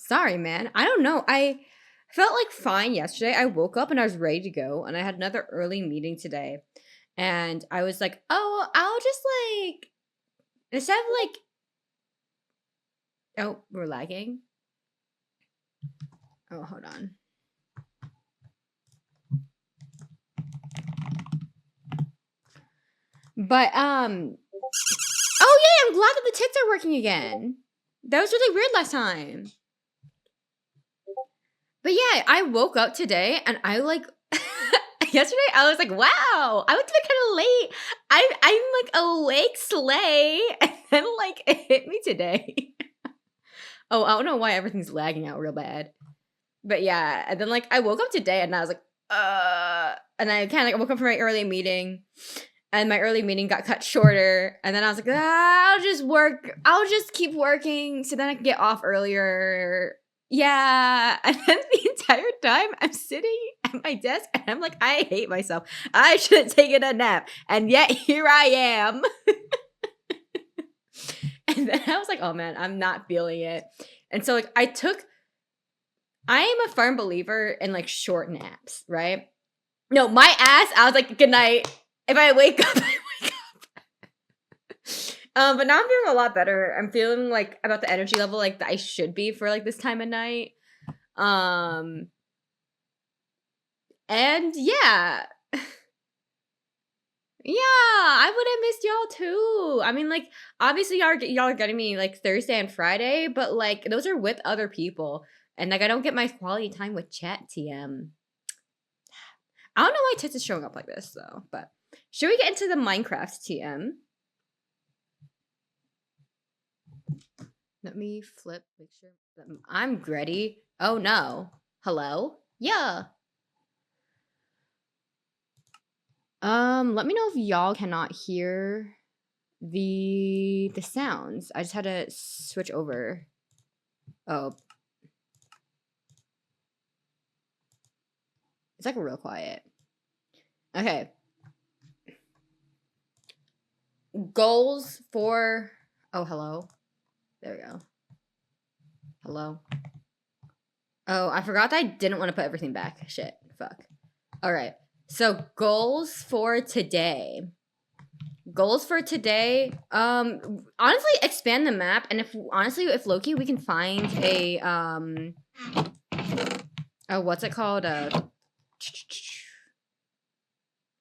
Sorry, man. I don't know. I felt like fine yesterday. I woke up and I was ready to go, and I had another early meeting today. And I was like, oh, I'll just like, instead of like, oh, we're lagging. Oh, hold on. But, oh yeah, I'm glad that the tits are working again. That was really weird last time. But yeah, I woke up today and I like, yesterday I was like, wow, I went to bed kind of late. I'm like awake slay. And then like it hit me today. Oh, I don't know why everything's lagging out real bad. But yeah, and then like I woke up today and I was like, and I kind of like woke up from my early meeting, and my early meeting got cut shorter, and then I was like, I'll just keep working so then I can get off earlier. Yeah, and then the entire time I'm sitting at my desk and I'm like, I hate myself. I should have taken a nap, and yet here I am. And then I was like, oh man, I'm not feeling it. And so like I am a firm believer in like short naps, right? No, my ass, I was like, good night. If I wake up, I wake up. But now I'm feeling a lot better. I'm feeling like about the energy level like that I should be for like this time of night. And yeah. Yeah, I would have missed y'all too. I mean, like, obviously y'all are getting me like Thursday and Friday, but like those are with other people. And like I don't get my quality time with chat TM. I don't know why Tits is showing up like this though, but should we get into the Minecraft TM? Let me flip, make sure that I'm ready. Oh no. Hello? Yeah. Let me know if y'all cannot hear the sounds. I just had to switch over. Oh. It's like real quiet. Okay. Goals for oh, hello. There we go. Hello. Oh, I forgot that I didn't want to put everything back. Shit. Fuck. All right. So goals for today. Goals for today. Honestly, expand the map, and if Loki, we can find a oh, what's it called?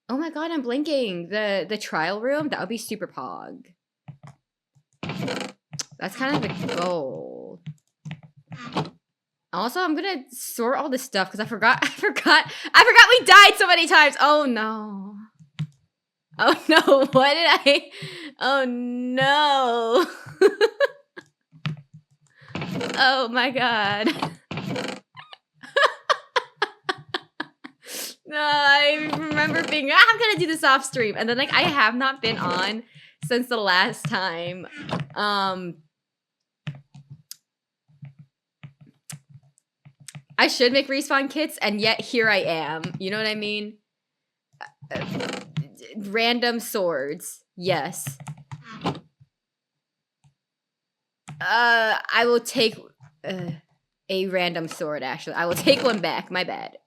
Oh my god, I'm blinking. The trial room, that would be super pog. That's kind of the goal. Also, I'm gonna sort all this stuff because I forgot we died so many times. Oh no. Oh no, what did I? Oh no. Oh my god. No, I remember being, I'm gonna do this off stream. And then like I have not been on since the last time. I should make respawn kits, and yet here I am. You know what I mean? Random swords. Yes. I will take a random sword, actually. I will take one back. My bad.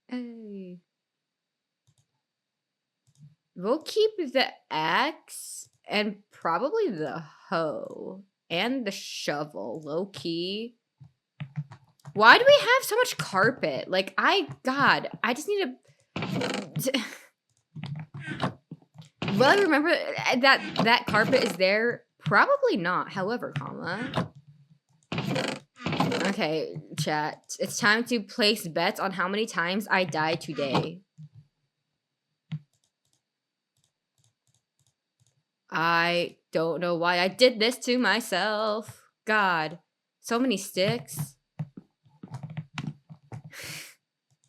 Hey. We'll keep the axe and probably the hoe and the shovel, low key. Why do we have so much carpet? Like, God, I just need to. Will I remember that carpet is there? Probably not. However, comma. Okay, chat. It's time to place bets on how many times I die today. I don't know why I did this to myself. God, so many sticks.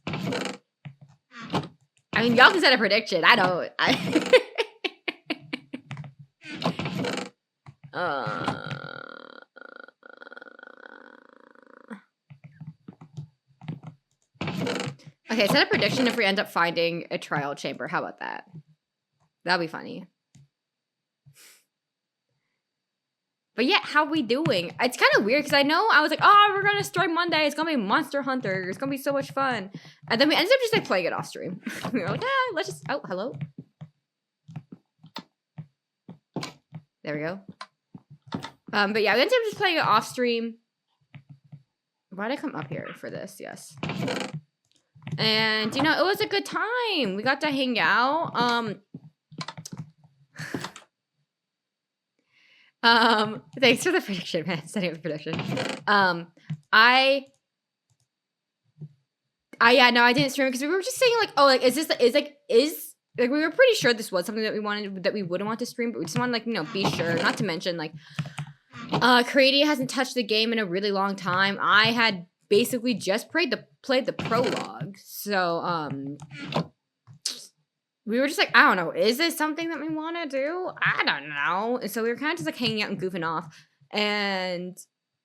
I mean, y'all can set a prediction. I don't. Okay, set a prediction if we end up finding a trial chamber. How about that? That'll be funny. But yeah, how we doing? It's kind of weird because I know I was like, oh, we're gonna stream Monday. It's gonna be Monster Hunter. It's gonna be so much fun. And then we ended up just like playing it off stream. We were like, let's just. Oh, hello. There we go. But yeah, we ended up just playing it off stream. Why'd I come up here for this? Yes. And you know, it was a good time. We got to hang out. Thanks for the prediction, man. Setting up the prediction. Yeah, no, I didn't stream it because we were just saying like, oh, like, is like we were pretty sure this was something that we wanted, that we wouldn't want to stream, but we just want to like, you know, be sure. Not to mention like, Crady hasn't touched the game in a really long time. I had basically just played the prologue, so we were just like, I don't know, is this something that we want to do? I don't know. And so we were kind of just like hanging out and goofing off, and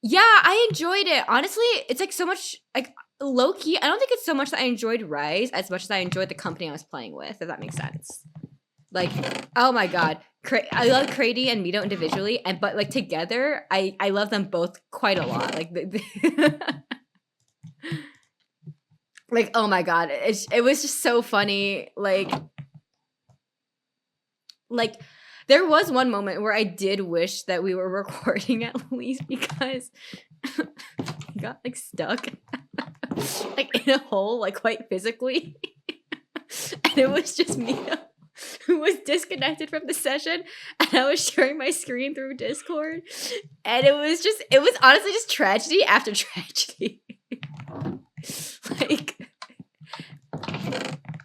yeah, I enjoyed it. Honestly, it's like so much like low key. I don't think it's so much that I enjoyed Rise as much as I enjoyed the company I was playing with. If that makes sense. Like, oh my god, I love Crady and Mito individually, but like together, I love them both quite a lot. Like, like, oh my god, it was just so funny. Like there was one moment where I did wish that we were recording at least because I got like stuck like in a hole, like quite physically, and it was just Mito who was disconnected from the session, and I was sharing my screen through Discord, and it was honestly just tragedy after tragedy. Like,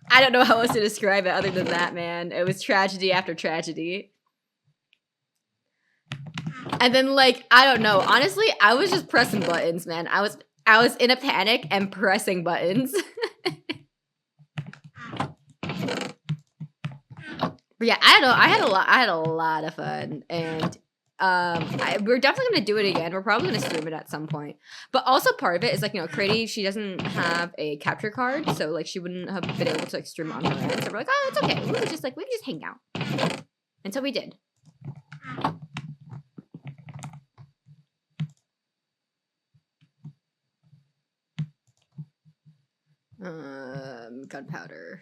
I don't know how else to describe it other than that, man. It was tragedy after tragedy. And then like, I don't know, honestly, I was just pressing buttons, man. I was in a panic and pressing buttons. But yeah, I don't know. I had a lot of fun, and we're definitely gonna do it again. We're probably gonna stream it at some point. But also part of it is like, you know, Crady, she doesn't have a capture card, so like she wouldn't have been able to like stream on her end. So we're like, oh, it's okay. We could just hang out. And so we did. Gunpowder.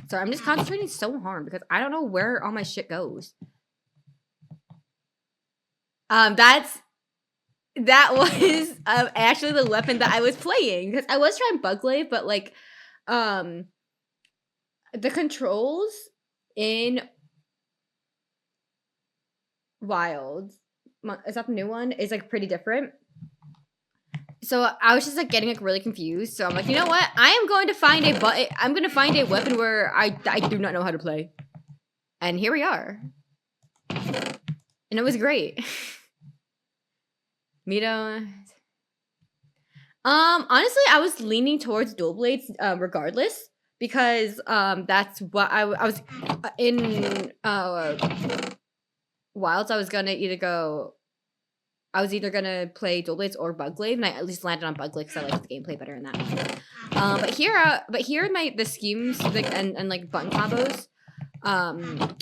Sorry, I'm just concentrating so hard because I don't know where all my shit goes. That was actually the weapon that I was playing because I was trying Bug Glaive, but like, the controls in Wild, is that the new one? Is like pretty different. So I was just like getting like really confused. So I'm like, you know what? I am going to find a button. I'm going to find a weapon where I do not know how to play. And here we are. And it was great. Mito. Honestly, I was leaning towards dual blades regardless, because that's what I was in Wilds. I was either gonna play dual blades or bug glaive, and I at least landed on bug glaive because I liked the gameplay better in that one. But here the schemes like and like button combos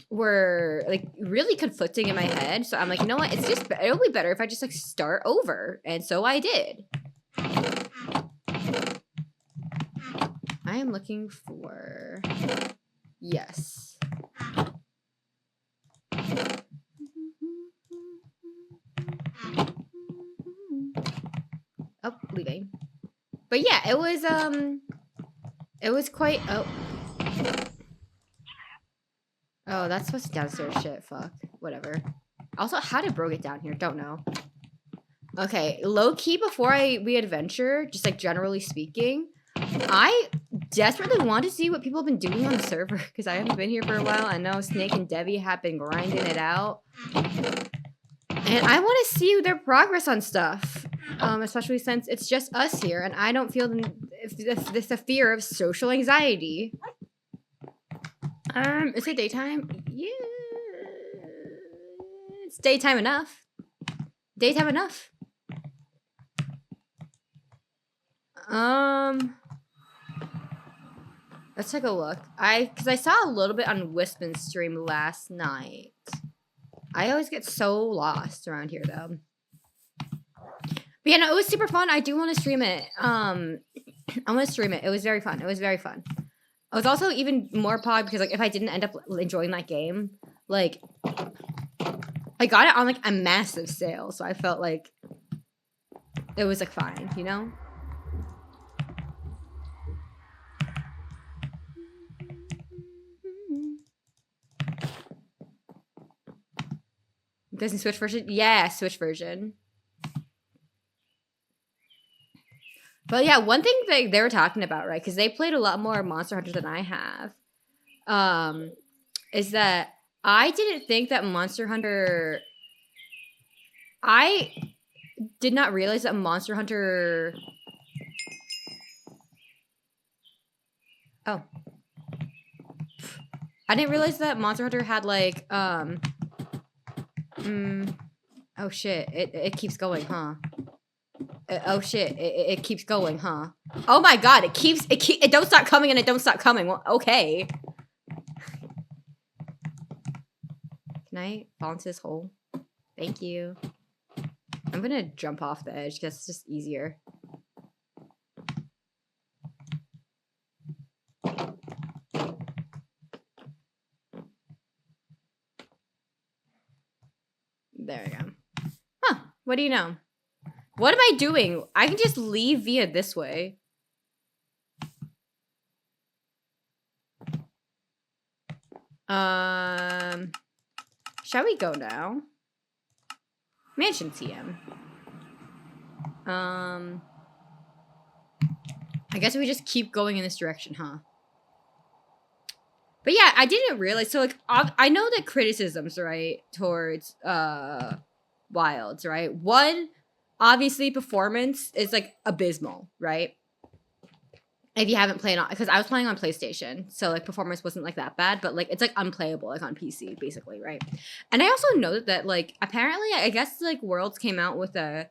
were like really conflicting in my head. So I'm like, you know what? It'll be better if I just like start over, and so I did. I am looking for yes. Oh, leaving. But yeah, it was quite oh, that's supposed to be downstairs shit, fuck. Whatever. Also, how did Bro get down here? Don't know. Okay, low key before we adventure, just like generally speaking, I desperately want to see what people have been doing on the server because I haven't been here for a while. I know Snake and Debbie have been grinding it out. And I want to see their progress on stuff, especially since it's just us here, and I don't feel the fear of social anxiety. Is it daytime? Yeah, it's daytime enough. Daytime enough. Let's take a look. Because I saw a little bit on Wispin's stream last night. I always get so lost around here, though. But yeah, no, it was super fun. I do want to stream it. I want to stream it. It was very fun. It was very fun. I was also even more pod because, like, if I didn't end up enjoying that game, like, I got it on, like, a massive sale. So I felt like it was, like, fine, you know? Doesn't Switch version? Yeah, Switch version. But yeah, one thing that they were talking about, right? Because they played a lot more Monster Hunter than I have. Is that I didn't think that Monster Hunter. I did not realize that Monster Hunter. Oh. I didn't realize that Monster Hunter had like oh shit! It keeps going, huh? Oh shit! It keeps going, huh? Oh my god! It don't stop coming and it don't stop coming. Well, okay. Can I fall into this hole? Thank you. I'm gonna jump off the edge because it's just easier. There we go. Huh. What do you know? What am I doing? I can just leave via this way. Shall we go now? Mansion TM. I guess we just keep going in this direction, huh? But yeah, I didn't realize. So, like, I know the criticisms, right, towards Wilds, right? One, obviously, performance is, like, abysmal, right? If you haven't played on, because I was playing on PlayStation, so, like, performance wasn't, like, that bad, but, like, it's, like, unplayable, like, on PC, basically, right? And I also know that, like, apparently, I guess, like, Worlds came out with a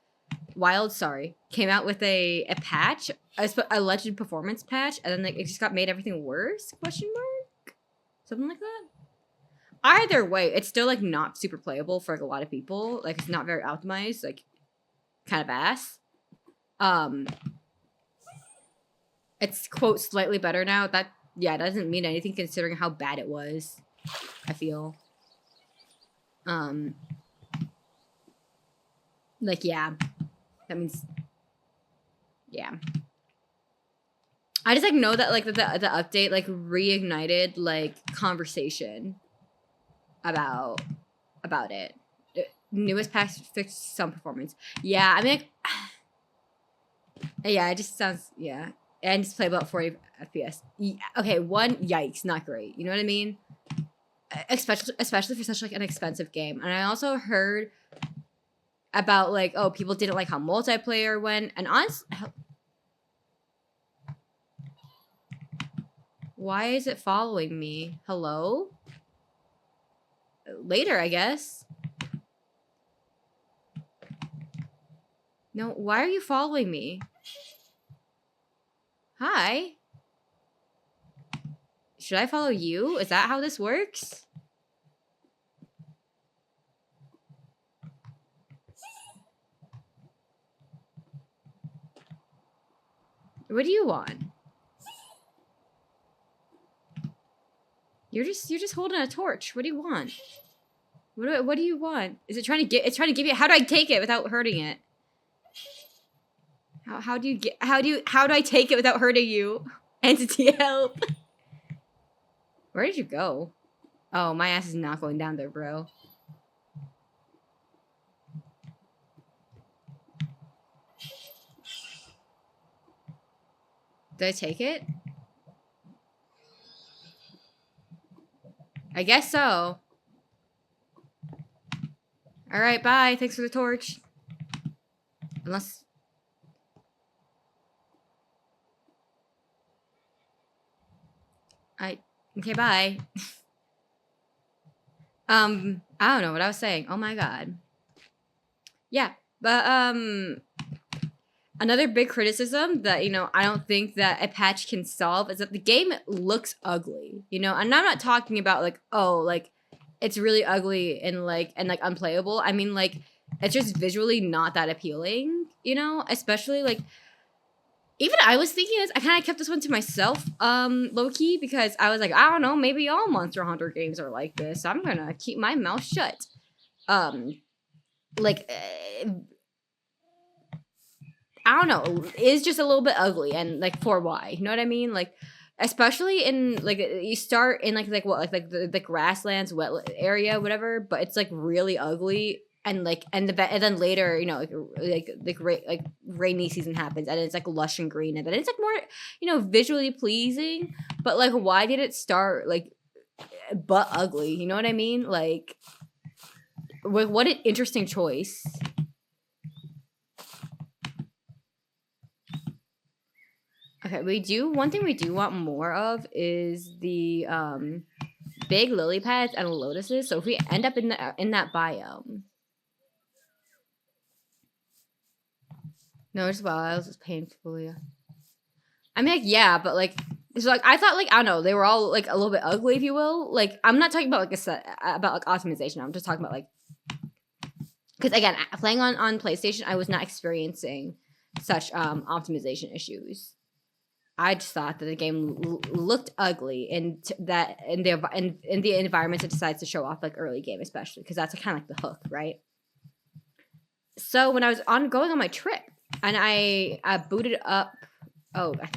came out with a patch, a alleged performance patch, and then, like, it just got made everything worse, question mark? Something like that? Either way, it's still, like, not super playable for, like, a lot of people. Like, it's not very optimized, like, kind of ass. It's, quote, slightly better now. That, yeah, doesn't mean anything considering how bad it was, I feel. Like, yeah. That means, yeah. I just, like, know that, like, the update, like, reignited, like, conversation about it. Newest patch fixed some performance. Yeah, I mean, like, yeah, it just sounds, yeah. And just play about 40 FPS. Yeah, okay, one, yikes, not great. You know what I mean? Especially for such, like, an expensive game. And I also heard about, like, oh, people didn't like how multiplayer went. And honestly, why is it following me? Hello? Later, I guess. No, why are you following me? Hi. Should I follow you? Is that how this works? What do you want? You're just holding a torch. What do you want? What do you want? Is it trying to get? It's trying to give you. How do I take it without hurting it? How do I take it without hurting you? Entity help. Where did you go? Oh, my ass is not going down there, bro. Did I take it? I guess so. All right, bye. Thanks for the torch. Unless... Okay, bye. I don't know what I was saying. Oh my god. Yeah, but, Another big criticism that, I don't think that a patch can solve is that the game looks ugly, and I'm not talking about like, oh, like it's really ugly and like unplayable. I mean, like, it's just visually not that appealing, especially like, even I was thinking this, I kind of kept this one to myself, low key, because I was like, I don't know, maybe all Monster Hunter games are like this. So I'm gonna keep my mouth shut. Like, I don't know, is just a little bit ugly, and like, for why? You know what I mean? Like, especially in like, you start in like what, like the grasslands, wet area, whatever, but it's like really ugly. And like, and then later, like rainy season happens, and it's like lush and green, and then it's like more, visually pleasing. But like, why did it start like, but ugly? You know what I mean? Like, what an interesting choice. Okay, one thing we do want more of is the big lily pads and lotuses. So if we end up in that biome. No, just wild, it's painfully. I mean, like, yeah, but like, it's like, I thought, like, I don't know, they were all like a little bit ugly, if you will. Like, I'm not talking about like about like optimization. I'm just talking about like, because again, playing on PlayStation, I was not experiencing such optimization issues. I just thought that the game looked ugly, and that in the environments it decides to show off, like early game, especially because that's kind of like the hook, right? So when I was going on my trip, and I booted up,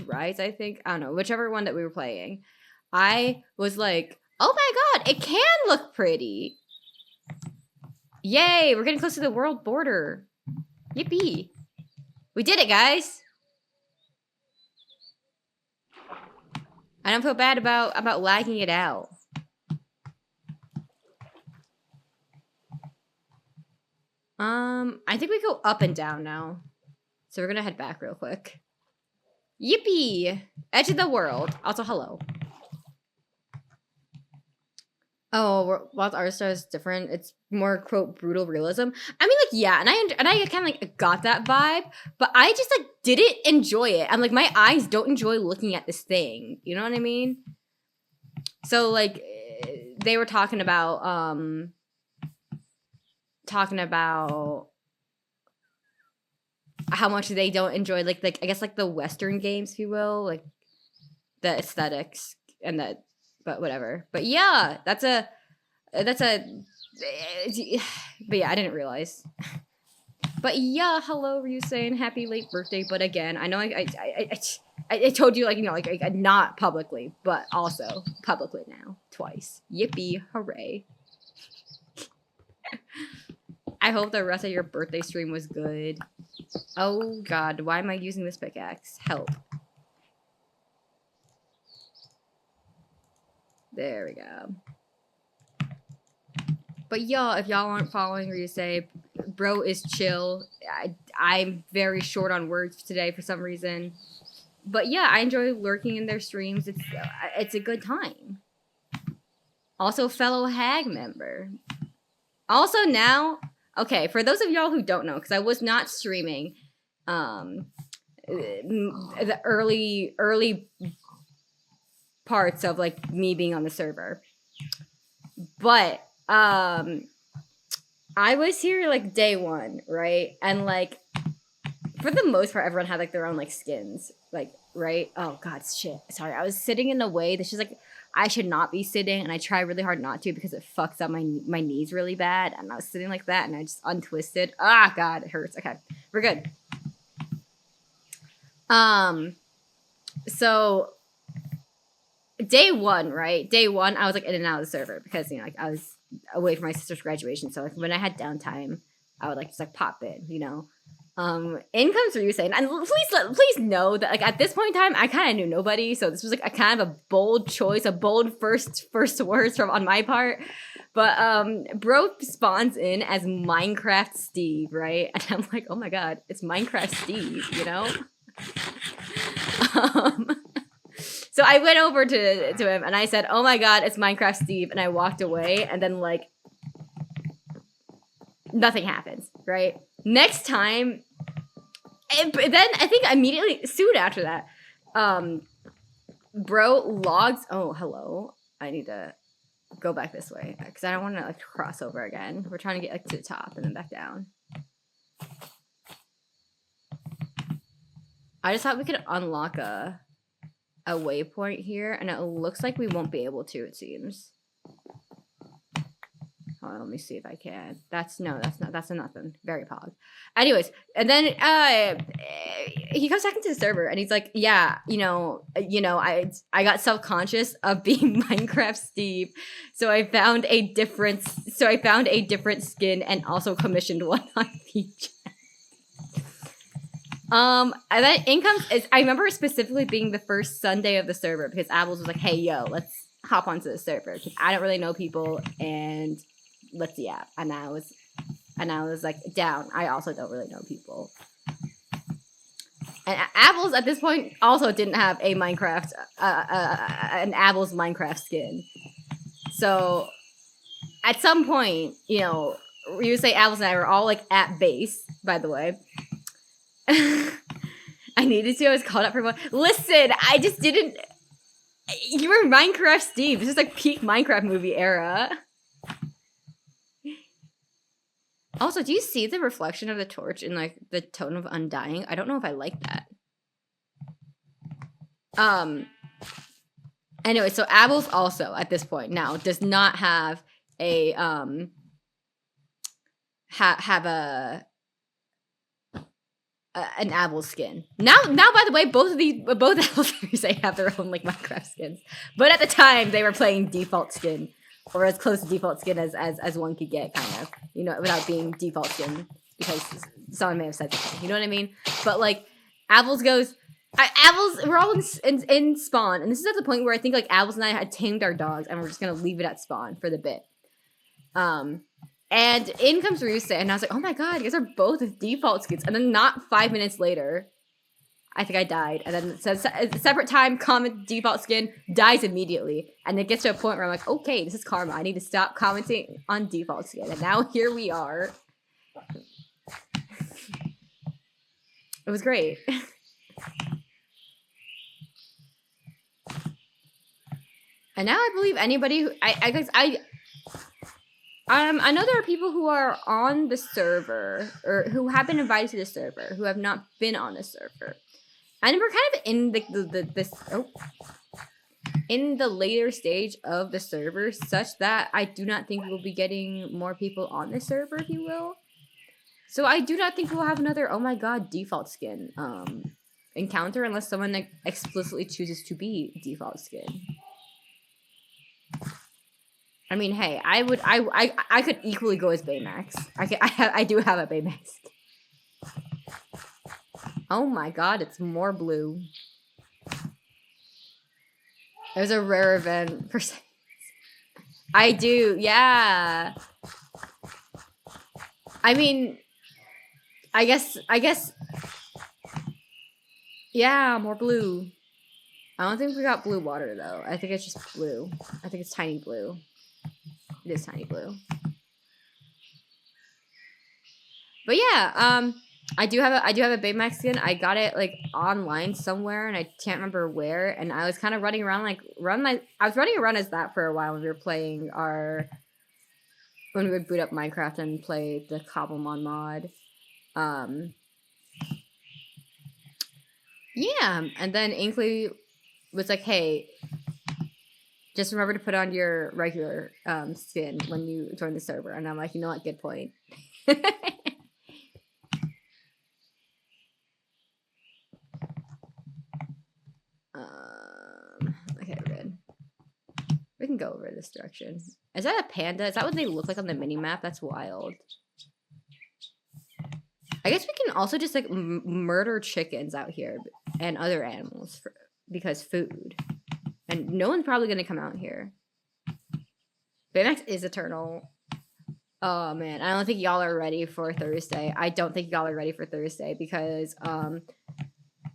Rise, I think, I don't know, whichever one that we were playing, I was like, oh my god, it can look pretty. Yay, we're getting close to the world border. Yippee. We did it, guys. I don't feel bad about lagging it out. I think we go up and down now. So we're gonna head back real quick. Yippee! Edge of the world. Also, hello. Oh, Wild Arstar is different. It's more, quote, brutal realism. I mean, like, yeah, and I kind of like got that vibe, but I just like didn't enjoy it. I'm like, my eyes don't enjoy looking at this thing. You know what I mean? So like, they were talking about how much they don't enjoy like I guess like the Western games, if you will, like the aesthetics and that, but whatever. But yeah, that's a but yeah, I didn't realize. But yeah, hello, Ryusei, happy late birthday. But again, I know I told you, like, like not publicly, but also publicly now, twice. Yippee, hooray. I hope the rest of your birthday stream was good. Oh god, why am I using this pickaxe? Help. There we go. But yeah, if y'all aren't following Ryusei, bro is chill. I'm very short on words today for some reason. But yeah, I enjoy lurking in their streams. It's a good time. Also, fellow HAG member. Also now, okay, for those of y'all who don't know, because I was not streaming the early parts of like me being on the server, but I was here like day one, right? And like for the most part, everyone had like their own like skins, like, right? Oh god, shit. Sorry, I was sitting in a way that's just like I should not be sitting, and I try really hard not to because it fucks up my knees really bad. And I was sitting like that, and I just untwisted. Ah, god, it hurts. Okay, we're good. So day one, right? Day one, I was like in and out of the server because like I was away from my sister's graduation. So like when I had downtime, I would like just like pop in, In comes Ryusei, and please know that like at this point in time, I kind of knew nobody, so this was like a kind of a bold choice, a bold first words from on my part. But bro spawns in as Minecraft Steve, right? And I'm like, oh my god, it's Minecraft Steve, So I went over to him and I said, oh my god, it's Minecraft Steve, and I walked away, and then like nothing happens, right? Next time But then I think immediately soon after that, bro logs. Oh, hello. I need to go back this way because I don't want to like cross over again. We're trying to get like to the top and then back down. I just thought we could unlock a waypoint here, and it looks like we won't be able to. It seems. Hold on, let me see if I can. That's a nothing. Very pog. Anyways, and then he comes back into the server and he's like, yeah, I got self-conscious of being Minecraft Steve. So I found a different skin and also commissioned one on VJ. And then I remember specifically being the first Sunday of the server because Apples was like, hey yo, let's hop onto the server because I don't really know people and let's yap. And I was like, down. I also don't really know people. And Apples at this point also didn't have a Minecraft, an Apples Minecraft skin. So at some point, you would say Apples and I were all like at base, by the way. I needed to. I was called up for one. Listen, I just didn't. You were Minecraft Steve. This is like peak Minecraft movie era. Also, do you see the reflection of the torch in like the tone of Undying? I don't know if I like that. Anyway, so Apples also at this point now does not have a have an Apples skin. Now by the way, both Apples say have their own like Minecraft skins. But at the time they were playing default skin. Or as close to default skin as one could get, kind of, without being default skin, because someone may have said something, you know what I mean? But like, Apples goes, we're all in spawn, and this is at the point where I think like Apples and I had tamed our dogs, and we're just gonna leave it at spawn for the bit. And in comes Ryusei, and I was like, oh my god, you guys are both default skins, and then not 5 minutes later, I think I died, and then it says separate time, comment default skin, dies immediately, and it gets to a point where I'm like, okay, this is karma. I need to stop commenting on default skin, and now here we are. It was great. And now I believe anybody who I know there are people who are on the server or who have been invited to the server who have not been on the server. And we're kind of in the later stage of the server, such that I do not think we'll be getting more people on the server, if you will. So I do not think we'll have another, oh my god, default skin encounter unless someone like, explicitly chooses to be default skin. I mean, hey, I could equally go as Baymax. I do have a Baymax. Oh my god, it's more blue. There's a rare event for I do, yeah. I mean, I guess, yeah, more blue. I don't think we got blue water though. I think it's just blue. I think it's tiny blue. It is tiny blue. But yeah, I do have a Baymax skin. I got it like online somewhere, and I can't remember where. And I was kind of running around I was running around as that for a while when we were playing when we would boot up Minecraft and play the Cobblemon mod. Yeah, and then Inkley was like, "Hey, just remember to put on your regular skin when you join the server." And I'm like, "You know what? Good point." Okay, we're good. We can go over this direction. Is that a panda? Is that what they look like on the mini-map? That's wild. I guess we can also just like murder chickens out here and other animals because food. And no one's probably gonna come out here. Baymax is eternal. Oh man, I don't think y'all are ready for Thursday. I don't think y'all are ready for Thursday because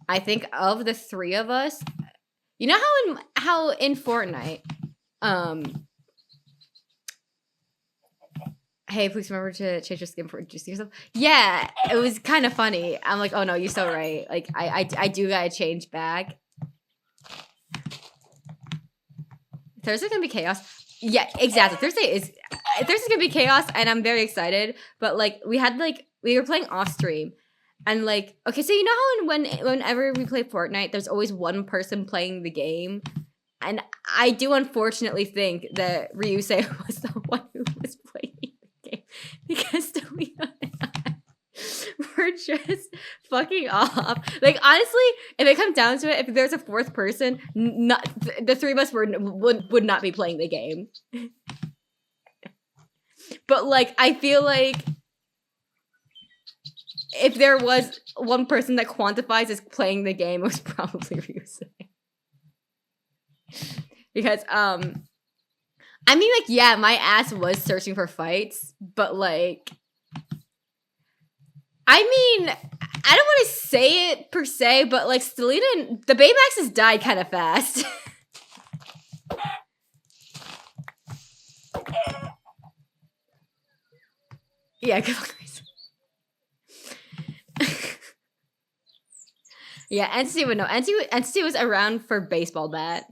I think of the three of us, you know how in Fortnite, Hey, please remember to change your skin for introducing yourself. Yeah, it was kind of funny. I'm like, oh no, you're so right. Like, I do gotta change back. Thursday's gonna be chaos. Yeah, exactly. Thursday's gonna be chaos, and I'm very excited. But like, we were playing off stream, and like, okay, so you know how whenever we play Fortnite, there's always one person playing the game, and I do unfortunately think that Ryusei was the one who was playing the game because Delina and I were just fucking off. Like, honestly, if it comes down to it, if there's a fourth person, the three of us would not be playing the game. But like, I feel like if there was one person that quantifies as playing the game, it was probably Ryusei. Because I mean, like, yeah, my ass was searching for fights, but like, I mean, I don't want to say it per se, but like, Stelina, the Baymaxes died kind of fast. Yeah, good luck. Yeah, NC would know. NC was around for baseball bat.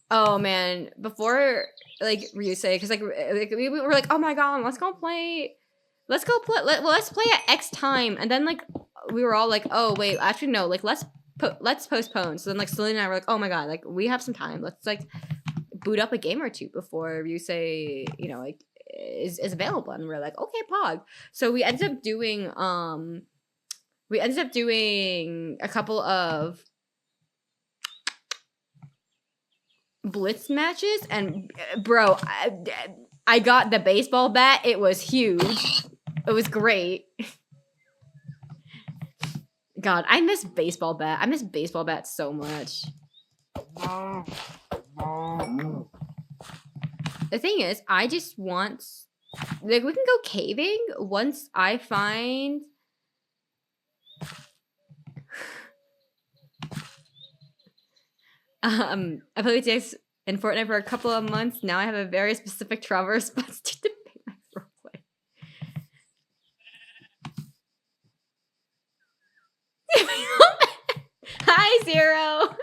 Oh man, before like Ryusei, because like we were like, oh my god, let's play at X time, and then like we were all like, oh wait, actually no, like let's postpone. So then like Selena and I were like, oh my god, like we have some time, let's like boot up a game or two before Ryusei, you know, like is available, and we're like, okay, pog. So we ended up doing a couple of blitz matches, and bro, I got the baseball bat. It was huge. It was great. God, I miss baseball bat. I miss baseball bat so much. The thing is, I just want, like, we can go caving once I find I played TX in Fortnite for a couple of months. Now I have a very specific travel response to debate my roleplay. Hi, Zero.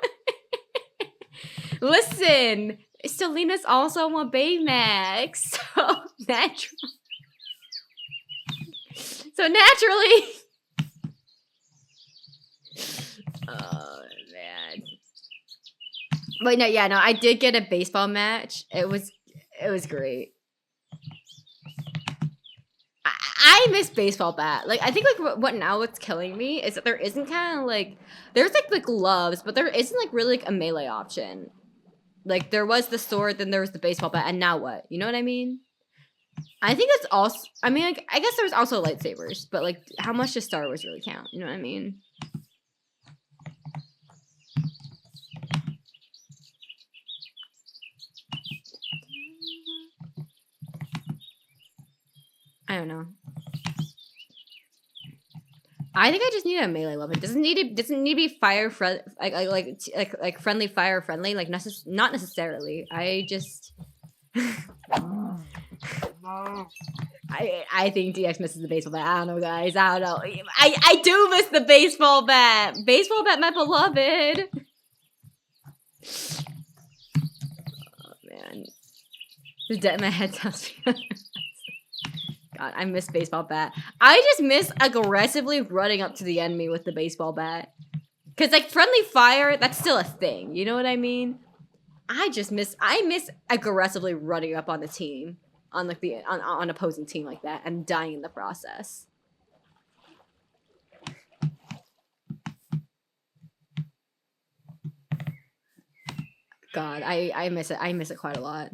Listen, Selena's also a Baymax, so naturally. Oh man. But no, yeah, no, I did get a baseball match. It was great. I miss baseball bat. Like, I think like what's killing me is that there isn't kind of like, there's like gloves, but there isn't like really like a melee option. Like there was the sword, then there was the baseball bat, and now what? You know what I mean? I think it's also, I mean, like, I guess there's also lightsabers, but like, how much does Star Wars really count? You know what I mean? I don't know. I think I just need a melee weapon. Doesn't need to be fire like friendly fire friendly. Like not necessarily. I just I think DX misses the baseball bat. I don't know, guys. I don't know. I do miss the baseball bat. Baseball bat, my beloved. Oh man, the dead my head tells me. God, I miss baseball bat. I just miss aggressively running up to the enemy with the baseball bat. Cause like friendly fire, that's still a thing. You know what I mean? I miss aggressively running up on the team, on like on opposing team like that, and dying in the process. God, I miss it. I miss it quite a lot.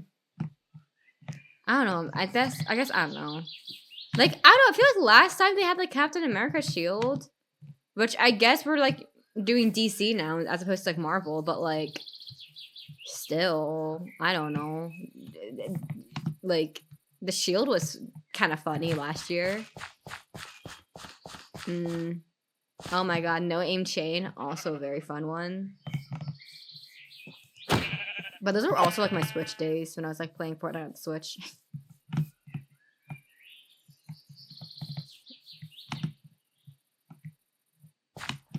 I don't know. I guess I don't know. Like, I don't know. I feel like last time they had like Captain America shield, which I guess we're like doing DC now as opposed to like Marvel, but like still, I don't know. Like the shield was kind of funny last year. Oh my god, no aim chain, also a very fun one. But those were also like my Switch days when I was like playing Fortnite on the Switch.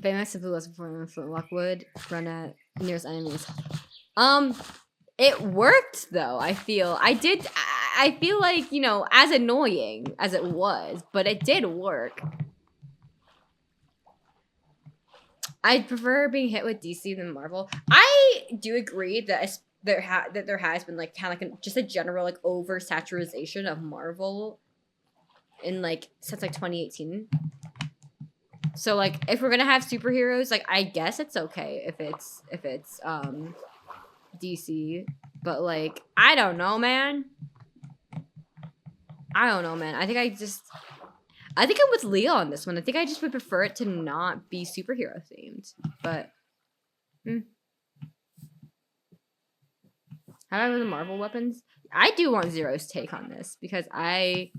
Famous simply was for Lockwood. Run at nearest enemies. It worked though. I feel I feel like, you know, as annoying as it was, but it did work. I prefer being hit with DC than Marvel. I do agree that there has been like kind of like just a general like oversaturation of Marvel in like since like 2018. So like if we're gonna have superheroes, like I guess it's okay if it's DC, but like I don't know, man. I think I'm with Leo on this one. I think I just would prefer it to not be superhero themed. But how about the Marvel weapons? I do want Zero's take on this because I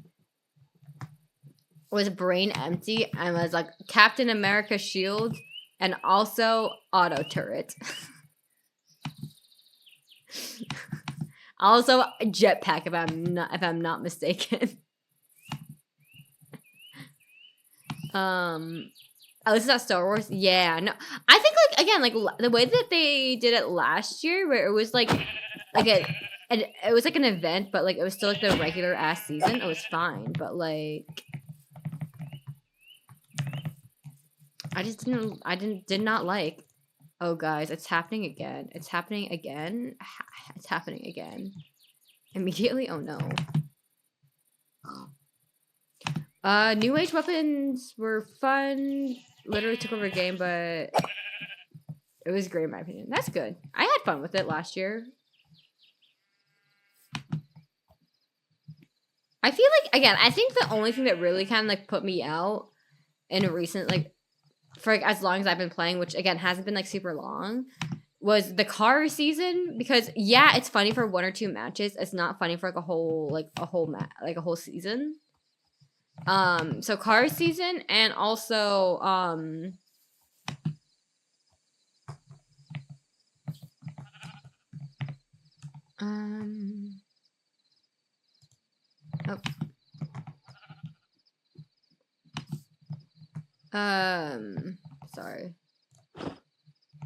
was brain empty and was like Captain America shield and also auto turret. Also jetpack if I'm not mistaken. At least not Star Wars. Yeah, no. I think like again, like the way that they did it last year, where it was like it was like an event, but like it was still like the regular ass season. It was fine, but like did not like. Oh guys, it's happening again. It's happening again. It's happening again. Immediately. Oh no. New age weapons were fun. Literally took over a game, but it was great in my opinion. That's good. I had fun with it last year. I feel like again, I think the only thing that really kind of like put me out in a recent like for like, as long as I've been playing, which again hasn't been like super long, was the car season because yeah, it's funny for 1 or 2 matches. It's not funny for like a whole season. So car season and also sorry.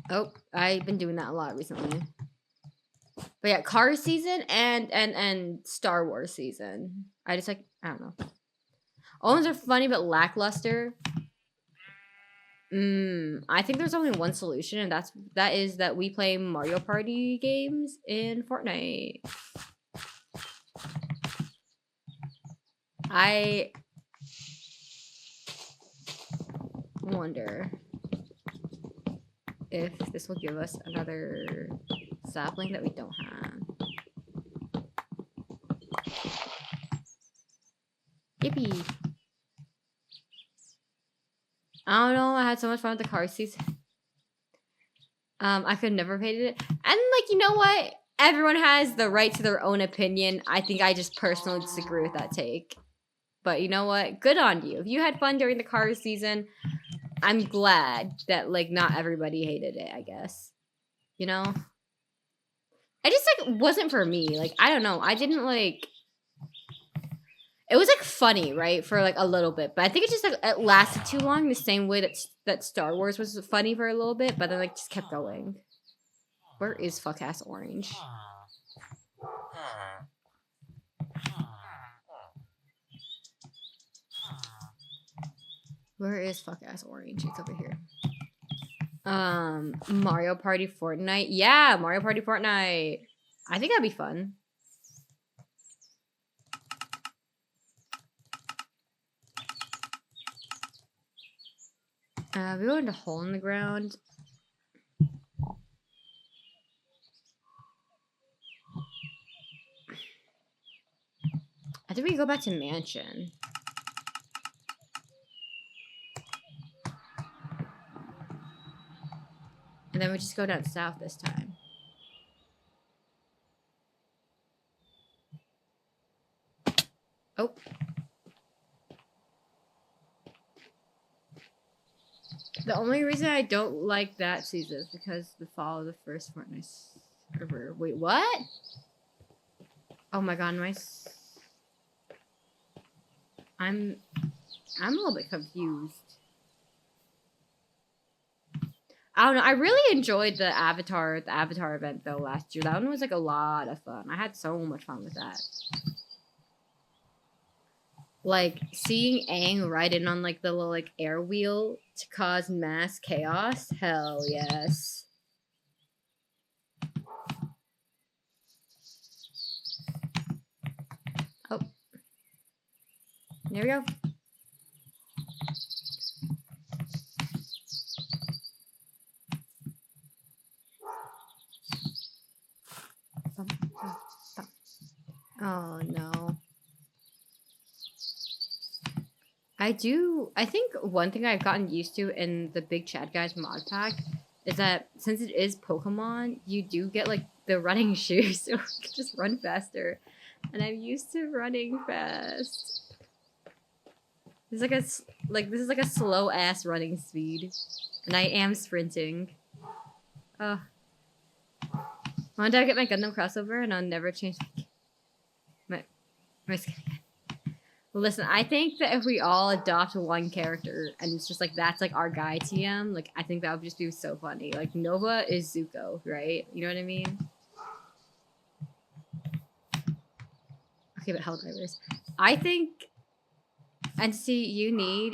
Oh, I've been doing that a lot recently. But yeah, car season and Star Wars season. I just like I don't know. All ones are funny but lackluster. I think there's only one solution, and that is that we play Mario Party games in Fortnite. I wonder if this will give us another sapling that we don't have. Yippee. I don't know. I had so much fun with the car season. I could never paid it. And like, you know what? Everyone has the right to their own opinion. I think I just personally disagree with that take. But you know what? Good on you. If you had fun during the car season, I'm glad that like not everybody hated it, I guess. You know? It just like wasn't for me. Like, I don't know. I didn't like it was like funny, right, for like a little bit, but I think it just like it lasted too long. The same way that Star Wars was funny for a little bit, but then like just kept going. Where is fuck ass orange? Where is fuck ass orange? It's over here. Mario Party Fortnite. Yeah, Mario Party Fortnite. I think that'd be fun. We go into hole in the ground. I think we go back to mansion. And then we just go down south this time. Oh. The only reason I don't like that season is because the fall of the first Fortnite server. Wait, what? Oh my god, I'm a little bit confused. I don't know. I really enjoyed the Avatar event though last year. That one was like a lot of fun. I had so much fun with that. Like seeing Aang ride in on like the little like air wheel to cause mass chaos. Hell yes. Oh. There we go. Oh no. I think one thing I've gotten used to in the Big Chad Guys mod pack is that since it is Pokemon, you do get like the running shoes, so you can just run faster. And I'm used to running fast. This is like a slow ass running speed. And I am sprinting. One day I get my Gundam crossover and I'll never change my skin again. Listen, I think that if we all adopt one character and it's just like that's like our guy TM, like I think that would just be so funny. Like Nova is Zuko, right? You know what I mean? Okay, but Helldivers. I think Entity you need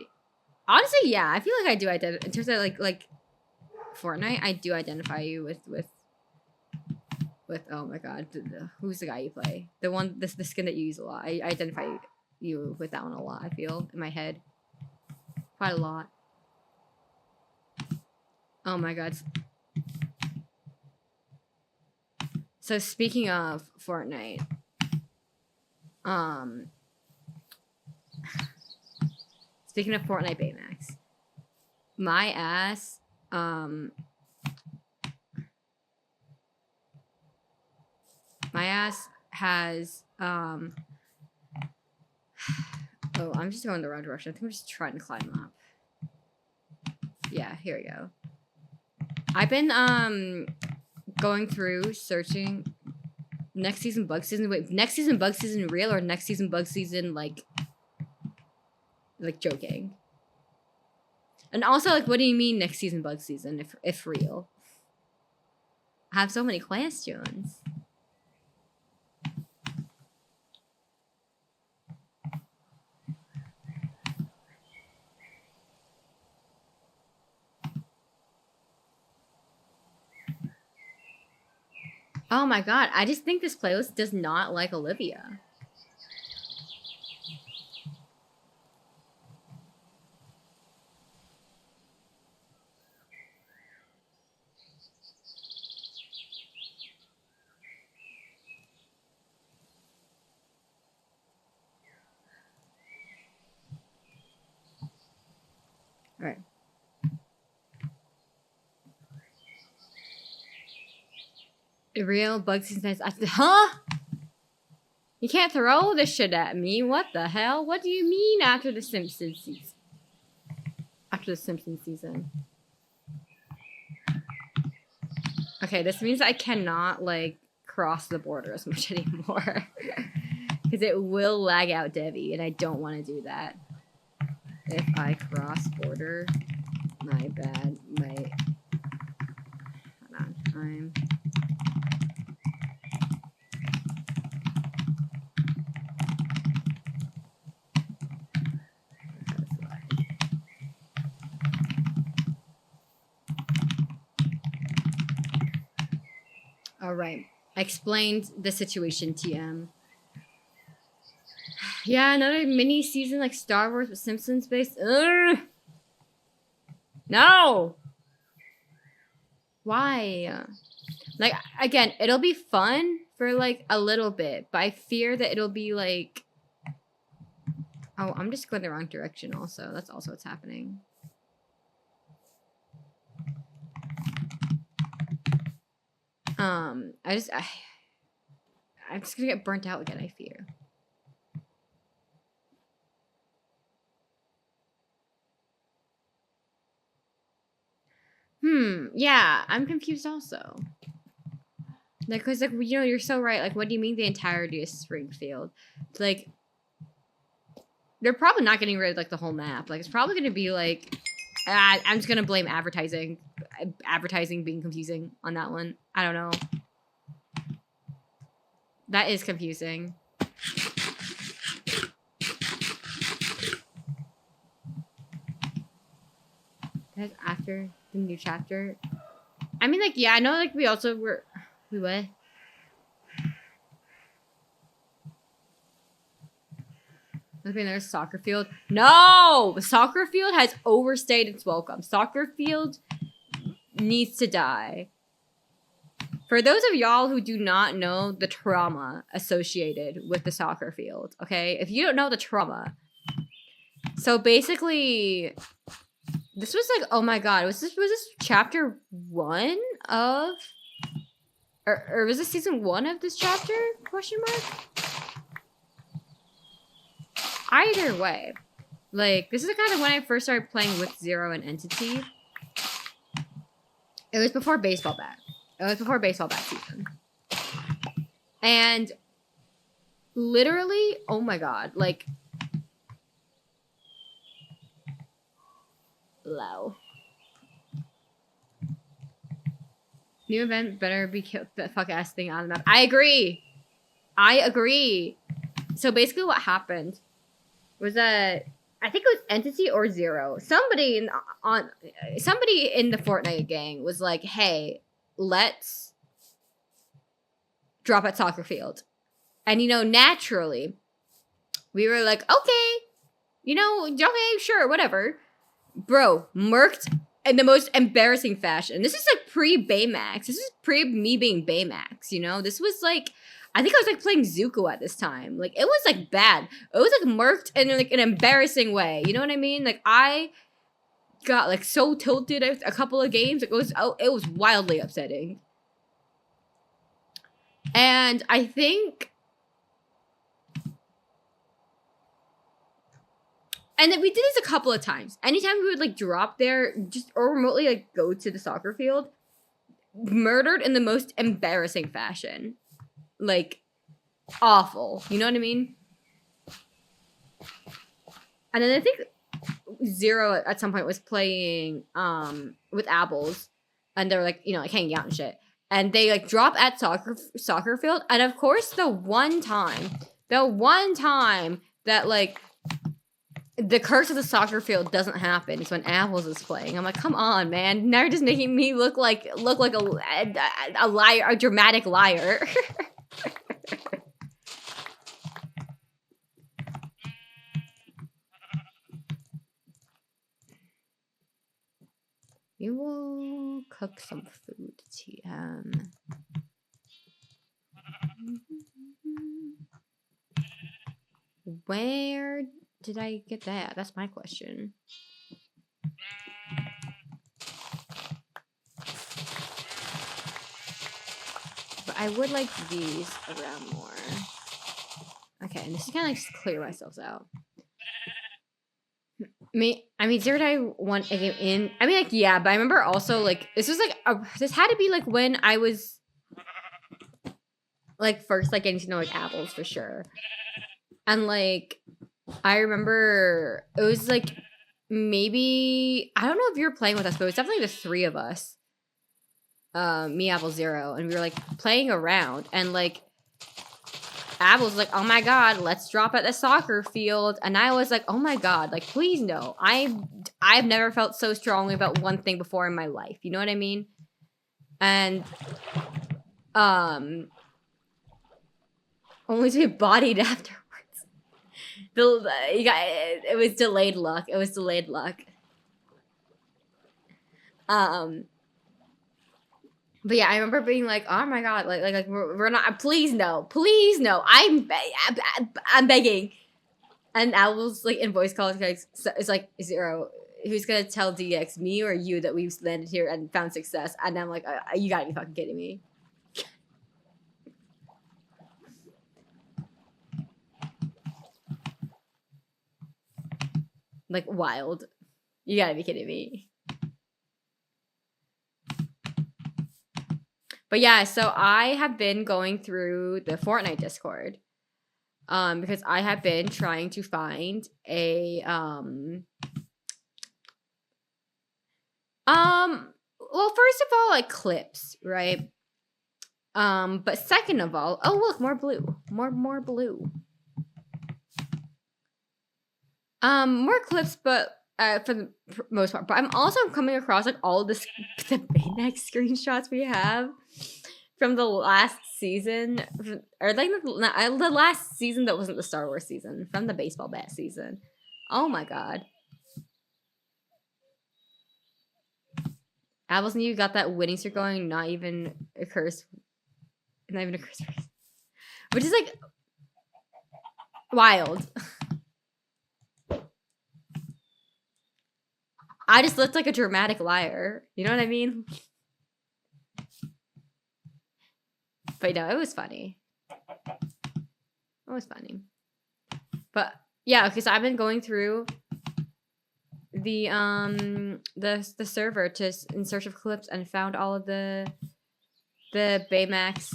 honestly, yeah, I feel like I do identify in terms of like Fortnite, I do identify you with oh my god, who's the guy you play? The one the skin that you use a lot. I identify you with that one a lot, I feel, in my head. Quite a lot. Oh my god. So speaking of Fortnite, speaking of Fortnite Baymax, my ass, has, oh, I'm just going the wrong direction. I think I'm just trying to climb up. Yeah, here we go. I've been, going through searching next season bug season. Wait, next season bug season real or next season bug season like joking? And also, like, what do you mean next season bug season if real? I have so many questions. Oh my god, I just think this playlist does not like Olivia. Alright. Real bug season. Huh? You can't throw this shit at me. What the hell? What do you mean after the Simpsons season? After the Simpsons season. Okay, this means I cannot, like, cross the border as much anymore. Because it will lag out Debbie, and I don't want to do that. If I cross border, my bad, hold on, I'm... Alright, I explained the situation, TM. Yeah, another mini season like Star Wars with Simpsons based. Ugh. No! Why? Like, again, it'll be fun for like a little bit, but I fear that it'll be like... Oh, I'm just going the wrong direction also. That's also what's happening. I'm just gonna get burnt out again, I fear. Yeah, I'm confused also. Like, cause like, you know, you're so right. Like, what do you mean the entirety of Springfield? Like, they're probably not getting rid of like the whole map. Like, it's probably gonna be like, I'm just gonna blame advertising. advertising being confusing on that one. I don't know. That is confusing. That's after the new chapter. I mean, like, yeah, I know, like, we also were... We what? Looking there's soccer field. No! The soccer field has overstayed its welcome. Soccer field needs to die. For those of y'all who do not know the trauma associated with the soccer field, okay? If you don't know the trauma. So basically, this was like, oh my god, was this chapter 1 of... Or was this season 1 of this chapter? Question mark? Either way, like, this is kind of when I first started playing with Zero and Entity. It was before baseball bat. It was before baseball bat season. And literally, oh my god, like, low. New event better be killed that fuck ass thing on the map. I agree. I agree. So basically what happened was that I think it was Entity or Zero. Somebody in the Fortnite gang was like, "Hey, let's drop at soccer field." And you know, naturally, we were like, "Okay, you know, okay, sure, whatever." Bro, murked in the most embarrassing fashion. This is like pre-Baymax. This is pre me being Baymax, you know? This was like, I think I was like playing Zuko at this time. Like, it was like bad. It was like murked in like an embarrassing way. You know what I mean? Like, I got like so tilted a couple of games. Like, it was wildly upsetting. And I think... And then we did this a couple of times. Anytime we would like drop there, just or remotely like go to the soccer field, murdered in the most embarrassing fashion. Like, awful. You know what I mean? And then I think Zero at some point was playing with Apples, and they were like, you know, like hanging out and shit. And they like drop at soccer field, and of course the one time that like the curse of the soccer field doesn't happen is when Apples is playing. I'm like, come on, man! Now you're just making me look like a liar, a dramatic liar. You will cook some food, TM. Where did I get that? That's my question. But I would like these around more. Okay, and this is kind of like just clear myself out. I mean, Zero I won a game in. I mean, like, yeah, but I remember also, like, this was like, this had to be like when I was, like, first, like, getting to know, like, Apples for sure. And, like, I remember it was like maybe, I don't know if you were playing with us, but it was definitely the three of us. Me, Apple, Zero, and we were like playing around, and like Apple was like, oh my god, let's drop at the soccer field. And I was like, oh my god, like, please no. I've never felt so strongly about one thing before in my life. You know what I mean? And only to be bodied afterwards. It was delayed luck. It was delayed luck. But yeah, I remember being like, "Oh my god, like we're not. Please no, please no. I'm begging." And I was like in voice calls, like, it's like Zero. Who's gonna tell DX, me or you, that we've landed here and found success? And I'm like, you gotta be fucking kidding me. Like, wild. You gotta be kidding me. But yeah, so I have been going through the Fortnite Discord. Because I have been trying to find a well, first of all, like clips, right? But second of all, oh look, more blue, more blue. More clips, but for the most part. But I'm also coming across like all the Baymax screenshots we have from the last season, or like the last season that wasn't the Star Wars season, from the baseball bat season. Oh my god. Apples and you got that winning streak going, not even a curse. Not even a curse. Which is like wild. I just looked like a dramatic liar. You know what I mean? But no, it was funny. It was funny. But yeah, because I've been going through the server in search of clips and found all of the Baymax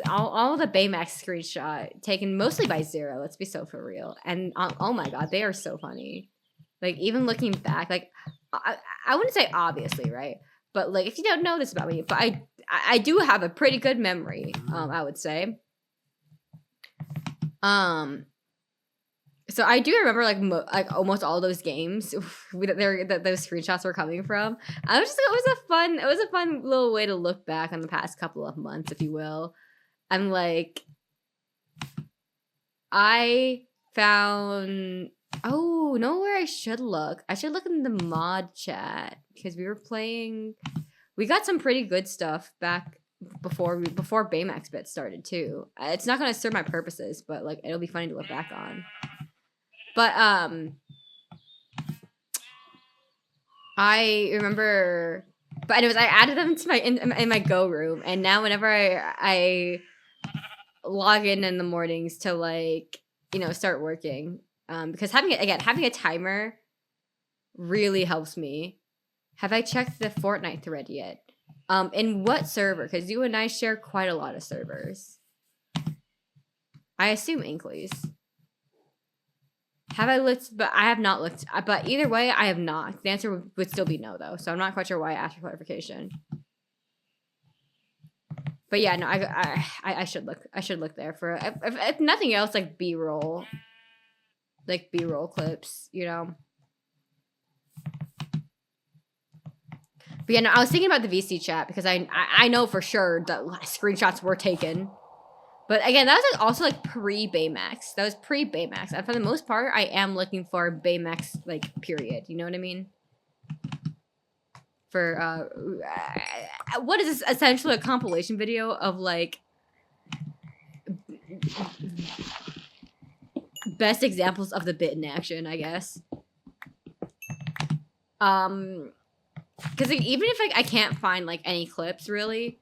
all of the Baymax screenshot taken mostly by Zero. Let's be so for real. And oh my god, they are so funny. Like even looking back, like I wouldn't say obviously, right? But like if you don't know this about me, but I do have a pretty good memory. I would say. So I do remember like almost all those games that those screenshots were coming from. It was a fun little way to look back on the past couple of months, if you will. And like I found know where I should look. I should look in the mod chat because we got some pretty good stuff back before Baymax bit started too. It's not gonna serve my purposes, but like it'll be funny to look back on. But I remember. But anyways, I added them to my in my Go room, and now whenever I log in the mornings to like start working, because having a timer really helps me. Have I checked the Fortnite thread yet? In what server? Because you and I share quite a lot of servers. I assume Inkley's. Have I looked? But I have not looked. But either way, I have not. The answer would still be no, though. So I'm not quite sure why I asked for clarification. But yeah, no, I should look. I should look there for if nothing else, like B-roll, clips, But yeah, no, I was thinking about the VC chat because I know for sure that screenshots were taken. But again, that was like also like pre-Baymax. That was pre-Baymax. And for the most part, I am looking for Baymax, like, period. You know what I mean? For, what is this? Essentially a compilation video of, like, best examples of the bit in action, I guess. Because like, even if, like, I can't find, like, any clips, really...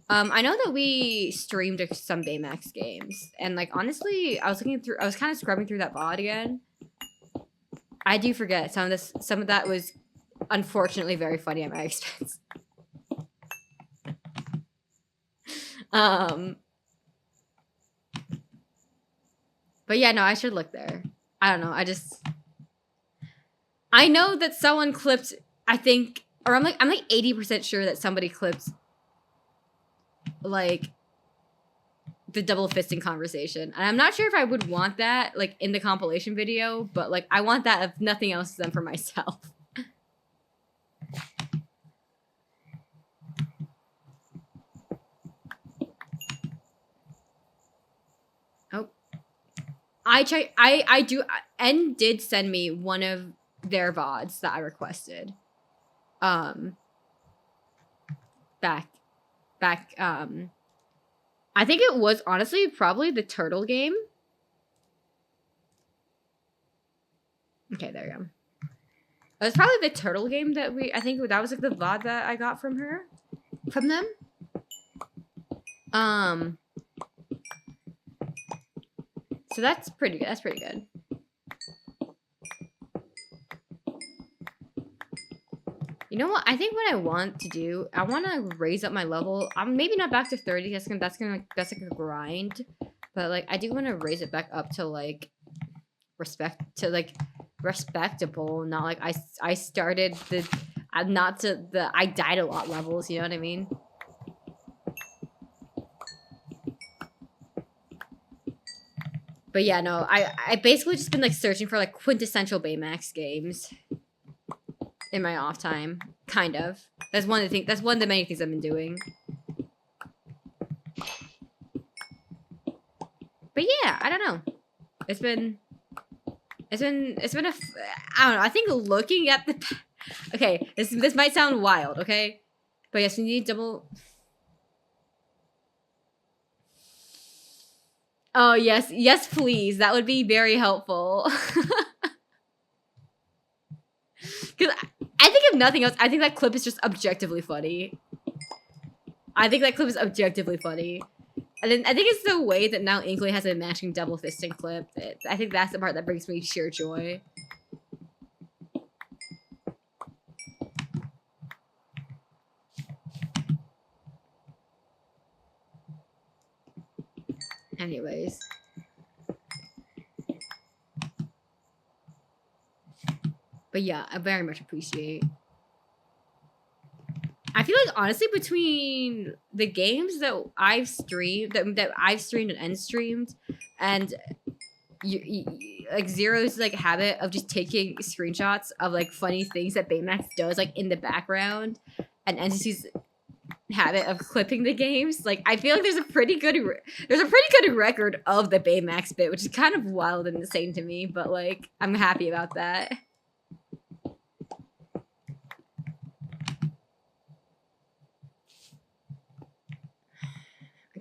I know that we streamed some Baymax games, and like honestly, I was kind of scrubbing through that VOD again. I do forget some of that was unfortunately very funny at my expense. But yeah, no, I should look there. I don't know. I know that someone clipped. I think, or I'm like 80% sure that somebody clipped. Like the double fisting conversation, and I'm not sure if I would want that like in the compilation video, but like I want that if nothing else than for myself. Oh, I do. N did send me one of their VODs that I requested. Back, I think it was honestly probably the turtle game. Okay, there you go. It was probably the turtle game that I think that was like the VOD that I got from them. So that's pretty good. That's pretty good. You know what? I think what I want to do, I want to raise up my level. I'm maybe not back to 30. That's like a grind, but like I do want to raise it back up to like respect respectable, not like I started the not to the I died a lot levels, you know what I mean? But yeah, no, I basically just been like searching for like quintessential Baymax games in my off time, kind of. That's one of the many things I've been doing. But yeah, I don't know. It's been I don't know. I think looking at the okay, this might sound wild, okay? But yes, we need double. Oh yes, yes, please. That would be very helpful. Because I think if nothing else, I think that clip is just objectively funny. I think that clip is objectively funny. And then I think it's the way that now Inkley has a matching double fisting clip. I think that's the part that brings me sheer joy. Anyways. But yeah, I very much appreciate. I feel like honestly between the games that I've streamed that I've streamed and end streamed, and like Zero's like habit of just taking screenshots of like funny things that Baymax does like in the background, and Entity's habit of clipping the games, like I feel like there's a pretty good record of the Baymax bit, which is kind of wild and insane to me, but like I'm happy about that.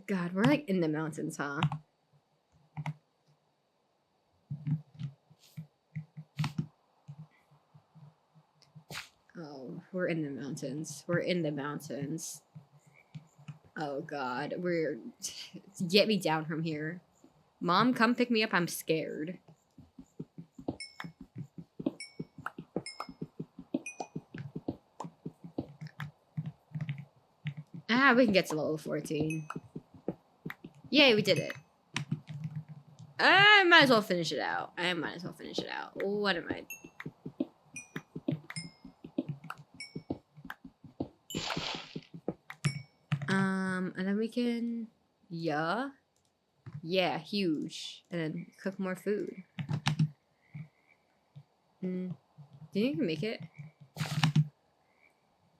God, we're like in the mountains, huh? Oh, we're in the mountains. We're in the mountains. Oh God, get me down from here. Mom, come pick me up. I'm scared. Ah, we can get to level 14. Yay, we did it. I might as well finish it out. What am I? And then we can, yeah, huge, and then cook more food. Did you even make it?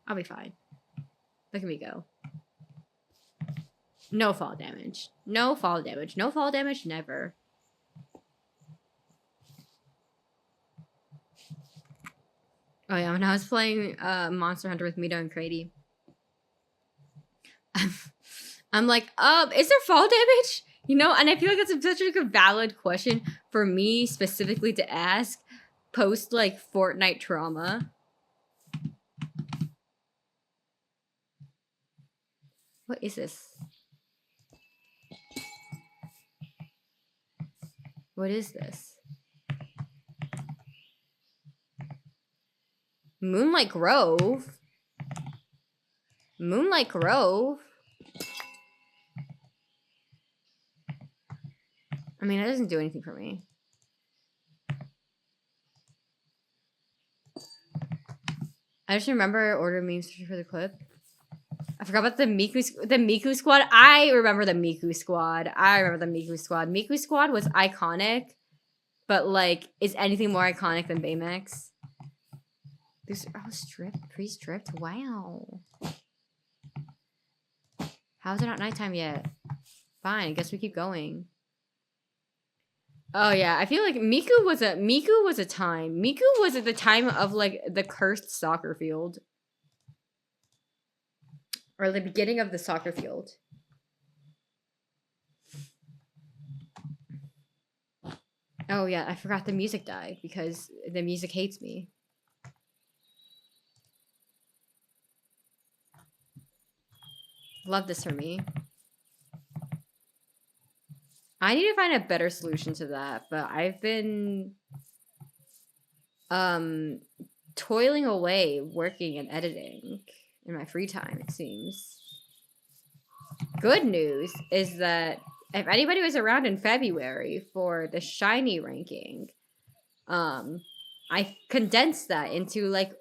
I'll be fine. Look at me go. No fall damage. No fall damage. No fall damage, never. Oh yeah, when I was playing Monster Hunter with Mito and Crady, I'm like, is there fall damage? You know, and I feel like that's such like a valid question for me specifically to ask post like Fortnite trauma. What is this? What is this? Moonlight Grove? Moonlight Grove? I mean, it doesn't do anything for me. I just remember ordering memes for the clip. I forgot about the Miku squad. I remember the Miku squad. Miku squad was iconic, but like, is anything more iconic than Baymax? These are all stripped, pre-stripped. Wow. How is it not nighttime yet? Fine, I guess we keep going. Oh yeah, I feel like Miku was a time. Miku was at the time of like the cursed soccer field. Or the beginning of the soccer field. Oh yeah, I forgot the music died because the music hates me. Love this for me. I need to find a better solution to that, but I've been toiling away working and editing in my free time, it seems. Good news is that if anybody was around in February for the shiny ranking, I condensed that into like,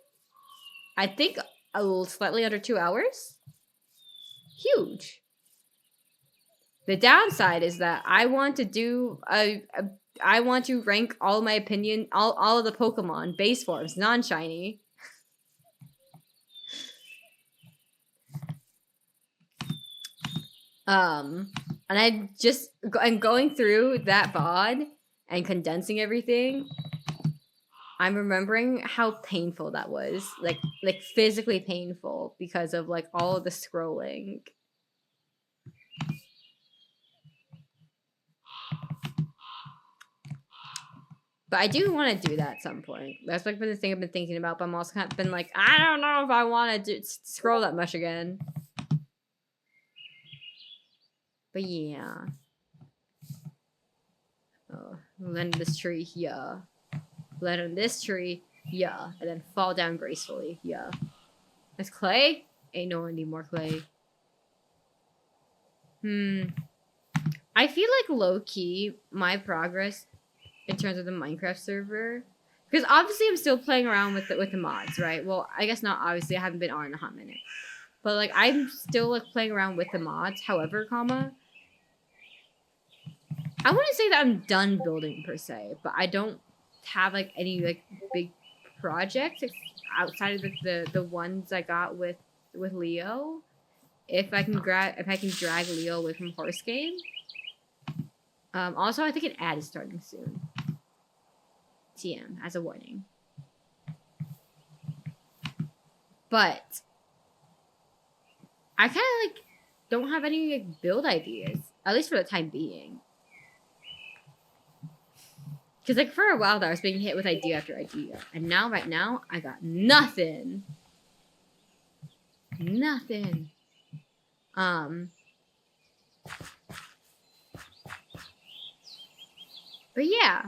I think a little slightly under 2 hours. Huge. The downside is that I want to do I want to rank all my opinion, all of the Pokemon base forms, non-shiny. And I just and going through that VOD and condensing everything, I'm remembering how painful that was, like physically painful because of like all of the scrolling. But I do want to do that at some point. That's like been the thing I've been thinking about. But I'm also kind of been like, I don't know if I want to scroll that much again. But yeah. Oh, land on this tree, yeah. Land on this tree, yeah. And then fall down gracefully, yeah. That's clay? Ain't no one need more clay. I feel like low-key, my progress in terms of the Minecraft server, because obviously I'm still playing around with the mods, right? Well, I guess not obviously, I haven't been on in a hot minute. But like I'm still like playing around with the mods, however, I wouldn't say that I'm done building per se, but I don't have like any like big projects outside of the ones I got with Leo. If I can drag Leo away from horse game. Also, I think an ad is starting soon. TM as a warning. But I kind of like don't have any like build ideas, at least for the time being. Because like for a while there, I was being hit with idea after idea, and now right now I got nothing. Nothing. But yeah.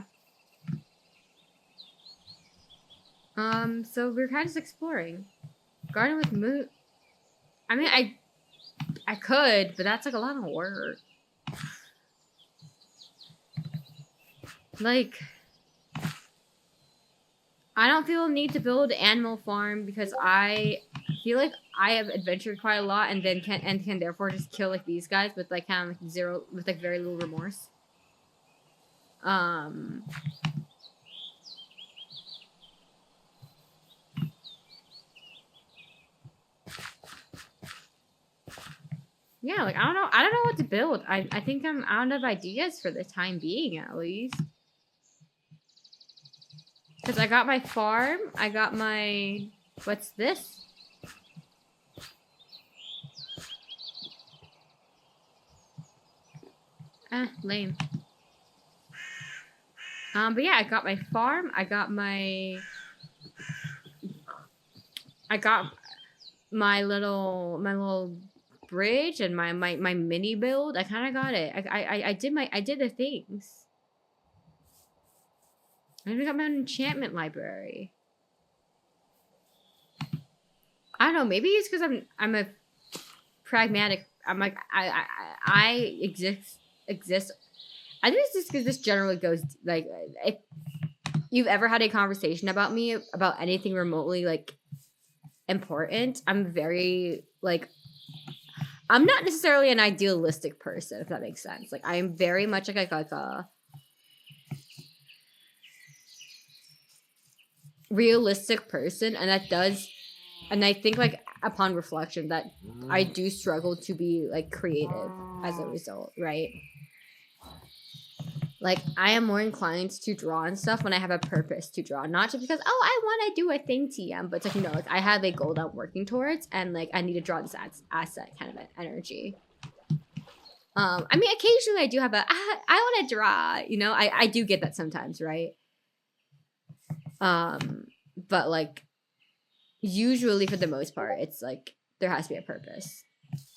So we're kind of just exploring. Garden with moon. I mean, I could, but that's like a lot of work. Like, I don't feel a need to build an animal farm because I feel like I have adventured quite a lot and then can therefore just kill like these guys with like kind of like zero with like very little remorse. Yeah, like I don't know what to build. I think I'm out of ideas for the time being, at least. Because I got my farm, I got my what's this? Lame. But yeah, I got my farm, I got my little bridge and my mini build. I kind of got it. I did the things. I even got my own enchantment library. I don't know. Maybe it's because I'm a pragmatic. I'm like I exist. I think it's just because this generally goes like if you've ever had a conversation about me about anything remotely like important, I'm very like I'm not necessarily an idealistic person, if that makes sense. Like I'm very much like a realistic person, and I think like upon reflection that I do struggle to be like creative as a result, right? Like I am more inclined to draw and stuff when I have a purpose to draw, not just because I want to do a thing TM, but it's like like I have a goal that I'm working towards, and like I need to draw this asset kind of energy. I mean, occasionally I do have I want to draw, I do get that sometimes, right? But like usually for the most part, it's like there has to be a purpose.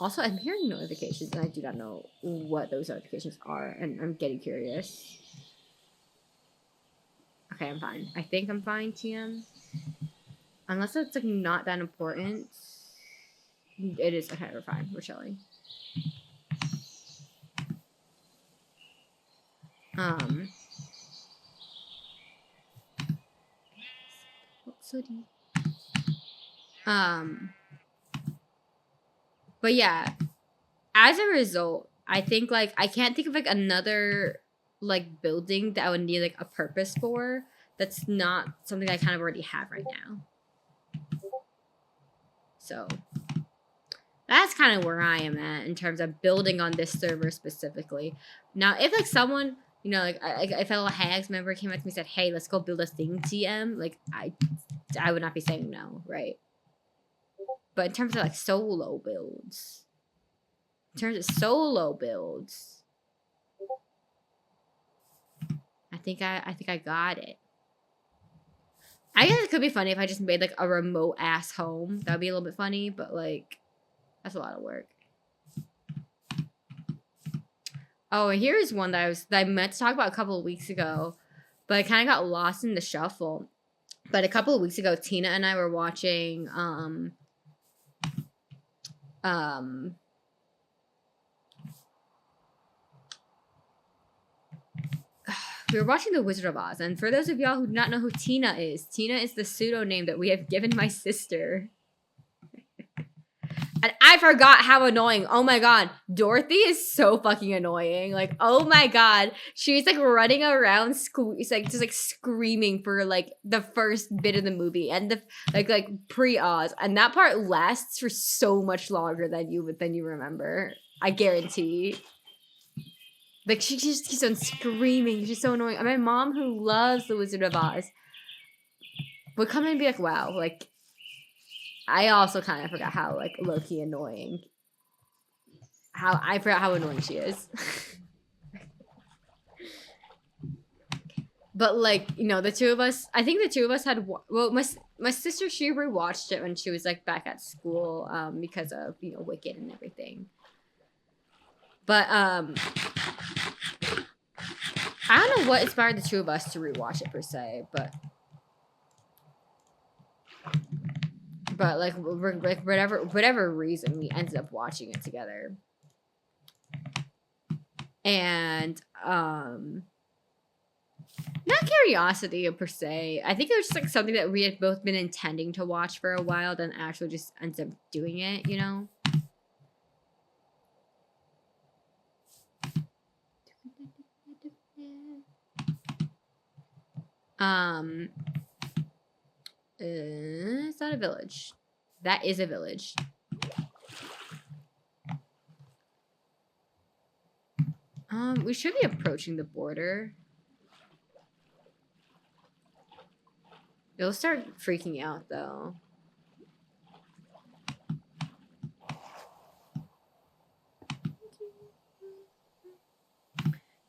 Also, I'm hearing notifications and I do not know what those notifications are, and I'm getting curious. Okay, I'm fine. I think I'm fine, TM. Unless it's like not that important. It is. Okay, we're fine. We're chilling. Sorry. But yeah, as a result, I think like I can't think of like another like building that I would need like a purpose for that's not something I kind of already have right now. So that's kind of where I am at in terms of building on this server specifically. Now, if like someone, you know, like a fellow HAGS member came up to me and said, "Hey, let's go build a thing, TM," like I would not be saying no, right? But in terms of like solo builds, I think I got it. I guess it could be funny if I just made like a remote ass home. That would be a little bit funny, but like that's a lot of work. Oh, and here's one that I meant to talk about a couple of weeks ago, but I kind of got lost in the shuffle. But a couple of weeks ago, Tina and I were watching we were watching The Wizard of Oz, and for those of y'all who do not know who Tina is the pseudonym that we have given my sister. And I forgot how annoying. Oh my god, Dorothy is so fucking annoying. Like, oh my god, she's like running around, just like screaming for like the first bit of the movie and the like pre-Oz, and that part lasts for so much longer than you remember. I guarantee. Like she just keeps on screaming. She's so annoying. And my mom, who loves The Wizard of Oz, would come in and be like, "Wow, like." I also kind of forgot how like low-key annoying. I forgot how annoying she is. But like, you know, the two of us, I think the two of us had, well, my sister, she rewatched it when she was like back at school because of, you know, Wicked and everything. But I don't know what inspired the two of us to rewatch it per se, but like whatever reason, we ended up watching it together. And not curiosity per se. I think it was just like something that we had both been intending to watch for a while, then actually just ends up doing it, you know? It's not a village. That is a village. We should be approaching the border. It'll start freaking out though.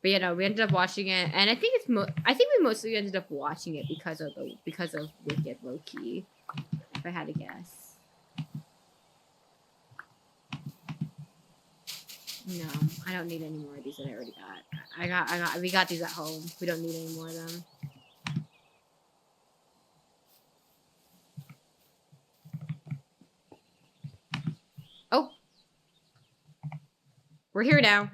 But you know, we ended up watching it, and I think we mostly ended up watching it because of Wicked, low key. If I had to guess. No, I don't need any more of these that I already got. We got these at home. We don't need any more of them. Oh, we're here now.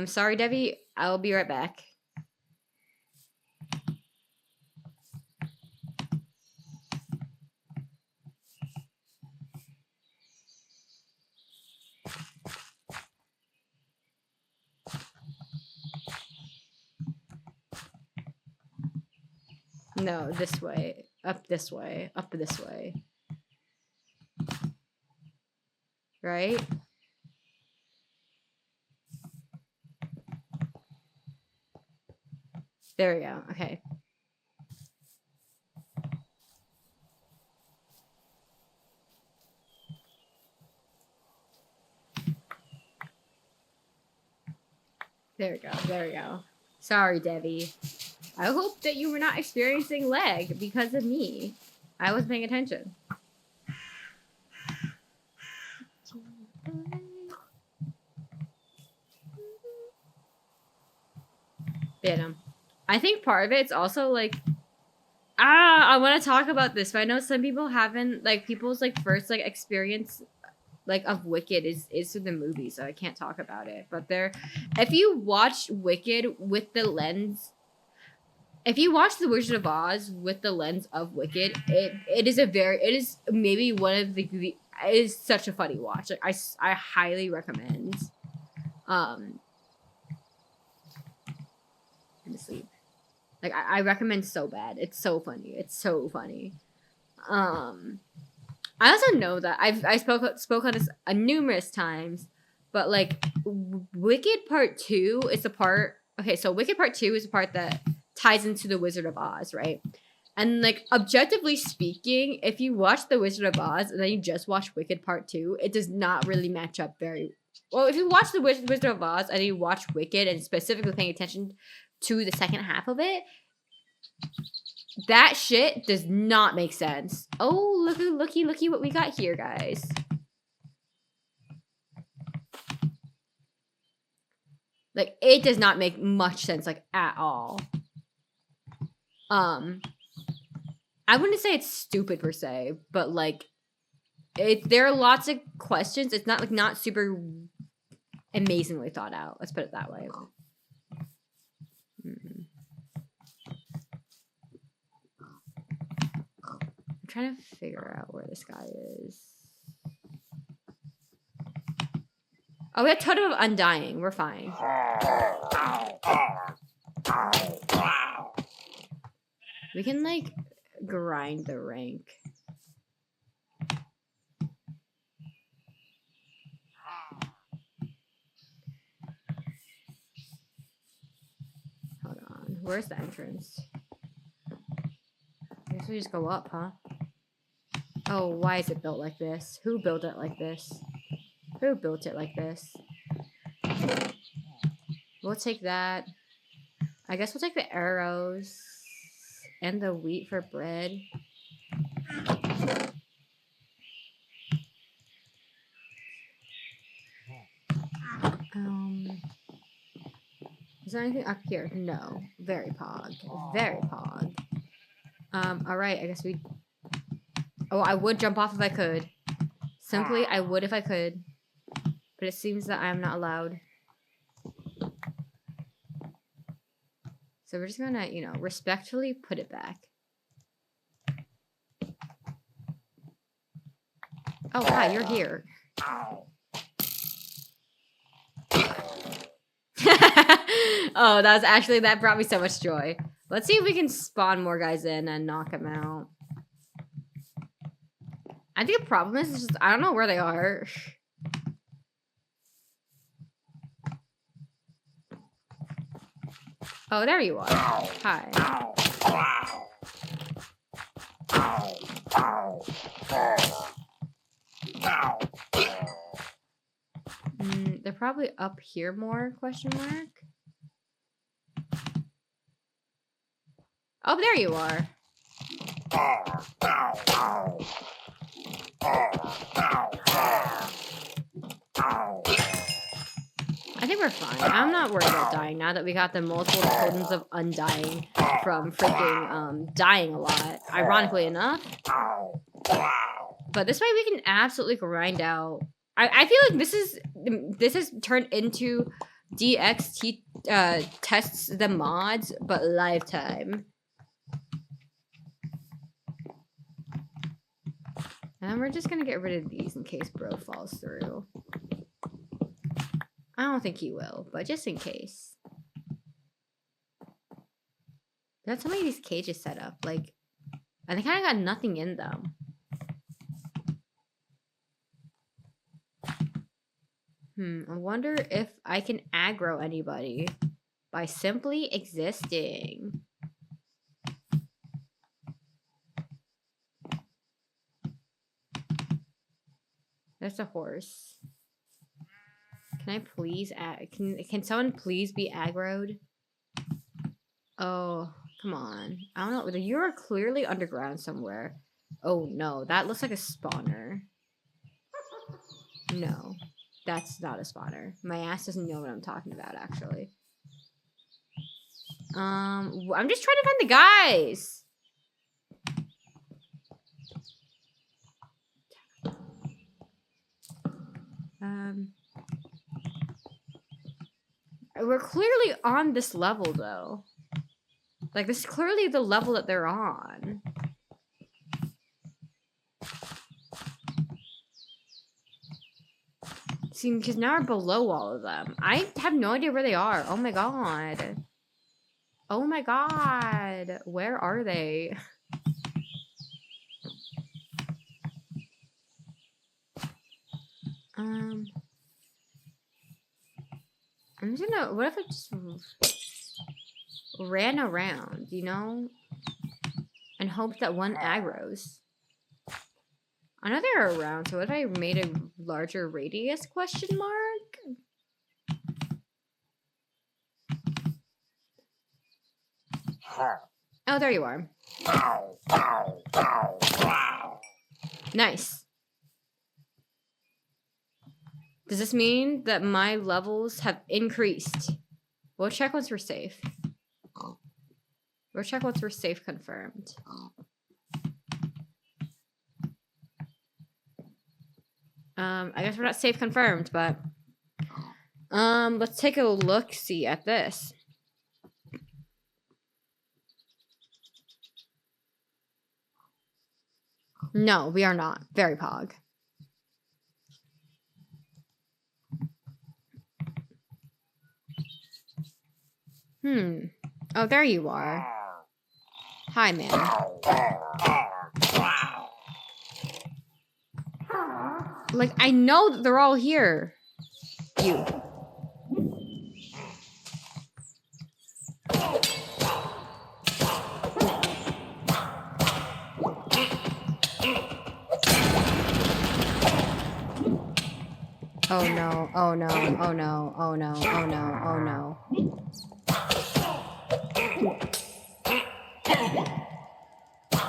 Sorry, Debbie. I'll be right back. No, this way. Up this way. Up this way. Right? There we go. Okay. There we go. There we go. Sorry, Debbie. I hope that you were not experiencing lag because of me. I was paying attention. Yeah, I think part of it's also like, I want to talk about this, but I know some people haven't, like, people's like first like experience like of Wicked is through the movie, so I can't talk about it. But if you watch Wicked with the lens, If you watch The Wizard of Oz with the lens of Wicked, it is maybe one of it is such a funny watch. Like I highly recommend. I'm asleep. Like I recommend so bad. It's so funny. It's so funny. I also know that I spoke on this numerous times, but like Wicked Part 2 is the part. Okay, so Wicked Part 2 is the part that ties into The Wizard of Oz, right? And like objectively speaking, if you watch The Wizard of Oz and then you just watch Wicked Part 2, it does not really match up very well. If you watch The Wizard of Oz and you watch Wicked and specifically paying attention to the second half of it, that shit does not make sense. Oh, looky what we got here, guys. Like, it does not make much sense, like, at all. I wouldn't say it's stupid per se, but like, there are lots of questions. It's not like not super amazingly thought out. Let's put it that way. I'm trying to figure out where this guy is. Oh, we have Totem of Undying. We're fine. We can, like, grind the rank. Hold on. Where's the entrance? I guess we just go up, huh? Oh, why is it built like this? Who built it like this? Who built it like this? We'll take that. I guess we'll take the arrows and the wheat for bread. Is there anything up here? No. Very pog. Very pog. Alright, I guess we... Oh, I would jump off if I could. Simply, I would if I could. But it seems that I am not allowed. So we're just gonna, you know, respectfully put it back. Oh, hi, you're here. Oh, that brought me so much joy. Let's see if we can spawn more guys in and knock them out. I think the problem is just, I don't know where they are. Oh, there you are. Hi. They're probably up here more, question mark? Oh, there you are. I think we're fine. I'm not worried about dying now that we got the multiple totems of undying from freaking dying a lot, ironically enough. But this way we can absolutely grind out. I feel like this has turned into DXT tests the mods, but lifetime. And we're just gonna get rid of these in case bro falls through. I don't think he will, but just in case. That's how many of these cages set up. Like, I think I got nothing in them. I wonder if I can aggro anybody by simply existing. There's a horse. Can I please can someone please be aggroed? Oh, come on. I don't know. You're clearly underground somewhere. Oh no, that looks like a spawner. No, that's not a spawner. My ass doesn't know what I'm talking about, actually. I'm just trying to find the guys. We're clearly on this level, though. Like, this is clearly the level that they're on. See, because now we're below all of them. I have no idea where they are. Oh my god. Oh my god. Where are they? I'm just gonna, what if I just ran around, you know? And hoped that one aggroes. I know they're around, so what if I made a larger radius, question mark? Oh, there you are. Nice. Does this mean that my levels have increased? We'll check once we're safe. We'll check once we're safe confirmed. I guess we're not safe confirmed, but let's take a look-see at this. No, we are not. Very pog. Oh, there you are. Hi, man. Like, I know that they're all here. You. Oh no, oh no, oh no, oh no, oh no, oh no.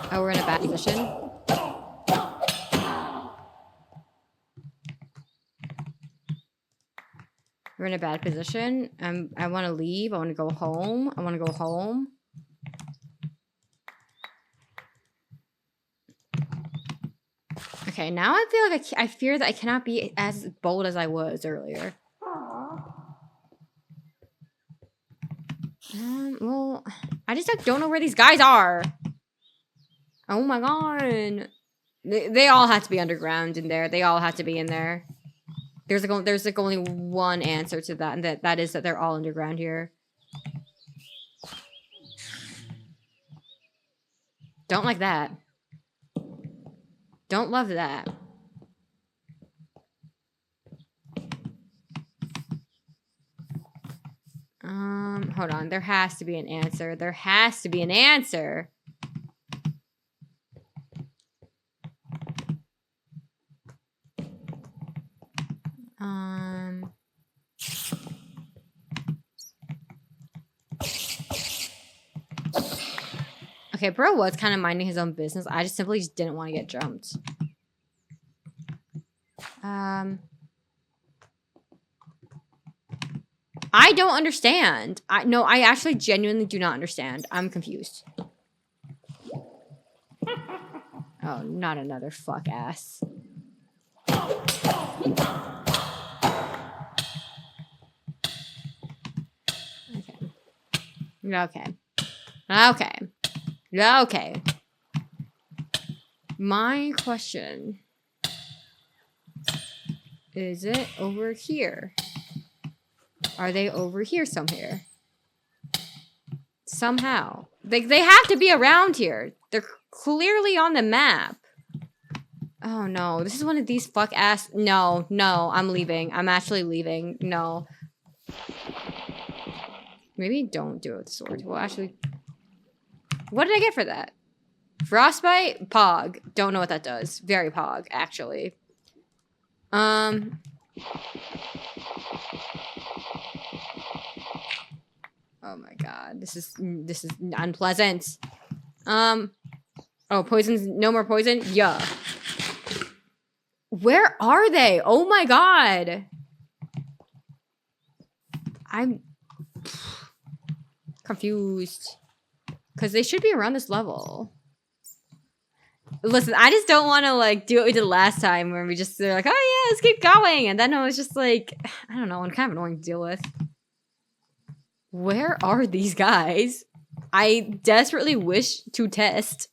Oh, we're in a bad position. We're in a bad position. I want to leave. I want to go home. I want to go home. Okay, now I feel like I fear that I cannot be as bold as I was earlier. Well, I just don't know where these guys are. Oh my god. They all have to be underground in there. They all have to be in there. There's like only one answer to that, and that is that they're all underground here. Don't like that. Don't love that. Hold on. There has to be an answer. There has to be an answer. Okay, bro was kind of minding his own business. I just simply didn't want to get jumped. I don't understand. No, I actually genuinely do not understand. I'm confused. Oh, not another fuck ass. Okay. Okay. My question is it over here? Are they over here somewhere? Somehow. They have to be around here. They're clearly on the map. Oh no, this is one of these fuck ass. No, I'm leaving. I'm actually leaving. No. Maybe don't do it with the sword. Well, actually, what did I get for that? Frostbite? Pog. Don't know what that does. Very pog, actually. Oh my god. This is unpleasant. Oh, poison's no more poison? Yeah. Where are they? Oh my god. I'm confused. Because they should be around this level. Listen, I just don't want to, like, do what we did last time where they're like, oh yeah, let's keep going. And then it was just like, I don't know, I'm kind of annoying to deal with. Where are these guys? I desperately wish to test.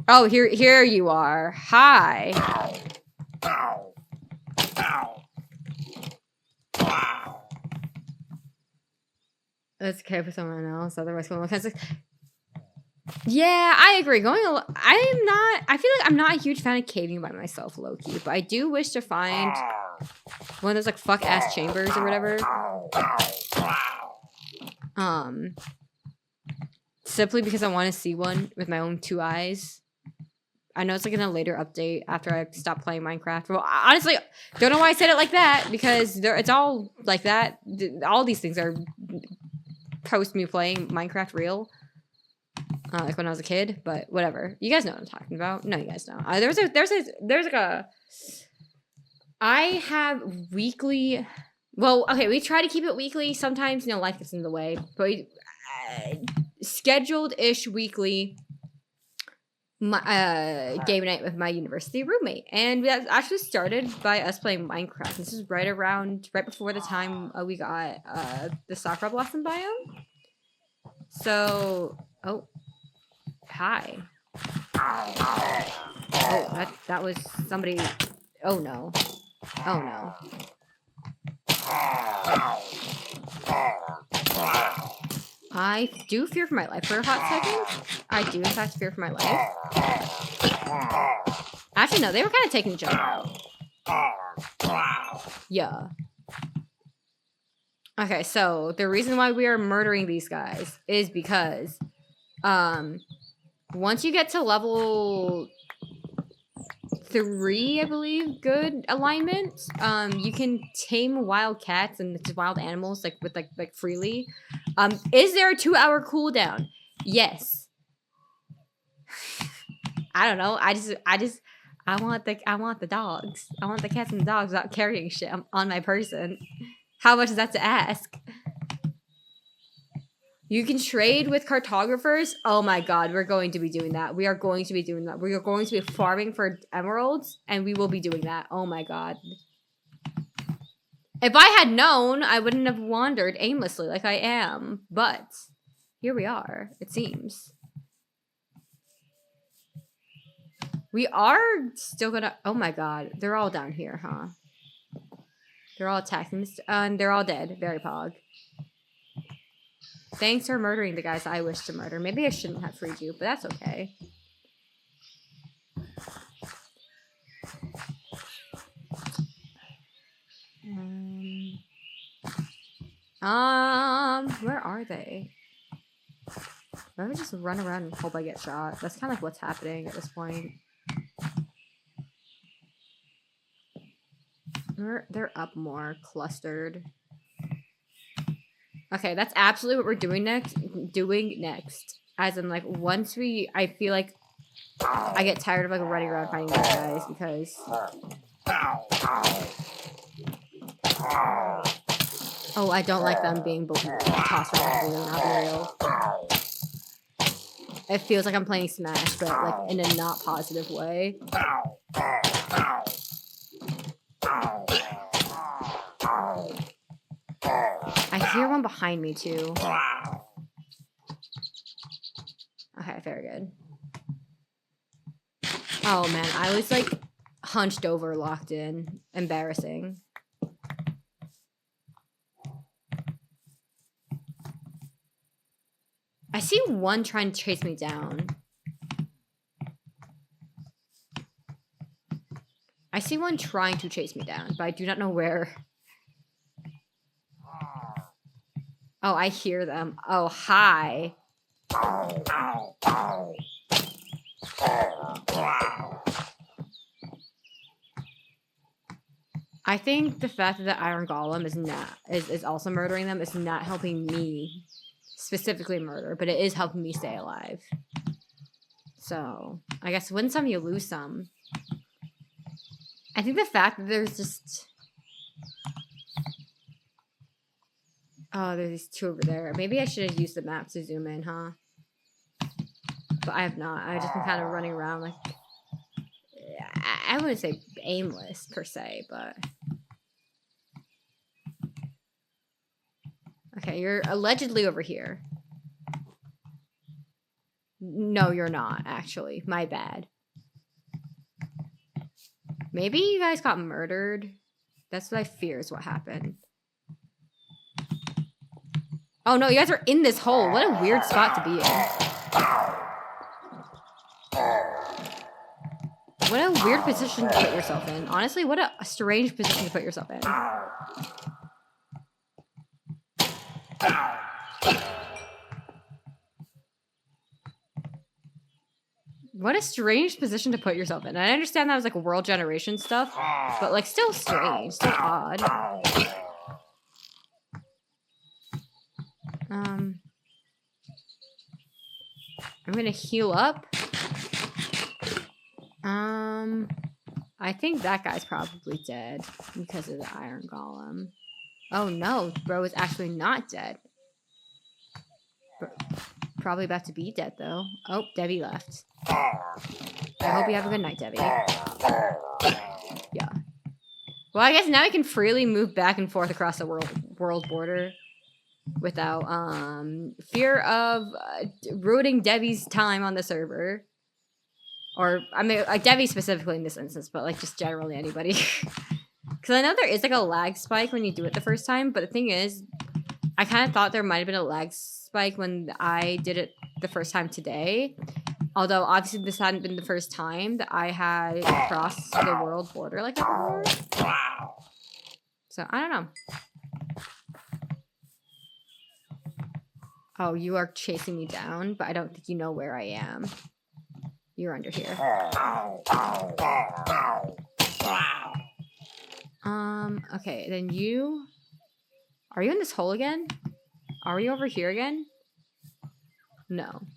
Oh, here you are. Hi. That's okay for someone else. Otherwise, yeah, I agree. I feel like I'm not a huge fan of caving by myself, low key. But I do wish to find one of those like fuck ass chambers or whatever. Simply because I want to see one with my own 2 eyes. I know it's like in a later update after I stop playing Minecraft. Well, honestly, don't know why I said it like that because it's all like that. All these things are post me playing Minecraft real. Like when I was a kid, but whatever. You guys know what I'm talking about. No, you guys don't. There's like a. I have weekly. Well, okay, we try to keep it weekly. Sometimes, life gets in the way, but scheduled-ish weekly game night with my university roommate, and that actually started by us playing Minecraft. This is right before the time we got the soccer blossom biome. So, hi. Oh, that was somebody. Oh no. Oh no. I do fear for my life for a hot second. I do in fact fear for my life. Actually, no, they were kind of taking the joke out. Yeah. Okay, so the reason why we are murdering these guys is because once you get to level 3, I believe, good alignment, you can tame wild cats and wild animals like freely. Is there a 2-hour cooldown? Yes. I don't know. I want the dogs. I want the cats and the dogs without carrying shit on my person. How much is that to ask? You can trade with cartographers. Oh my god, we're going to be doing that. We are going to be doing that. We are going to be farming for emeralds, and we will be doing that. Oh my god. If I had known, I wouldn't have wandered aimlessly like I am. But here we are, it seems. We are still gonna... Oh my god, they're all down here, huh? They're all attacking, and they're all dead. Very pog. Thanks for murdering the guys I wish to murder. Maybe I shouldn't have freed you, but that's okay. Where are they? Let me just run around and hope I get shot. That's kind of like what's happening at this point. They're up more, clustered. Okay, that's absolutely what we're doing next. As in, like, once I feel like I get tired of, like, running around finding these guys because... Oh, I don't like them being tossed around the balloon, I'll be real. It feels like I'm playing Smash, but, like, in a not positive way. I hear one behind me, too. Okay, very good. Oh, man, I was, like, hunched over, locked in. Embarrassing. I see one trying to chase me down. I see one trying to chase me down, but I do not know where. Oh, I hear them. Oh, hi. I think the fact that the Iron Golem is also murdering them is not helping me specifically murder, but it is helping me stay alive. So, I guess win some, you lose some. I think the fact that there's just... Oh, there's these two over there. Maybe I should have used the map to zoom in, huh? But I have not. I've just been kind of running around like... I wouldn't say aimless, per se, but... Okay, you're allegedly over here. No, you're not, actually. My bad. Maybe you guys got murdered. That's what I fear is what happened. Oh no, you guys are in this hole. What a weird spot to be in. What a weird position to put yourself in. Honestly, what a strange position to put yourself in. What a strange position to put yourself in. I understand that was like world generation stuff, but like still strange, still odd. I'm gonna heal up. I think that guy's probably dead because of the iron golem. Oh no, bro is actually not dead. Probably about to be dead though. Oh, Debbie left. I hope you have a good night, Debbie. Yeah. Well, I guess now I can freely move back and forth across the world border without fear of ruining Debbie's time on the server. Or, I mean, like Debbie specifically in this instance, but like just generally anybody. Because I know there is like a lag spike when you do it the first time, but the thing is, I kind of thought there might have been a lag spike when I did it the first time today. Although, obviously, this hadn't been the first time that I had crossed the world border like that before. So, I don't know. Oh, you are chasing me down, but I don't think you know where I am. You're under here. Okay, then you... Are you in this hole again? Are we over here again? No.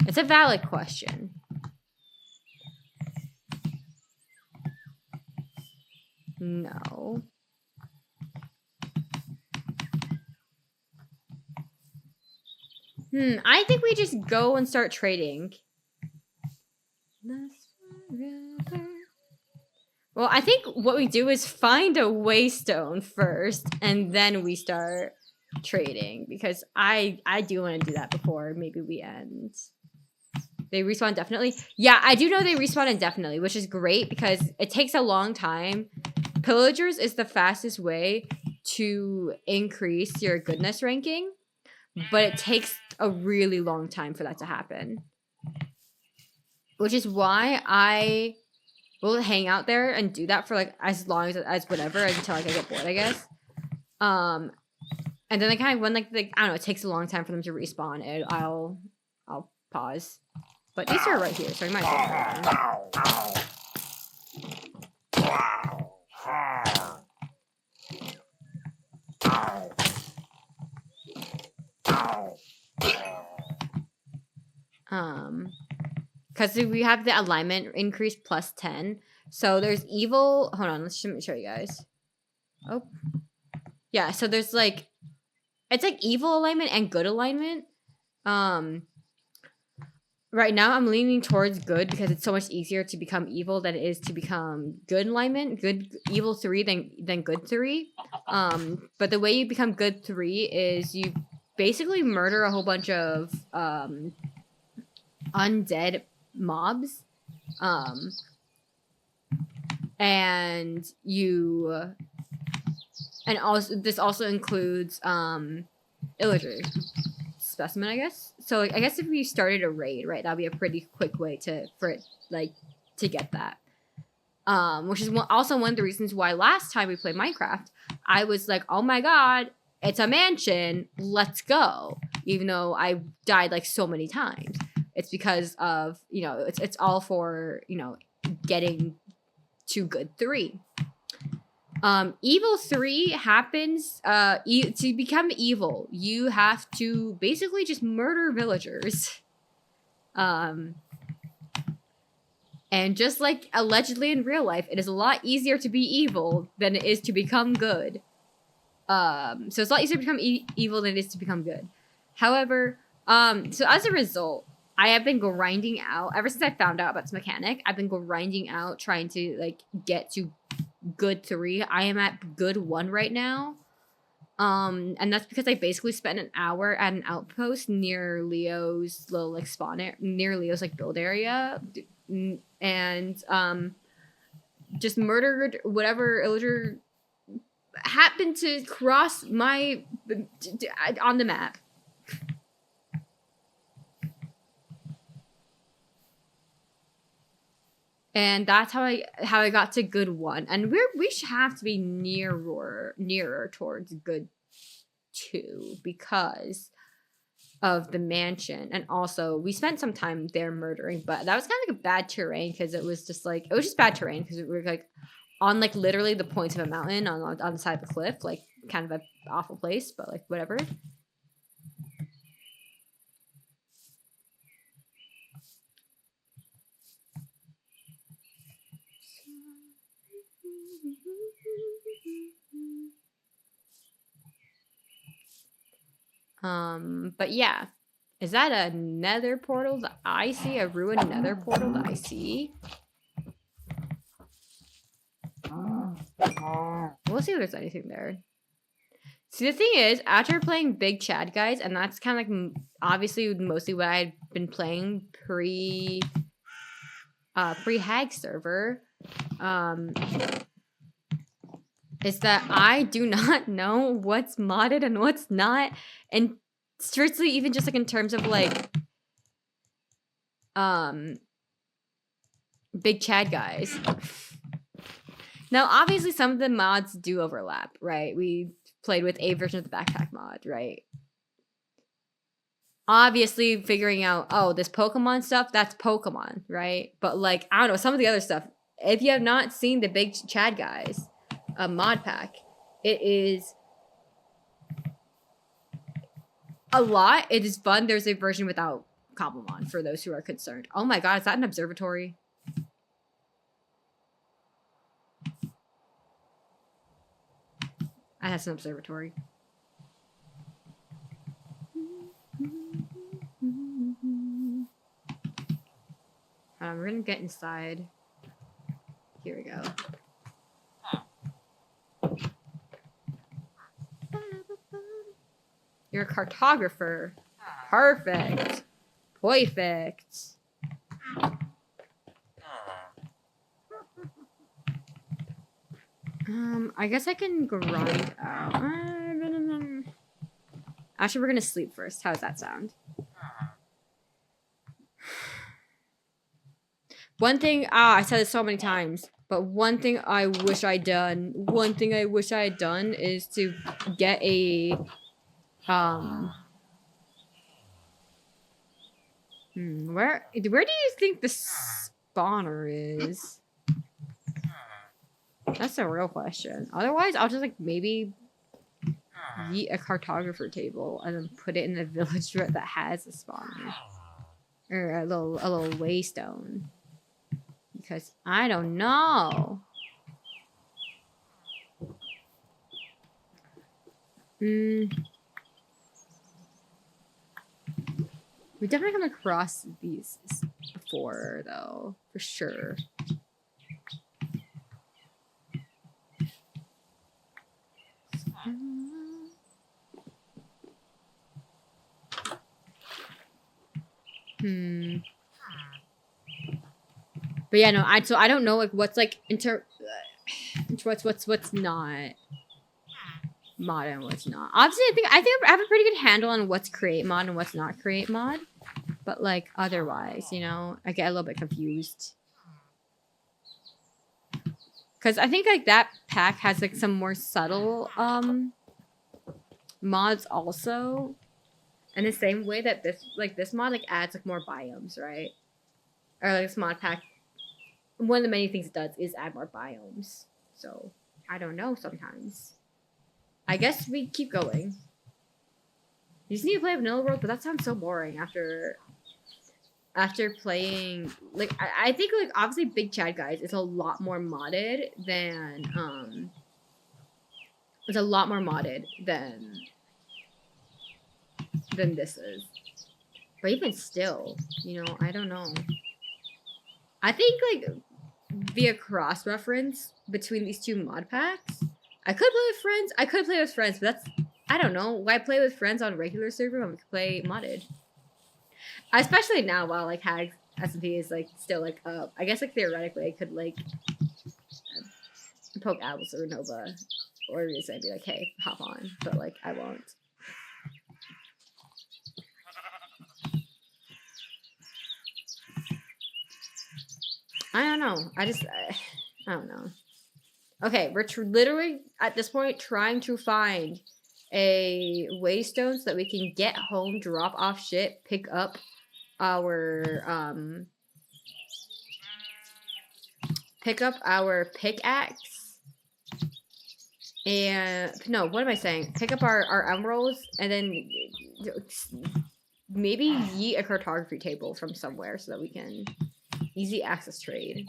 It's a valid question. No. I think we just go and start trading. Well, I think what we do is find a waystone first, and then we start trading. Because I do want to do that before maybe we end. They respawn definitely. Yeah, I do know they respawn indefinitely, which is great because it takes a long time. Pillagers is the fastest way to increase your goodness ranking, but it takes a really long time for that to happen. Which is why I will hang out there and do that for like as long as whatever until like I get bored, I guess. And then like kind of when like I don't know, it takes a long time for them to respawn. I'll pause. But these are right here, so I might as well. Because we have the alignment increase plus 10. So there's evil. Hold on, let me show you guys. Oh. Yeah, so there's like, it's like evil alignment and good alignment. Right now I'm leaning towards good because it's so much easier to become evil than it is to become good alignment. Evil 3 than good 3. But the way you become good 3 is you basically murder a whole bunch of undead mobs, and also this also includes illager specimen, I guess. So like, I guess if we started a raid, right, that'd be a pretty quick way to get that. Which is also one of the reasons why last time we played Minecraft, I was like, oh my god, it's a mansion, let's go, even though I died like so many times. It's because of, you know, it's all for, you know, getting to good 3. Evil 3 happens, to become evil, you have to basically just murder villagers. And just like allegedly in real life, it is a lot easier to be evil than it is to become good. So it's a lot easier to become evil than it is to become good. However, so as a result, I have been grinding out, ever since I found out about this mechanic, I've been grinding out, trying to, like, get to good 3. I am at good 1 right now. And that's because I basically spent an hour at an outpost near Leo's little like near Leo's like build area, and just murdered whatever illager happened to cross my on the map. And that's how I got to good 1. And we should have to be nearer towards good 2 because of the mansion. And also we spent some time there murdering, but that was kind of like a bad terrain because it was just bad terrain because we were like on like literally the points of a mountain on the side of the cliff, like kind of an awful place, but like whatever. But yeah. Is that a nether portal that I see? A ruined nether portal that I see? We'll see if there's anything there. See, the thing is, after playing Big Chad Guys, and that's kind of like obviously mostly what I had been playing pre HAG server, is that I do not know what's modded and what's not, and strictly even just like in terms of like Big Chad Guys. Now, obviously, some of the mods do overlap, right? We played with a version of the backpack mod, right? Obviously, figuring out, oh, this Pokemon stuff, that's Pokemon, right? But, like, I don't know, some of the other stuff, if you have not seen the Big Chad Guys mod pack, it is a lot. It is fun. There's a version without Cobblemon for those who are concerned. Oh my god, is that an observatory? I have some observatory. We're gonna get inside. Here we go. You're a cartographer. Perfect. Perfect. I guess I can grind out. Actually, we're gonna sleep first. How does that sound? One thing, I said this so many times, but one thing I wish I had done is to get a, where do you think the spawner is? That's a real question. Otherwise, I'll just like maybe yeet a cartographer table and then put it in the village that has a spawner or a little waystone. Because I don't know. We definitely come across these before, though, for sure. But yeah, no, I don't know like what's like what's not mod and what's not. Obviously, I think I have a pretty good handle on what's create mod and what's not create mod. But like otherwise, you know, I get a little bit confused. Cause I think like that pack has like some more subtle mods also. In the same way that this mod like adds like more biomes, right? Or like this mod pack, one of the many things it does is add more biomes. So I don't know sometimes. I guess we keep going. You just need to play Vanilla World, but that sounds so boring after playing like I think like obviously Big Chad Guys is a lot more modded than than this is. But even still, you know, I don't know. I think like via cross-reference between these two mod packs, I could play with friends, but I don't know. Why play with friends on regular server when we could play modded? Especially now, while like HAGS SMP is like still like up. I guess like theoretically I could like poke Apples or Nova or just be like, hey, hop on, but like I won't. I don't know. I don't know. Okay, we're literally at this point trying to find a waystone so that we can get home, drop off shit, pick up our pickaxe, and no, what am I saying? Pick up our emeralds, and then maybe yeet a cartography table from somewhere so that we can easy access trade.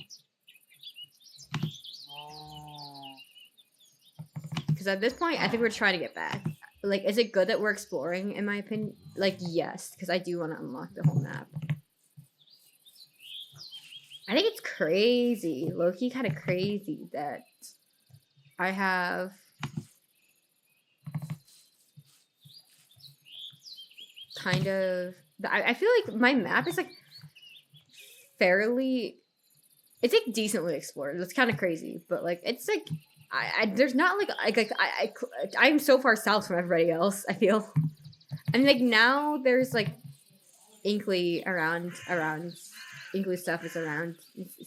Because at this point, I think we're trying to get back. Like, is it good that we're exploring, in my opinion? Like, yes, because I do want to unlock the whole map. I think it's crazy, low-key kind of crazy that I have kind of... I feel like my map is, like, fairly... It's, like, decently explored. It's kind of crazy, but, like, it's, like... there's not like I'm so far south from everybody else. I feel, and like now there's like Inkley around Inkley stuff is around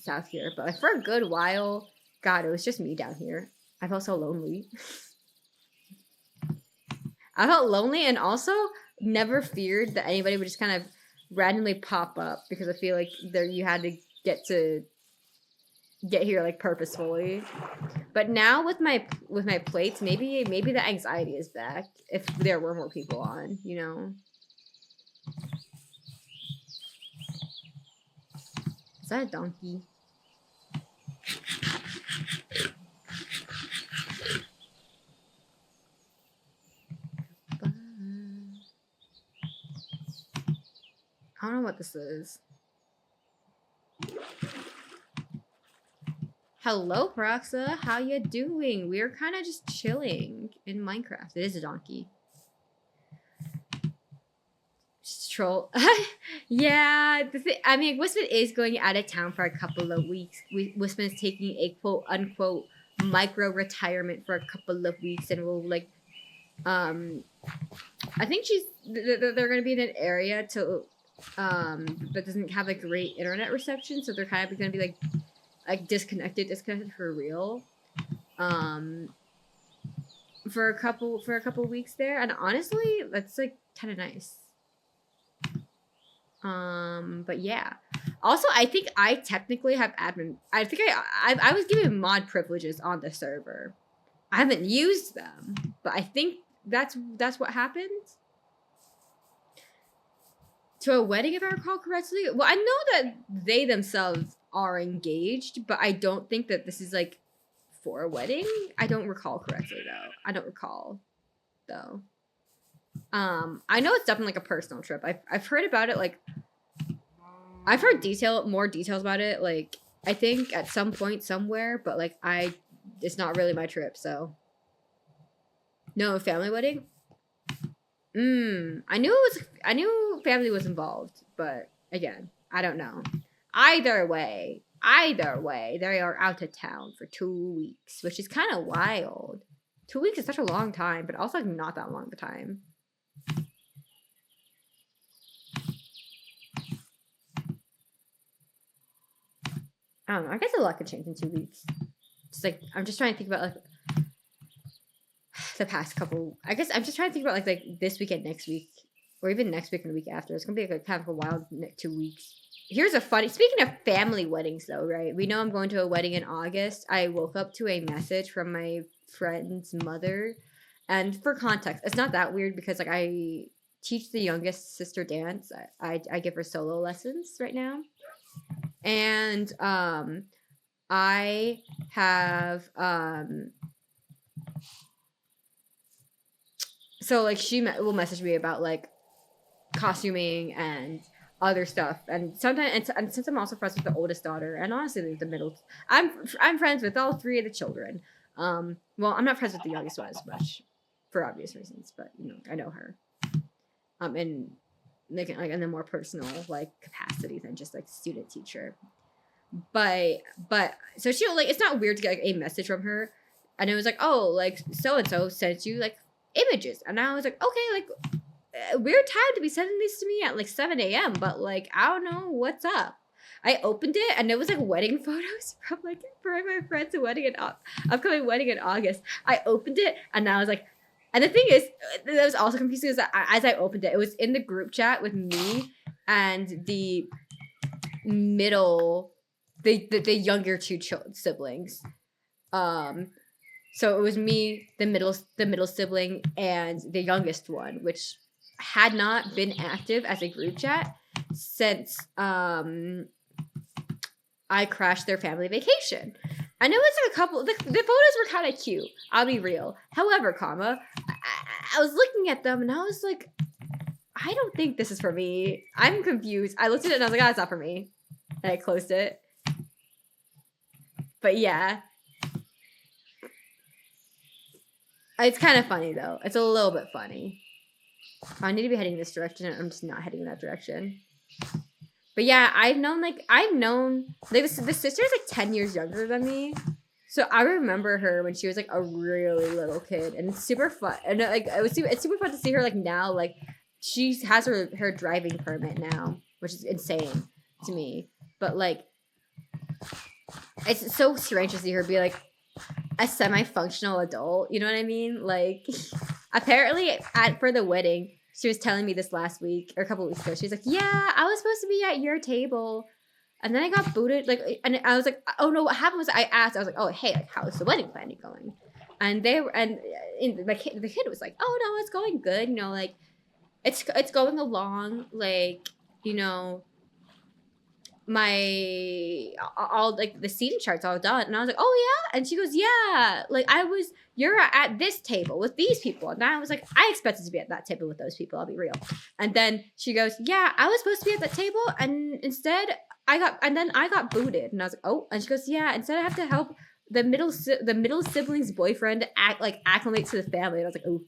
south here, but like for a good while, God, it was just me down here. I felt so lonely. I felt lonely, and also never feared that anybody would just kind of randomly pop up, because I feel like there you had to get here like purposefully. But now with my plates, maybe the anxiety is back if there were more people on, you know. Is that a donkey? I don't know what this is. Hello, Proxa. How you doing? We're kind of just chilling in Minecraft. It is a donkey. Just troll. Yeah, I mean, Wisman is going out of town for a couple of weeks. Wisman is taking a quote-unquote micro-retirement for a couple of weeks, and we'll, like, I think they're going to be in an area that doesn't have a great internet reception, so they're kind of going to be, like disconnected for real, for a couple weeks there, and honestly, that's like kind of nice. But yeah. Also, I think I technically have admin. I think I was given mod privileges on the server. I haven't used them, but I think that's what happened. To a wedding, if I recall correctly. Well, I know that they themselves are engaged, but I don't think that this is like for a wedding. I don't recall correctly though. I don't recall though. I know it's definitely like a personal trip. I've heard about it, like I've heard more details about it, like I think at some point somewhere, but like it's not really my trip, so no. Family wedding. I knew family was involved, but again, I don't know. Either way, they are out of town for 2 weeks, which is kind of wild. 2 weeks is such a long time, but also not that long of a time. I don't know. I guess a lot could change in 2 weeks. Just like, I'm just trying to think about like the past couple. I guess I'm just trying to think about like this weekend, next week, or even next week and the week after. It's gonna be like kind of a wild 2 weeks. Here's a funny, speaking of family weddings though, right? We know I'm going to a wedding in August. I woke up to a message from my friend's mother. And for context, it's not that weird because like I teach the youngest sister dance. I give her solo lessons right now. And I have so like she will message me about like costuming and other stuff, and sometimes and since I'm also friends with the oldest daughter and honestly the middle, I'm friends with all 3 of the children. Well, I'm not friends with the youngest one as much, for obvious reasons, but you know, I know her. And like in a more personal like capacity than just like student teacher. But so she like, it's not weird to get like a message from her, and it was like, oh, like so and so sent you like images, and I was like, okay, like weird time to be sending these to me at like 7 a.m. But like I don't know what's up. I opened it and it was like wedding photos from like for my friend's wedding in upcoming wedding in August. I opened it and I was like, and the thing is, that was also confusing is that as I opened it, it was in the group chat with me and the middle, the younger two siblings. So it was me, the middle sibling, and the youngest one, which had not been active as a group chat since I crashed their family vacation. And it was like a couple, the photos were kind of cute, I'll be real. However, I was looking at them and I was like, I don't think this is for me. I'm confused. I looked at it and I was like, oh, it's not for me. And I closed it. But yeah. It's kind of funny though. It's a little bit funny. I need to be heading this direction and I'm just not heading in that direction. But yeah, I've known like the sister's like 10 years younger than me. So I remember her when she was like a really little kid, and it's super fun. And like it's super fun to see her like now. Like she has her driving permit now, which is insane to me. But like it's so strange to see her be like a semi-functional adult. You know what I mean? Like apparently for the wedding, she was telling me this last week or a couple weeks ago. She's like, yeah, I was supposed to be at your table. And then I got booted. Like, and I was like, oh no, what happened was I asked, I was like, oh, hey, like, how's the wedding planning going? And the kid was like, oh no, it's going good. You know, like it's going along. Like, you know, all like the seating charts all done. And I was like, oh yeah. And she goes, yeah, like you're at this table with these people. And I was like, I expected to be at that table with those people, I'll be real. And then she goes, yeah, I was supposed to be at that table, and instead I got booted. And I was like, oh. And she goes, yeah, instead I have to help the middle sibling's boyfriend acclimate to the family. And I was like, oh.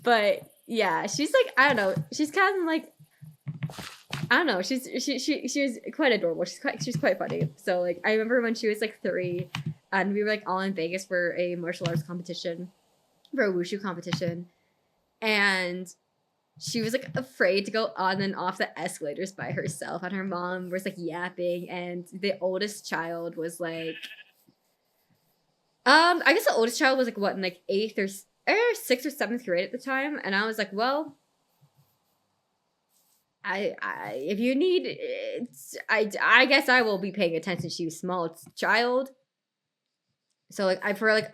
But yeah, she's like, I don't know, she's kind of like, I don't know, she was quite adorable. She's quite funny. So like I remember when she was like 3 and we were like all in Vegas for a martial arts competition, for a wushu competition, and she was like afraid to go on and off the escalators by herself, and her mom was like yapping, and the oldest child was like I guess the oldest child was like what, in like 8th or 6th or 7th grade at the time. And I was like, well, I if you need, I guess I will be paying attention to you, small child. So like I feel like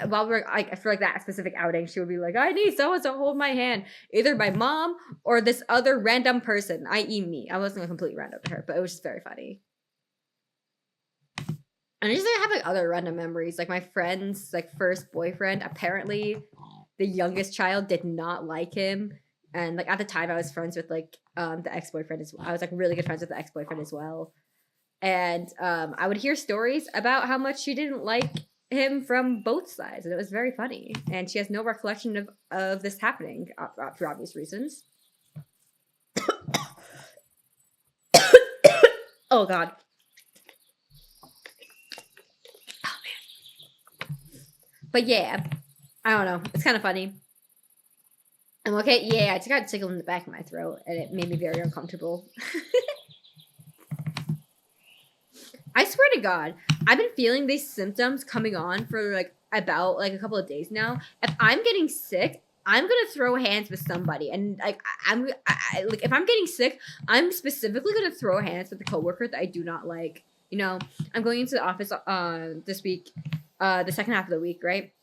while we're like, I feel like that specific outing, she would be like, I need someone to hold my hand, either my mom or this other random person, i.e. me. I wasn't a complete random to her, but it was just very funny. And I just like have like other random memories, like my friend's like first boyfriend. Apparently, the youngest child did not like him, and like at the time, I was friends with like the ex-boyfriend as well. I was like really good friends with the ex-boyfriend as well, and I would hear stories about how much she didn't like him from both sides, and it was very funny. And she has no recollection of this happening for obvious reasons. Oh God. But yeah, I don't know. It's kind of funny. I'm okay. Yeah, I just got tickled in the back of my throat, and it made me very uncomfortable. I swear to God, I've been feeling these symptoms coming on for like about like a couple of days now. If I'm getting sick, I'm gonna throw hands with somebody, and like like if I'm getting sick, I'm specifically gonna throw hands with a coworker that I do not like. You know, I'm going into the office this week. The second half of the week, right?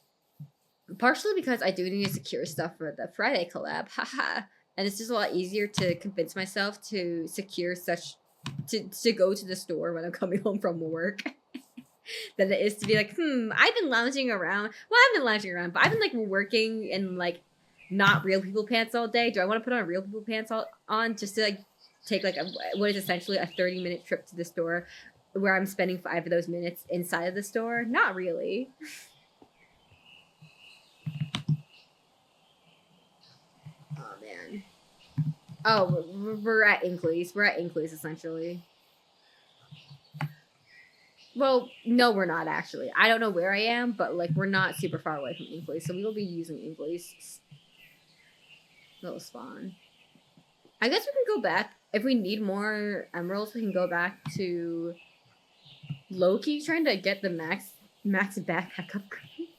Partially because I do need to secure stuff for the Friday collab, haha. And it's just a lot easier to convince myself to secure to go to the store when I'm coming home from work than it is to be like, I've been lounging around. Well, I've been lounging around, but I've been like working in like not real people pants all day. Do I want to put on real people pants on just to like take like what is essentially a 30-minute trip to the store where I'm spending 5 of those minutes inside of the store. Not really. Oh man. Oh, we're at Inkley's. We're at Inkley's essentially. Well, no, we're not actually. I don't know where I am, but like we're not super far away from Inkley's, so we will be using Inkley's little spawn. I guess we can go back if we need more emeralds. We can go back to Loki trying to get the max backpack upgrade.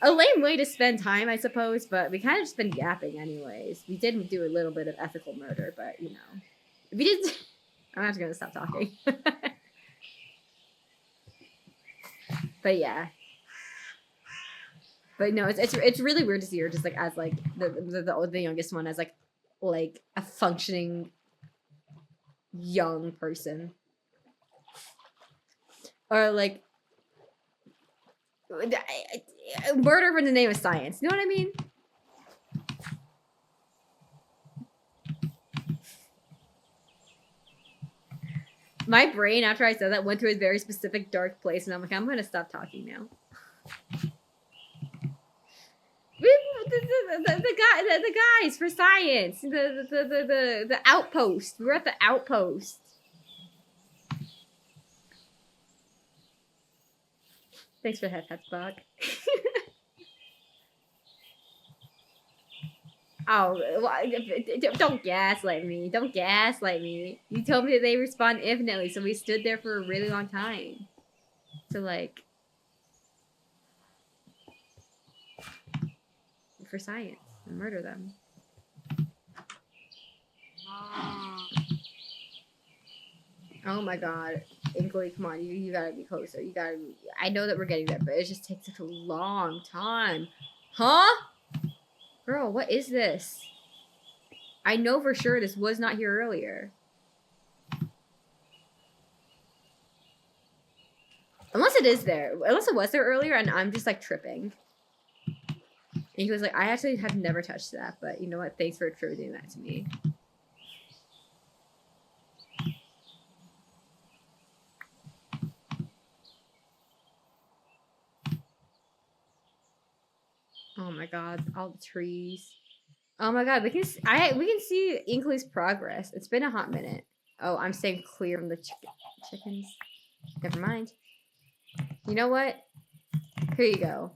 A lame way to spend time, I suppose, but we kind of just been yapping anyways. We did do a little bit of ethical murder, but you know, we did. I'm just gonna stop talking. But yeah. But no, it's really weird to see her just like as like the youngest one as like a functioning young person, or like murder in the name of science. You know what I mean? My brain, after I said that, went to a very specific dark place, and I'm like, I'm gonna stop talking now. The guys for science, the outpost. We were at the outpost. Thanks for the headphones, Bog. Oh, don't gaslight me. Don't gaslight me. You told me that they respond infinitely, so we stood there for a really long time. So, like, for science and murder them. Oh my god. Inkley, come on, you gotta be closer. You gotta be, I know that we're getting there, but it just takes such a long time. Huh? Girl, what is this? I know for sure this was not here earlier. Unless it is there. Unless it was there earlier and I'm just like tripping. And he was like, I actually have never touched that, but you know what? Thanks for attributing that to me. Oh my god, all the trees. Oh my god, we can see Inkley's progress. It's been a hot minute. Oh, I'm staying clear from the chickens. Never mind. You know what? Here you go.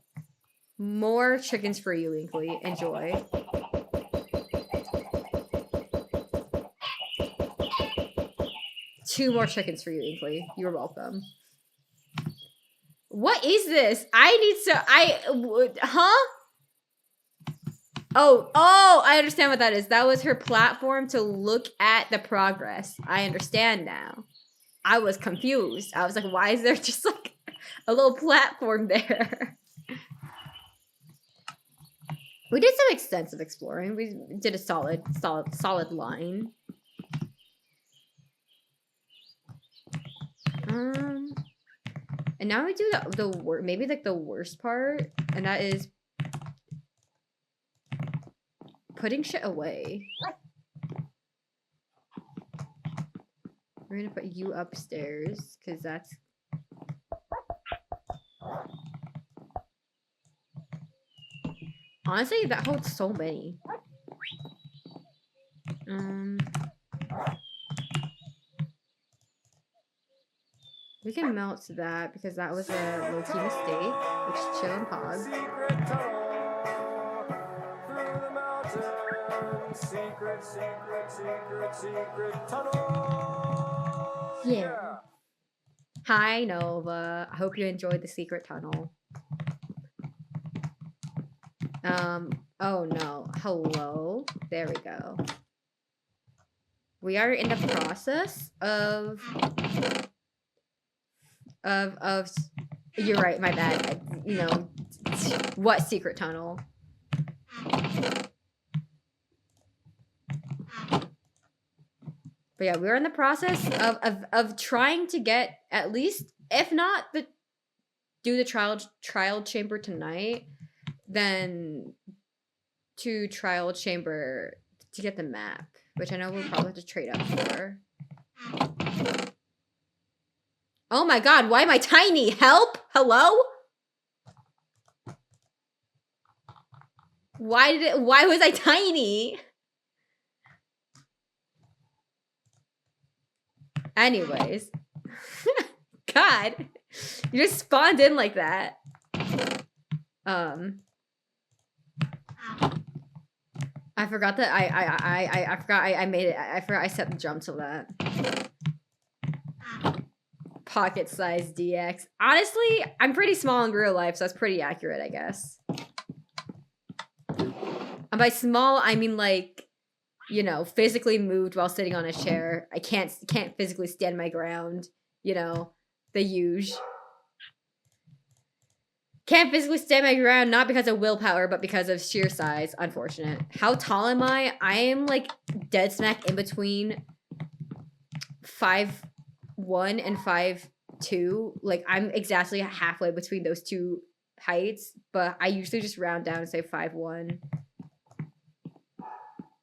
More chickens for you, Inkley. Enjoy. Two more chickens for you, Inkley. You're welcome. What is this? Huh? Oh, I understand what that is. That was her platform to look at the progress. I understand now. I was confused. I was like, why is there just like a little platform there? We did some extensive exploring. We did a solid line. And now we do maybe like the worst part, and that is putting shit away. We're gonna put you upstairs because that's honestly that holds so many. We can melt that because that was a low-key mistake, which is chill and pause. Secret tunnel. Yeah. Hi, Nova. I hope you enjoyed the secret tunnel. Oh no. Hello. There we go. We are in the process of you're right, my bad. You know, what secret tunnel? But yeah, we're in the process of trying to get at least, if not do the trial chamber tonight, then to trial chamber to get the map, which I know we'll probably have to trade up for. Oh my god, why am I tiny? Help? Hello? Why was I tiny? Anyways. God. You just spawned in like that. I forgot that I forgot I made it. I forgot I set the jump to that. Pocket size DX. Honestly, I'm pretty small in real life, so that's pretty accurate, I guess. And by small, I mean like, you know, physically moved while sitting on a chair. I can't physically stand my ground. You know, the huge. Can't physically stand my ground, not because of willpower, but because of sheer size. Unfortunate. How tall am I? I am like dead smack in between 5'1" and 5'2". Like I'm exactly halfway between those two heights, but I usually just round down and say 5'1".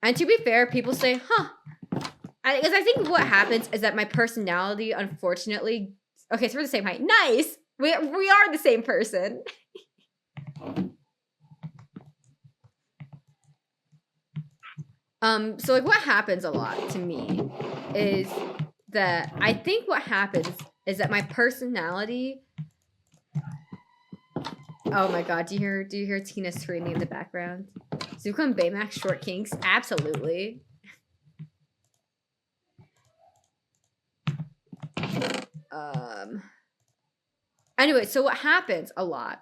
And to be fair, people say, huh. Because I think what happens is that my personality, unfortunately... Okay, so we're the same height. Nice! We are the same person. So like what happens a lot to me is that I think what happens is that my personality... Oh my god, do you hear Tina screaming in the background? Zuko and Baymax short kinks? Absolutely. Anyway, so what happens a lot?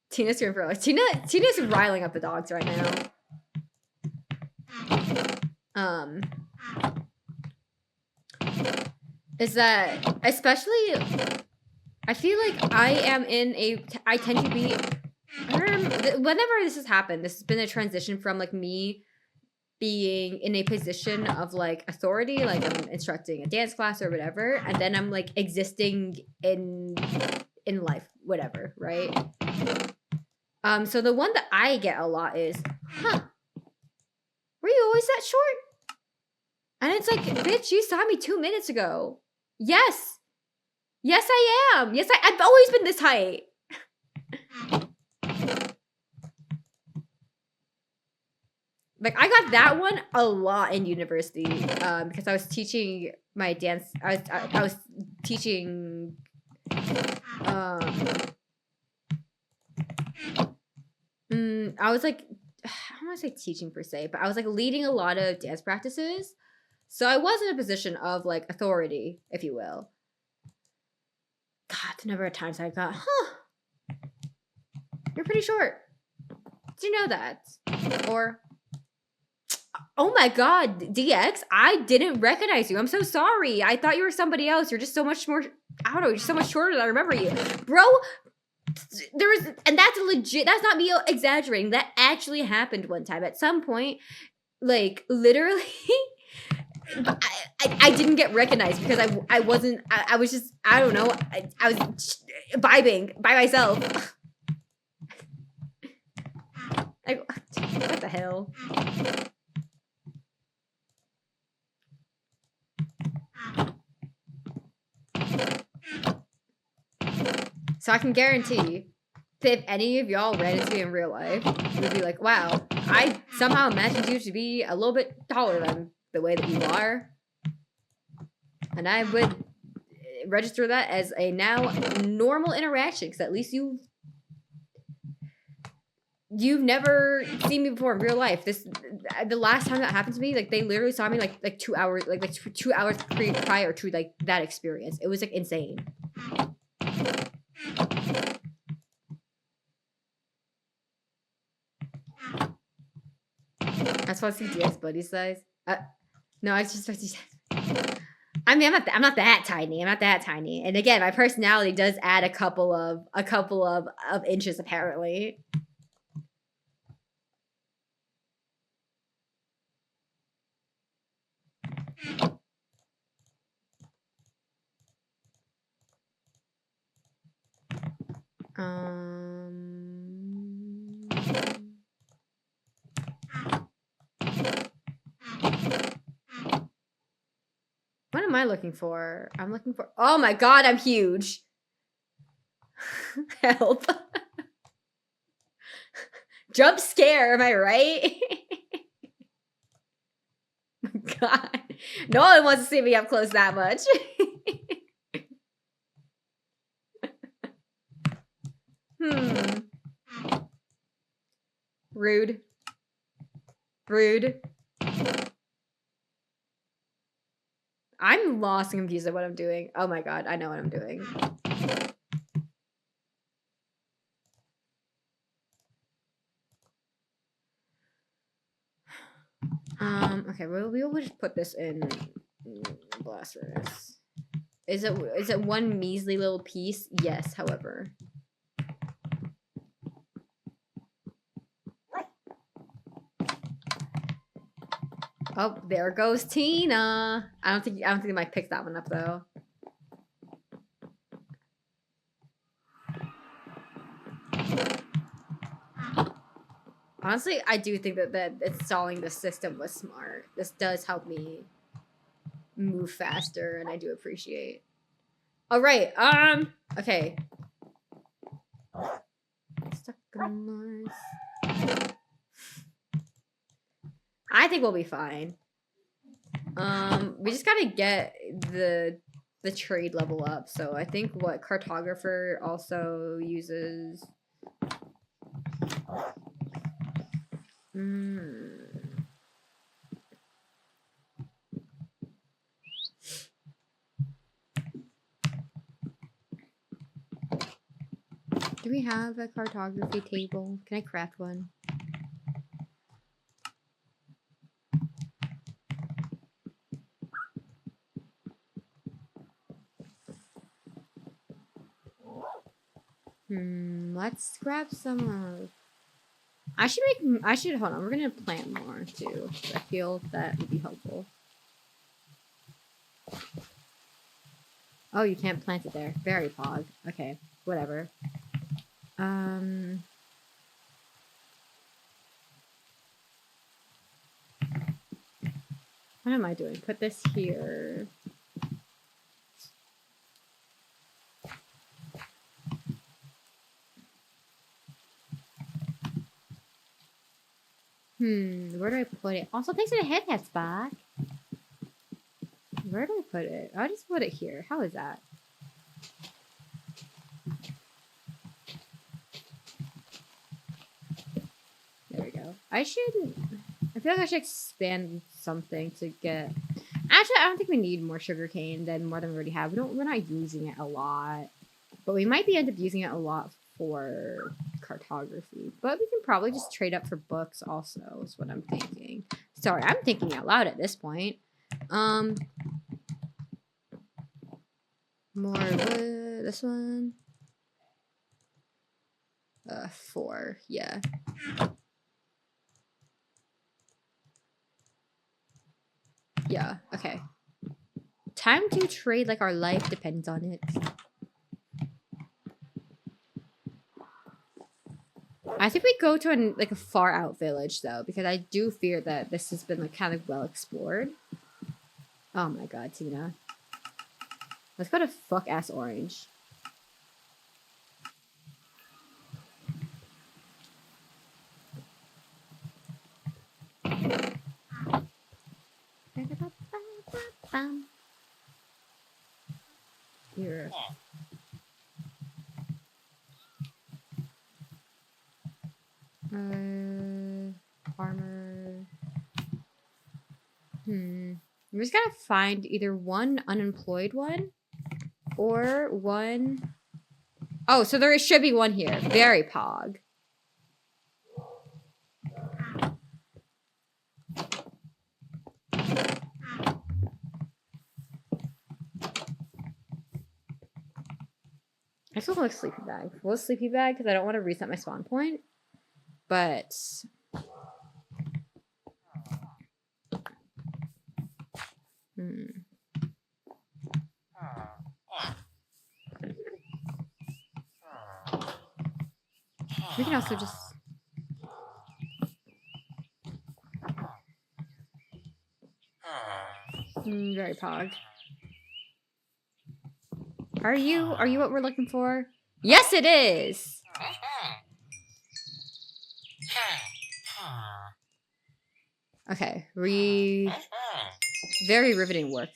Tina's screaming for like Tina's riling up the dogs right now. Is that especially I feel like I tend to be whenever this has happened, this has been a transition from like me being in a position of like authority, like I'm instructing a dance class or whatever, and then I'm like existing in life, whatever, right? So the one that I get a lot is, huh, were you always that short? And it's like, bitch, you saw me 2 minutes ago. Yes. Yes, I am. Yes, I've always been this height. Like, I got that one a lot in university because I was teaching my dance. I was teaching. I was like, I don't want to say teaching per se, but I was like leading a lot of dance practices. So I was in a position of like authority, if you will. God, the number of times I got, huh, you're pretty short. Did you know that? Or, oh my god, DX, I didn't recognize you. I'm so sorry. I thought you were somebody else. You're just so much more, I don't know, you're so much shorter than I remember you. Bro, there was, and that's legit, that's not me exaggerating. That actually happened one time. At some point, like, literally, I didn't get recognized because I wasn't, I was just, I don't know, I was vibing by myself. Like, what the hell? So I can guarantee that if any of y'all ran into me in real life, you would be like, wow, I somehow imagined you to be a little bit taller than the way that you are. And I would register that as a now normal interaction, because at least you've never seen me before in real life. The last time that happened to me, like they literally saw me like 2 hours, like 2 hours prior to like that experience. It was like insane. That's why I see DX buddy size. No, I just I mean, I'm not that tiny. I'm not that tiny. And again, my personality does add a couple of inches apparently. am I looking for? I'm looking for... Oh my god, I'm huge. Help. Jump scare, am I right? God. No one wants to see me up close that much. Rude. Rude. I'm lost and confused at what I'm doing. Oh my god, I know what I'm doing. Okay, we'll just put this in blast furnace. Is it one measly little piece? Yes, however. Oh, there goes Tina. I don't think I might pick that one up though. Honestly, I do think that installing the system was smart. This does help me move faster, and I do appreciate. All right. Okay. Stuck on Mars. I think we'll be fine. We just gotta get the trade level up. So I think what cartographer also uses. Do we have a cartography table? Can I craft one? Let's grab some. I should hold on. We're gonna plant more too. I feel that would be helpful. Oh, you can't plant it there. Very pog. Okay, whatever. What am I doing? Put this here. Where do I put it? Also, thanks for the headsets back. Where do I put it? I'll just put it here. How is that? There we go. I feel like I should expand something to get... Actually, I don't think we need more sugarcane than more than we already have. We're not using it a lot. But we might end up using it a lot for cartography. But we can probably just trade up for books also, is what I'm thinking. Sorry, I'm thinking out loud at this point. More wood. This one. 4. Yeah. Yeah, okay. Time to trade like our life depends on it. I think we go to a far out village though, because I do fear that this has been like kind of well explored. Oh my god, Tina. Let's go to fuck ass orange. Here. Farmer. We just gotta find either one unemployed one or one. Oh, so there should be one here. Very pog. I still want a sleepy bag. Well, a sleepy bag because I don't want to reset my spawn point. But we can also just very pog. Are you what we're looking for? Yes, it is! Okay, very riveting work.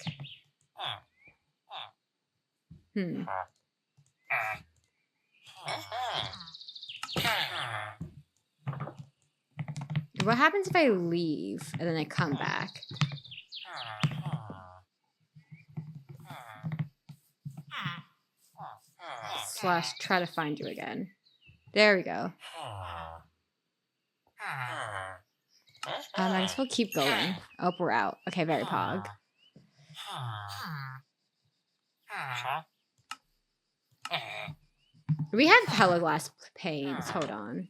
What happens if I leave and then I come back? Slash try to find you again. There we go. I guess we'll keep going. Oh, we're out. Okay, very pog. We have hella glass panes. Hold on.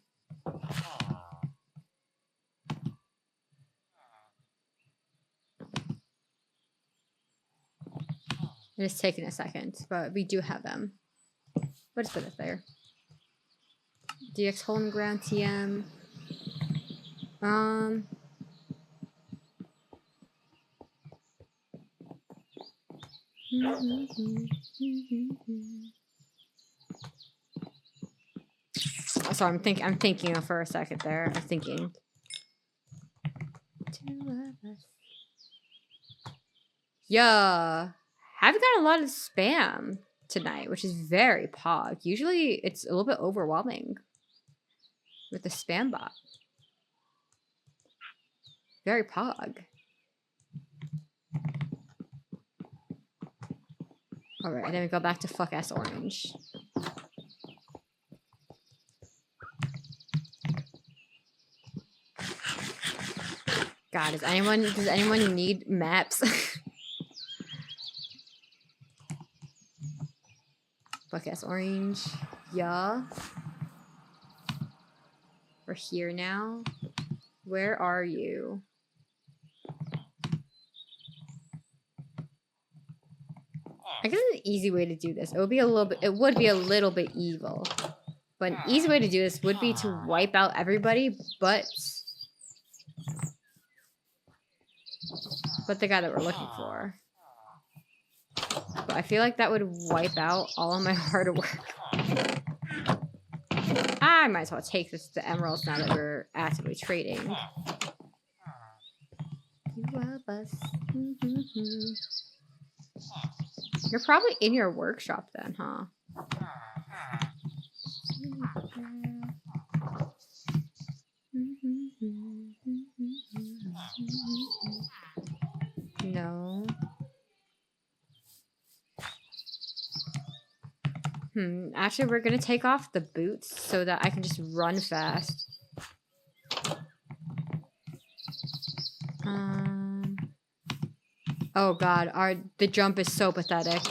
It's taking a second, but we do have them. We'll just put it there. DX hole in the ground TM. So I'm thinking for a second there. I'm thinking. Yeah. I've got a lot of spam tonight, which is very pog. Usually it's a little bit overwhelming with the spam bot. Very pog. Alright, and then we go back to fuck ass orange. God, does anyone need maps? Fuck ass orange. Yeah. We're here now. Where are you? I guess an easy way to do this. It would be a little bit evil. But an easy way to do this would be to wipe out everybody but the guy that we're looking for. But I feel like that would wipe out all of my hard work. I might as well take the emeralds now that we're actively trading. You love us. You're probably in your workshop then, huh? No. Actually, we're gonna take off the boots so that I can just run fast. Oh god, the jump is so pathetic.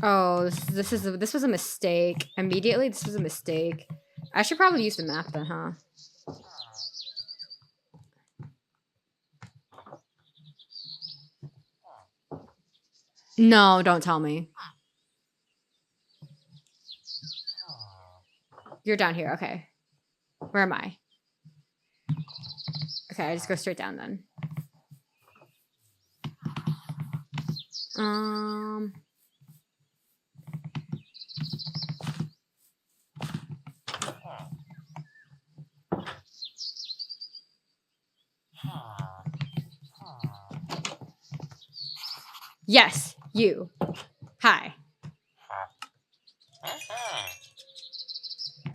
Oh, this was a mistake. Immediately, this was a mistake. I should probably use the map then, huh? No, don't tell me. You're down here, okay. Where am I? Okay, I just go straight down then. Yes, you. Hi.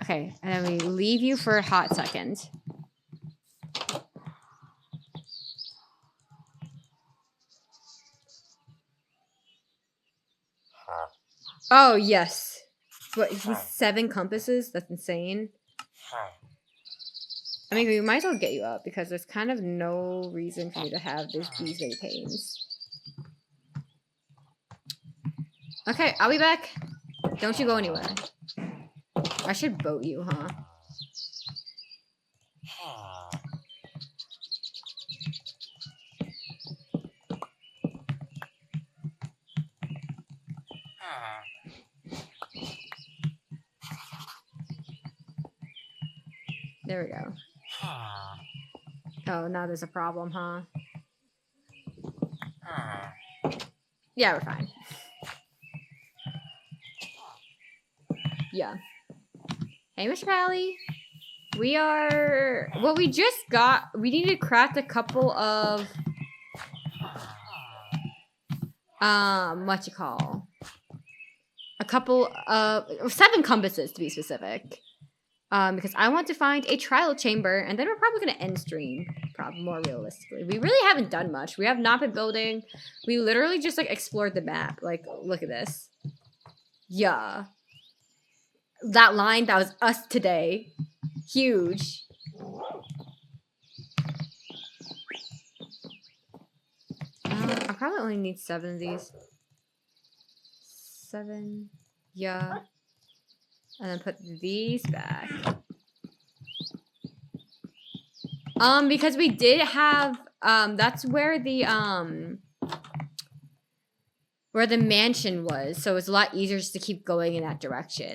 Okay, and then we leave you for a hot second. Oh, yes. What, 7 compasses? That's insane. I mean, we might as well get you up because there's kind of no reason for you to have these many pains. Okay, I'll be back. Don't you go anywhere. I should boat you, huh? There we go. Oh, now there's a problem, huh? Yeah, we're fine. Yeah. Hey, Miss Pally. We are... Well, we just got... We need to craft a couple of... What you call... A couple of... 7 compasses, to be specific. Because I want to find a trial chamber, and then we're probably going to end stream, probably more realistically. We really haven't done much. We have not been building. We literally just, like, explored the map. Like, look at this. Yeah. That line, that was us today. Huge. I probably only need 7 of these. 7. Yeah. And then put these back. Because we did have, that's where the mansion was. So it's a lot easier just to keep going in that direction.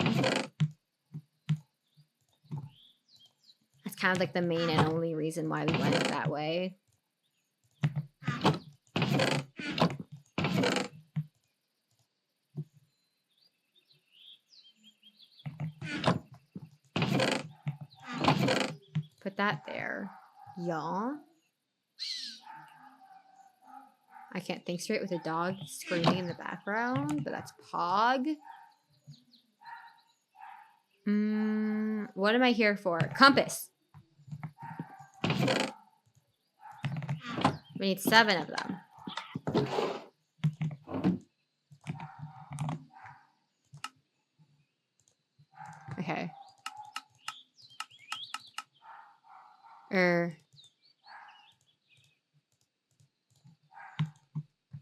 That's kind of like the main and only reason why we went that way. Put that there. Yeah. I can't think straight with a dog screaming in the background, but that's Pog. What am I here for? Compass. We need 7 of them. Okay. There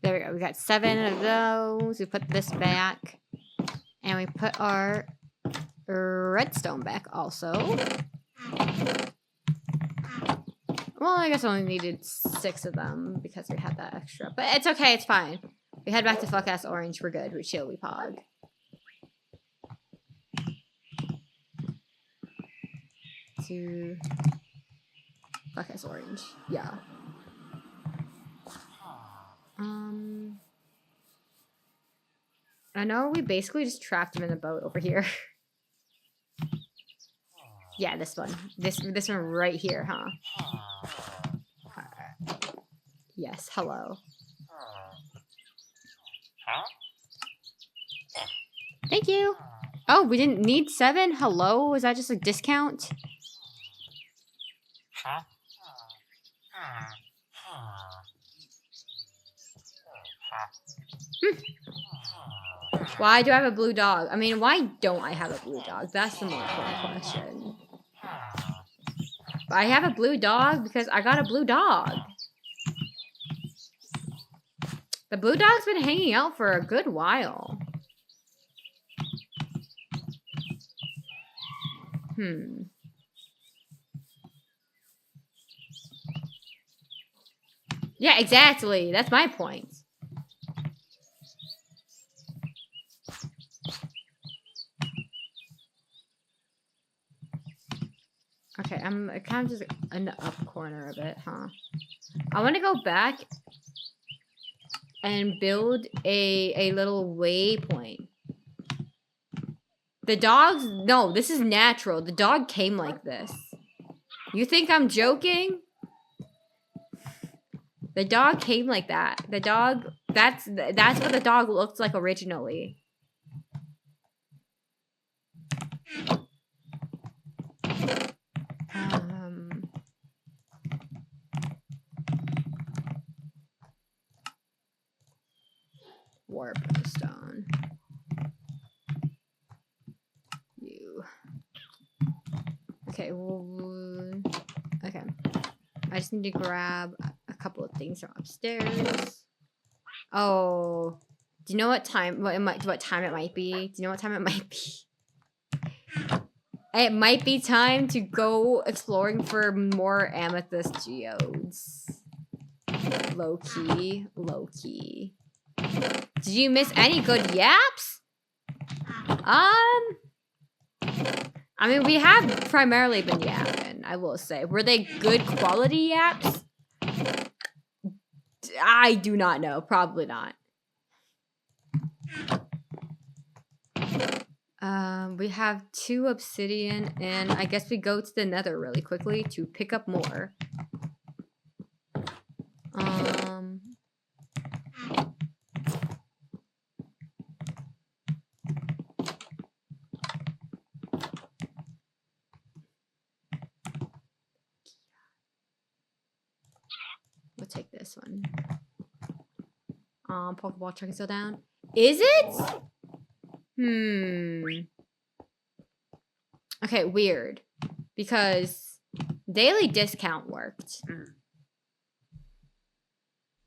we go. We got 7 of those. We put this back. And we put our redstone back also. Well, I guess I only needed 6 of them because we had that extra. But it's okay. It's fine. We head back to Fuck-Ass Orange. We're good. We chill. We pog. To Fuck-Ass Orange. Yeah. I know we basically just trapped him in the boat over here. Yeah, this one. This one right here, huh? Yes, hello. Thank you. Oh, we didn't need 7? Hello? Was that just a discount? Why do I have a blue dog? I mean, why don't I have a blue dog? That's the more important question. But I have a blue dog because I got a blue dog. The blue dog's been hanging out for a good while. Yeah, exactly. That's my point. Okay, I'm kind of just in the up corner of it, huh? I want to go back and build a little waypoint. The dogs, no, this is natural. The dog came like this. You think I'm joking? The dog came like that. The dog, that's what the dog looked like originally. Warp stone. You. Okay, okay. I just need to grab a couple of things from upstairs. Oh, do you know what time? What time it might be? Do you know what time it might be? It might be time to go exploring for more amethyst geodes. Low key, low key. Did you miss any good yaps? I mean, we have primarily been yapping, I will say. Were they good quality yaps? I do not know. Probably not. We have 2 obsidian, and I guess we go to the nether really quickly to pick up more. We'll take this one. Pokeball truck is still down. Is it? Okay, weird. Because daily discount worked.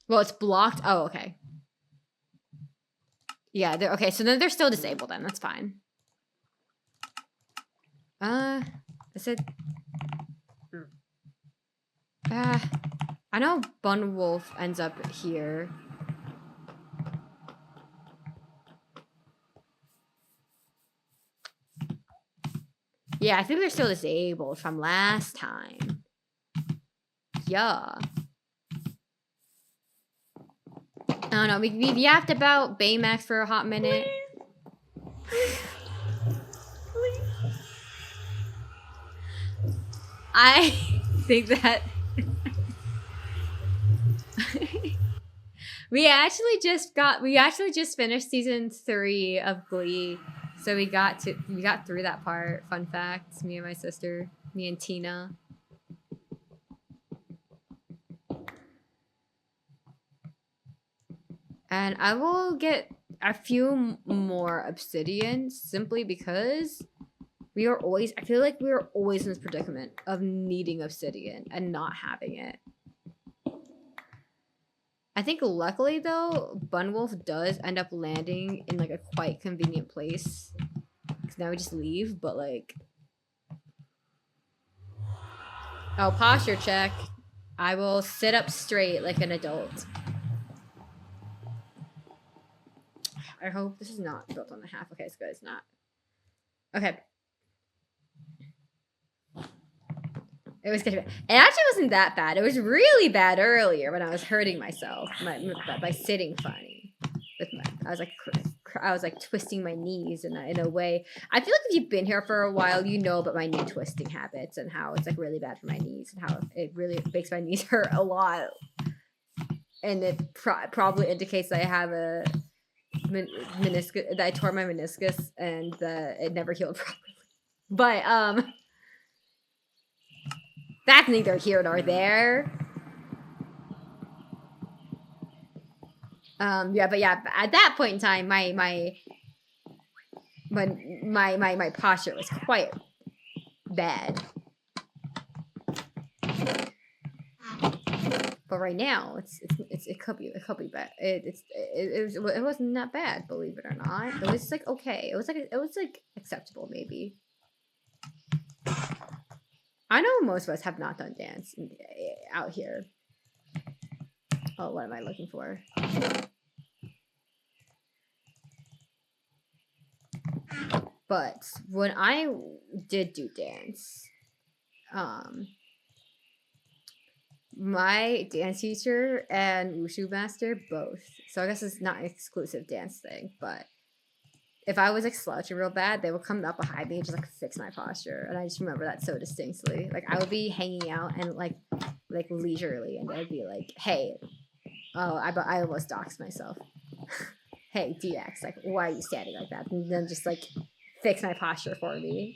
Well, it's blocked. Oh, okay. Yeah, okay, so then they're still disabled then. That's fine. I said... I know Bun Wolf ends up here. Yeah, I think they're still disabled from last time. Yeah. I don't know. We yapped about Baymax for a hot minute. Please. I think that we actually just finished season 3 of Glee. So we got through that part. Fun fact, me and my sister, me and Tina. And I will get a few more obsidian simply because I feel like we are always in this predicament of needing obsidian and not having it. I think luckily though, Bunwolf does end up landing in like a quite convenient place. Cause now we just leave, but like... Oh, posture check. I will sit up straight like an adult. I hope this is not built on the half. Okay, it's good. It's not. Okay. It was good. It actually wasn't that bad. It was really bad earlier when I was hurting myself by sitting funny. I was like twisting my knees in a way. I feel like if you've been here for a while, you know about my knee twisting habits and how it's like really bad for my knees and how it really makes my knees hurt a lot. And it probably indicates that I have a meniscus, that I tore my meniscus and it never healed properly. But that's neither here nor there. Yeah, but yeah, at that point in time, my posture was quite bad. But right now, it could be bad. It wasn't that bad, believe it or not. It was like okay. It was like acceptable maybe. I know most of us have not done dance out here. Oh, what am I looking for? But when I did do dance, my dance teacher and wushu master both. So I guess it's not an exclusive dance thing, but if I was like slouching real bad, they would come up behind me and just like fix my posture. And I just remember that so distinctly. Like I would be hanging out and like leisurely, and they'd be like, "Hey, oh, I almost doxed myself. Hey, DX, like why are you standing like that?" And then just like fix my posture for me.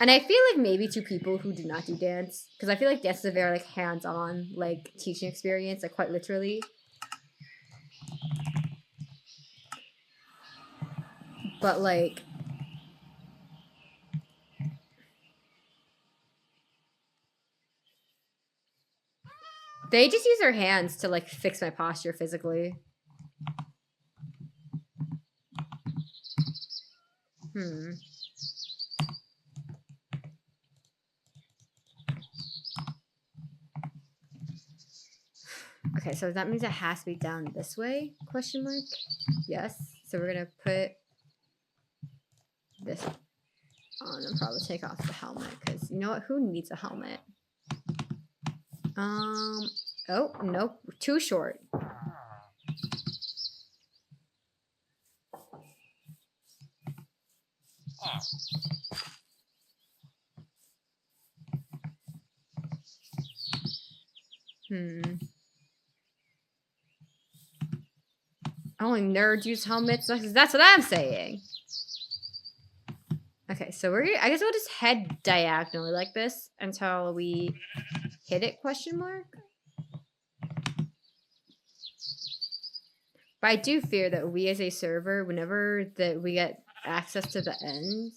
And I feel like maybe to people who do not do dance, because I feel like dance is a very like hands-on like teaching experience, like quite literally. But like they just use their hands to like fix my posture physically. Okay, so that means it has to be down this way? Question mark? Yes. So we're gonna put this on and probably take off the helmet, because you know what? Who needs a helmet? Oh, nope. Too short. Only nerds use helmets. That's what I'm saying. Okay, so I guess we'll just head diagonally like this until we hit it, question mark? But I do fear that we as a server, whenever that we get access to the end,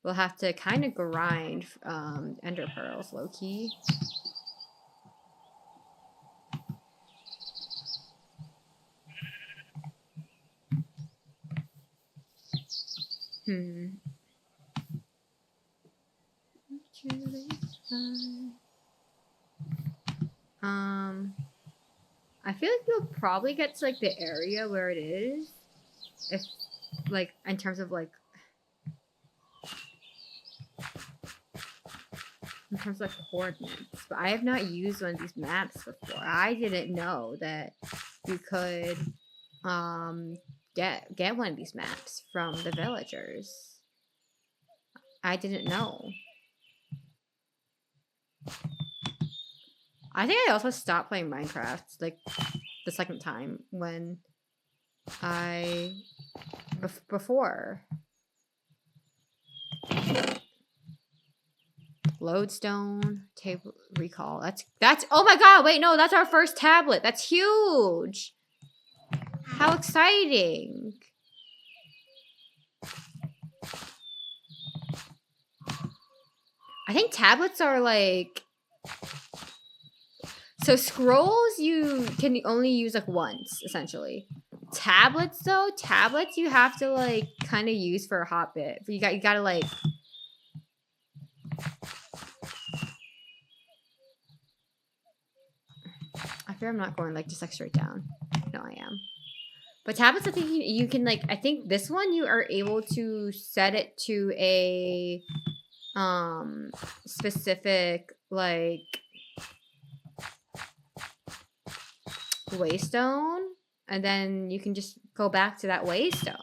we'll have to kind of grind ender pearls low-key. I feel like you'll probably get to like the area where it is, if like in terms of like coordinates. But I have not used one of these maps before. I didn't know that you could get one of these maps from the villagers. I didn't know. I think I also stopped playing Minecraft like the second time when before. Lodestone, table recall. That's oh my god, wait, no, that's our first tablet. That's huge. How exciting. I think tablets are like, so scrolls you can only use like once, essentially. Tablets though, you have to like kind of use for a hot bit. You gotta like, I fear I'm not going like just like straight down. No, I am. But tablets, I think you can like, I think this one you are able to set it to a specific like waystone, and then you can just go back to that waystone.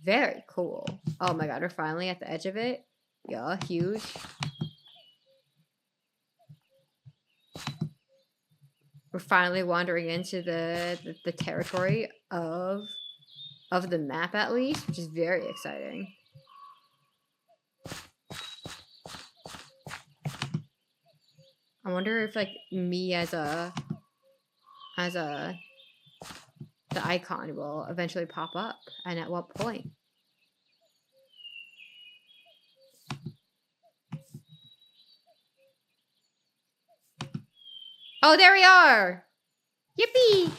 Very cool. Oh my god, we're finally at the edge of it. Yeah, huge. We're finally wandering into the territory of the map, at least, which is very exciting. I wonder if like me as the icon will eventually pop up, and at what point. Oh, there we are! Yippee!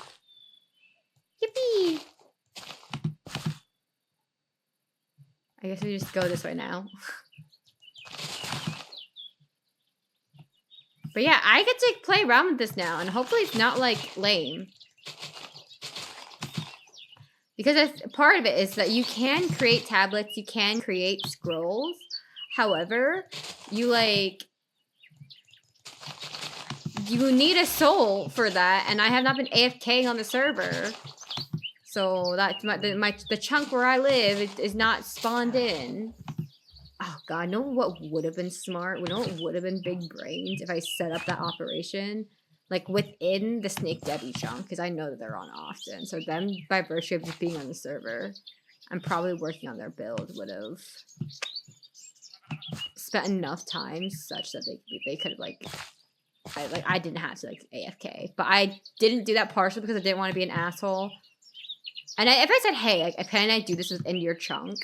Yippee! I guess we just go this way now. But yeah, I get to play around with this now, and hopefully it's not like lame. Because part of it is that you can create tablets, you can create scrolls. However, you need a soul for that, and I have not been AFKing on the server. So that's the chunk where I live is not spawned in. Oh god, know what would have been smart? You know what would have been big brains if I set up that operation like within the Snake Debbie chunk, because I know that they're on often. So them, by virtue of just being on the server, I'm probably working on their build, would have spent enough time such that they could have I didn't have to like AFK, but I didn't do that partially because I didn't want to be an asshole. And if I said, hey, like, can I do this within your chunk?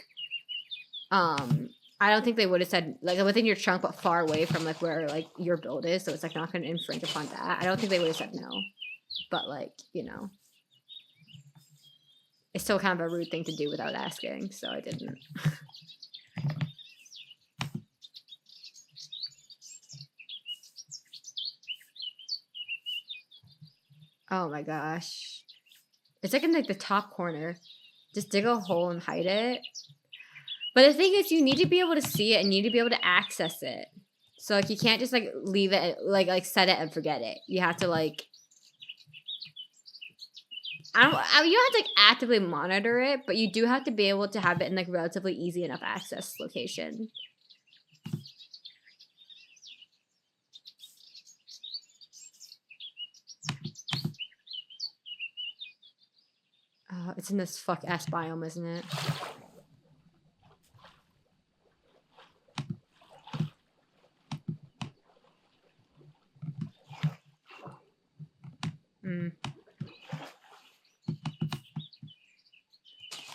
I don't think they would have said, like, within your chunk, but far away from, like, where, like, your build is, so it's, like, not going to infringe upon that. I don't think they would have said no. But, like, you know. It's still kind of a rude thing to do without asking, so I didn't. Oh my gosh. It's, like, in, like, the top corner. Just dig a hole and hide it. But the thing is, you need to be able to see it and you need to be able to access it. So, like, you can't just, like, leave it, like set it and forget it. You have to, like, you don't have to like actively monitor it, but you do have to be able to have it in like relatively easy enough access location. Oh, it's in this fuck ass biome, isn't it?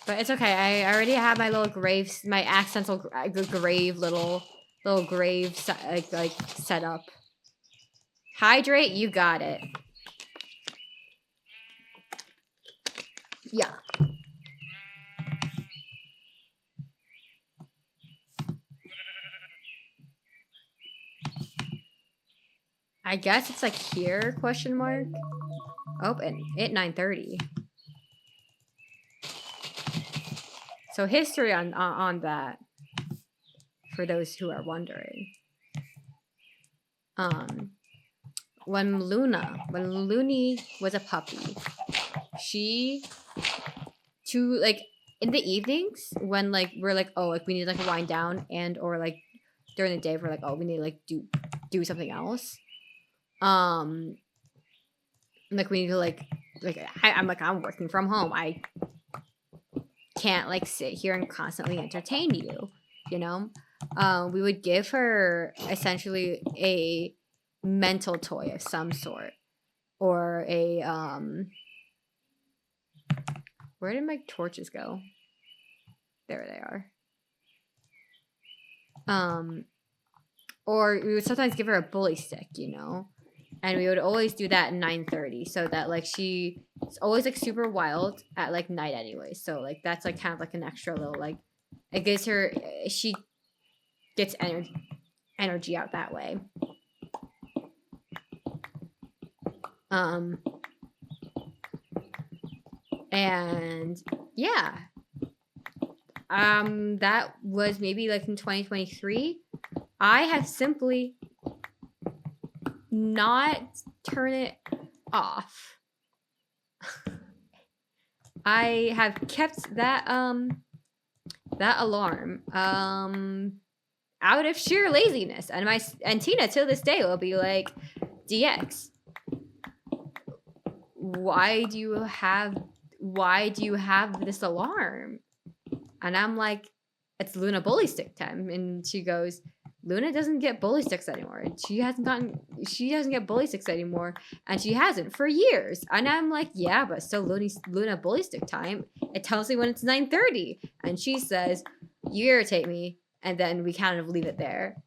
But it's okay. I already have my little graves, my accidental grave, little grave like set up. Hydrate, you got it. Yeah. I guess it's like here, question mark. Open at 9:30. So history on that, for those who are wondering. When Looney was a puppy, she like in the evenings when like we're like, oh, like we need like to wind down, and or like during the day we're like, oh, we need to like do something else. Like we need to like I'm working from home. I can't like sit here and constantly entertain you, you know? We would give her essentially a mental toy of some sort, or a where did my torches go? There they are. Or we would sometimes give her a bully stick, you know? And we would always do that at 9:30, so that like she's always like super wild at like night anyway. So like that's like kind of like an extra little like, it gives her, she gets energy out that way. And yeah, that was maybe like in 2023. I have simply not turn it off. I have kept that that alarm out of sheer laziness, and Tina to this day will be like, DX, why do you have this alarm? And I'm like, it's Luna bully stick time. And she goes, Luna doesn't get bully sticks anymore. She doesn't get bully sticks anymore, and she hasn't for years. And I'm like, yeah, but still Luna bully stick time. It tells me when it's 9:30, and she says, you irritate me, and then we kind of leave it there.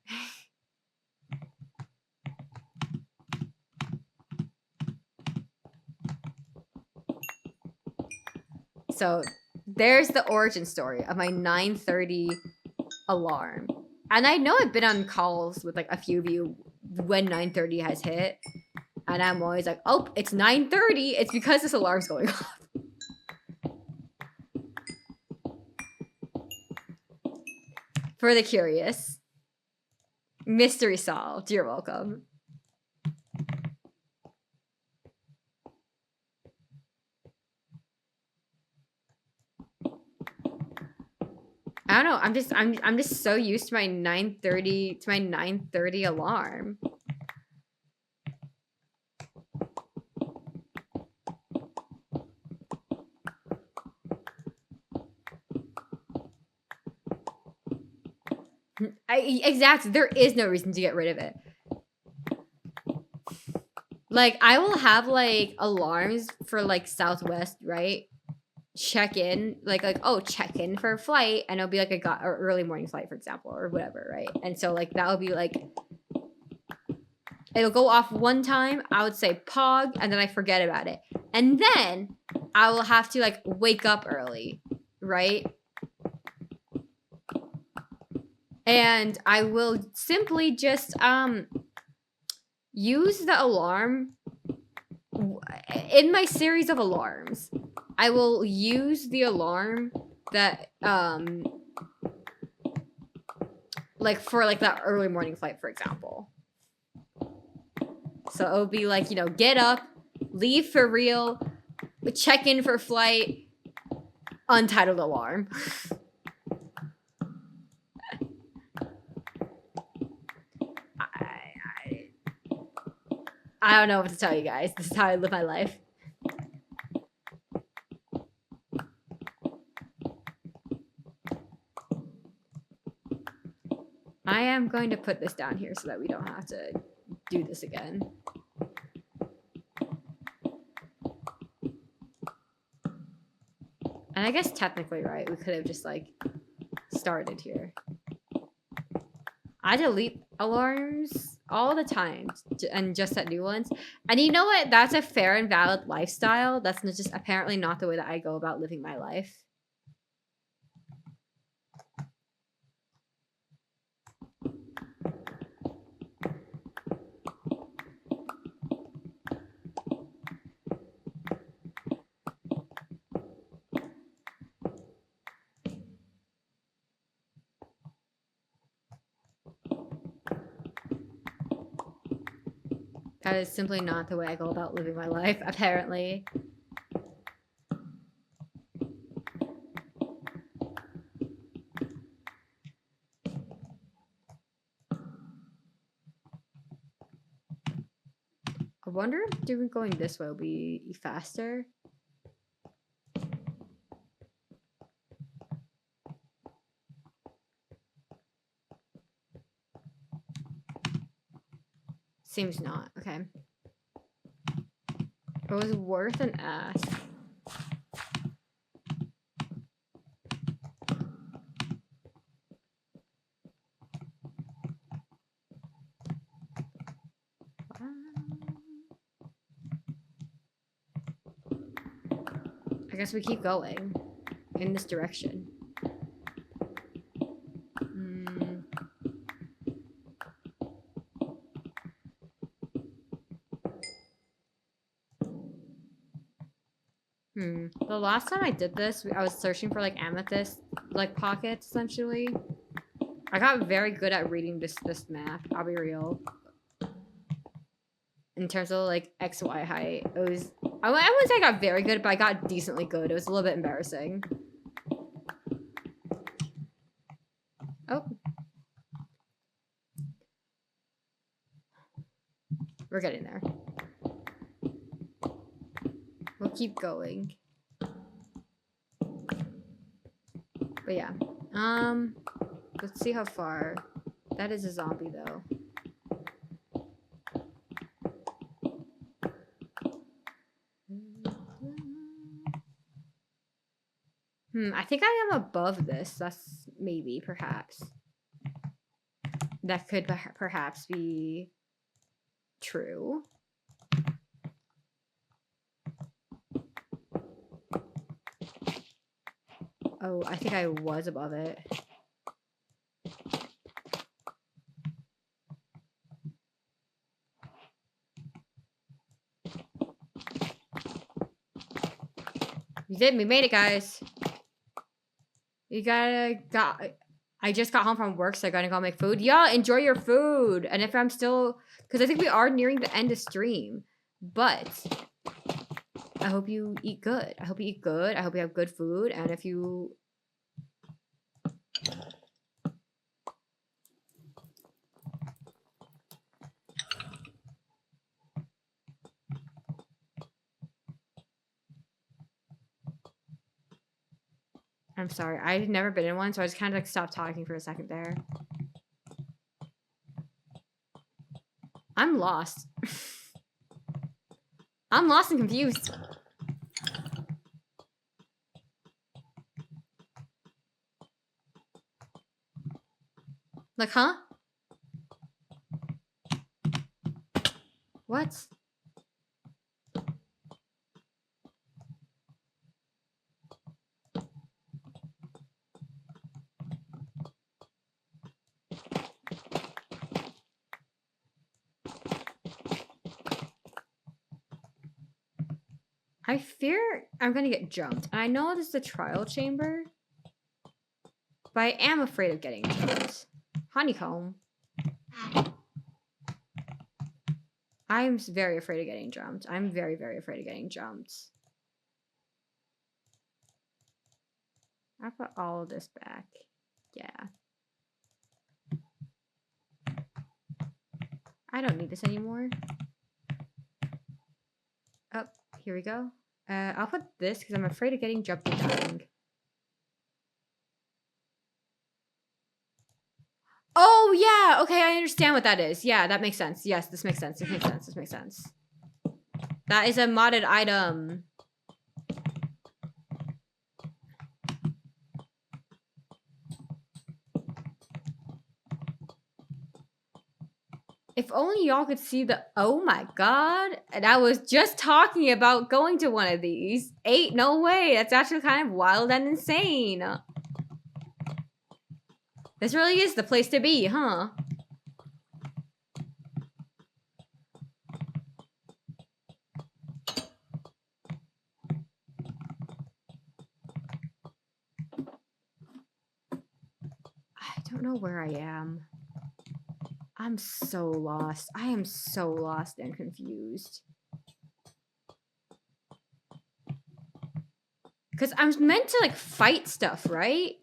So there's the origin story of my 9:30 alarm. And I know I've been on calls with like a few of you when 9:30 has hit, and I'm always like, oh, it's 9:30. It's because this alarm's going off. For the curious, mystery solved. You're welcome. I don't know. I'm just so used to my 9:30 alarm. Exactly. There is no reason to get rid of it. Like I will have like alarms for like Southwest, right? Check in, like oh, check in for a flight, and it'll be like a early morning flight, for example, or whatever, right? And so like that will be like, it'll go off one time, I would say pog, and then I forget about it, and then I will have to like wake up early, right? And I will simply just use the alarm in my series of alarms. I will use the alarm that like for like that early morning flight, for example. So it'll be like, you know, get up, leave for real, check in for flight, untitled alarm. I don't know what to tell you guys. This is how I live my life. I am going to put this down here so that we don't have to do this again. And I guess technically, right, we could have just, like, started here. I delete alarms all the time and just set new ones. And you know what? That's a fair and valid lifestyle. That's just apparently not the way that I go about living my life. That is simply not the way I go about living my life, apparently. I wonder if doing going this way will be faster. Seems not. Okay. It was worth an ask. I guess we keep going in this direction. The last time I did this, I was searching for like amethyst like pockets essentially. I got very good at reading this map, I'll be real. In terms of like XY height, it was I wouldn't say I got very good, but I got decently good. It was a little bit embarrassing. Oh. We're getting there. We'll keep going. But yeah. Let's see how far. That is a zombie though. I think I am above this. That's maybe, perhaps. That could perhaps be true. Oh, I think I was above it. We did. We made it, guys. I just got home from work, so I gotta go make food. Yeah, enjoy your food. And if I'm still, because I think we are nearing the end of stream, but I hope you eat good. I hope you eat good. I hope you have good food. And if you... I'm sorry. I've never been in one, so I just kind of like stopped talking for a second there. I'm lost. I'm lost and confused. Like, huh? What? I fear I'm gonna get jumped. And I know this is the trial chamber, but I am afraid of getting jumped. Honeycomb. I'm very afraid of getting jumped. I'm very, very afraid of getting jumped. I'll put all of this back. Yeah. I don't need this anymore. Oh, here we go. I'll put this because I'm afraid of getting jumped and dying. Oh, yeah. Okay, I understand what that is. Yeah, that makes sense. Yes, this makes sense. This makes sense. This makes sense. That is a modded item. If only y'all could see the... Oh my god. And I was just talking about going to one of these. Ain't no way. That's actually kind of wild and insane. This really is the place to be, huh? I don't know where I am. I'm so lost. I am so lost and confused. Because I'm meant to, like, fight stuff, right?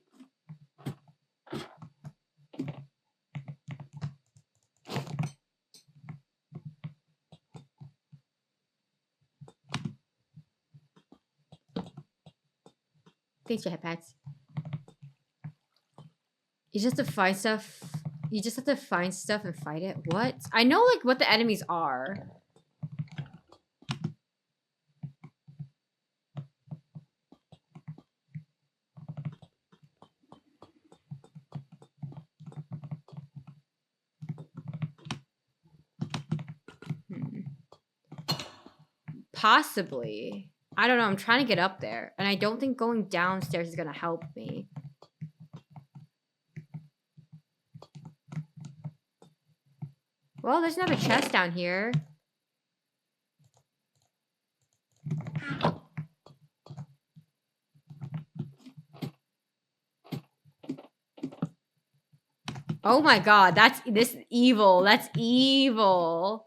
Thanks, Jetpacks. You just have to find stuff. You just have to find stuff and fight it? What? I know, like, what the enemies are. Possibly. I don't know. I'm trying to get up there. And I don't think going downstairs is going to help me. Well, there's another chest down here. Oh my god, this is evil. That's evil.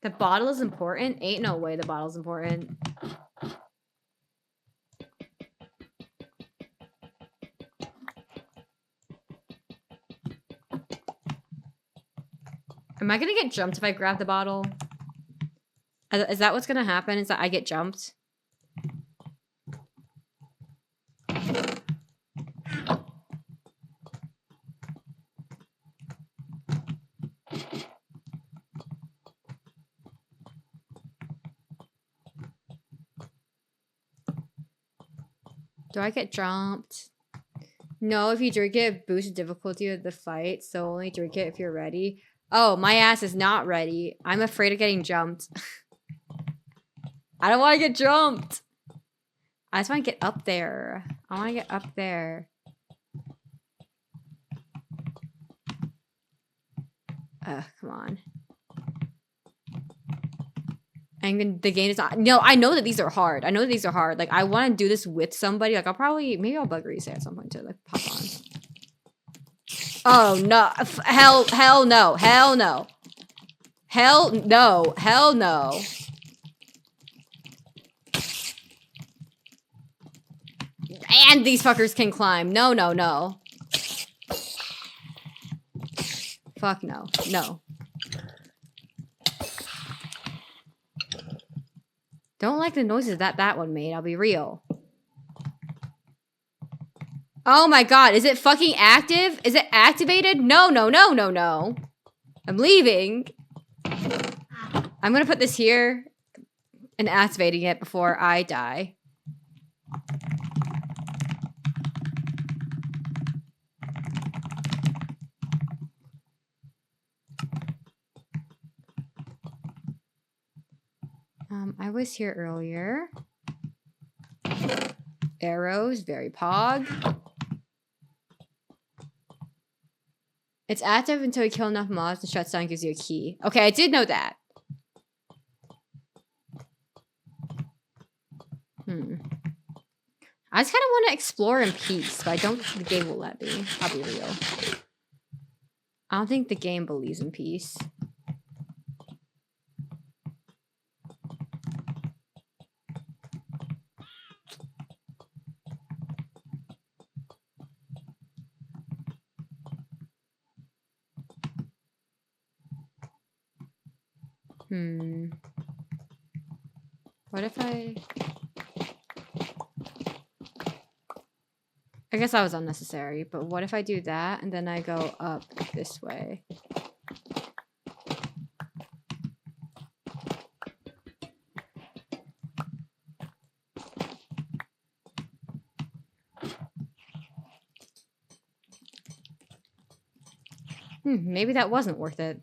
The bottle is important? Ain't no way the bottle's important. Am I gonna get jumped if I grab the bottle? Is that what's gonna happen? Is that I get jumped? Do I get jumped? No, if you drink it, it boosts the difficulty of the fight, so only drink it if you're ready. Oh, my ass is not ready. I'm afraid of getting jumped. I don't want to get jumped. I just want to get up there. I want to get up there. Come on. And the game is not... No, I know that these are hard. I know that these are hard. Like, I want to do this with somebody. Like, I'll probably... Maybe I'll bug Reese at some point to, like, pop on. Oh, no. Hell no. Hell no. Hell no. Hell no. And these fuckers can climb. No, no, no. Fuck no. No. Don't like the noises that one made, I'll be real. Oh my god, is it fucking active? Is it activated? No, no, no, no, no. I'm leaving. I'm gonna put this here and activating it before I die. I was here earlier. Arrows, very pog. It's active until you kill enough mobs and shuts down and gives you a key. Okay, I did know that. I just kind of want to explore in peace, but I don't think the game will let me. I'll be real. I don't think the game believes in peace. What if I guess that was unnecessary, but what if I do that and then I go up this way? Maybe that wasn't worth it.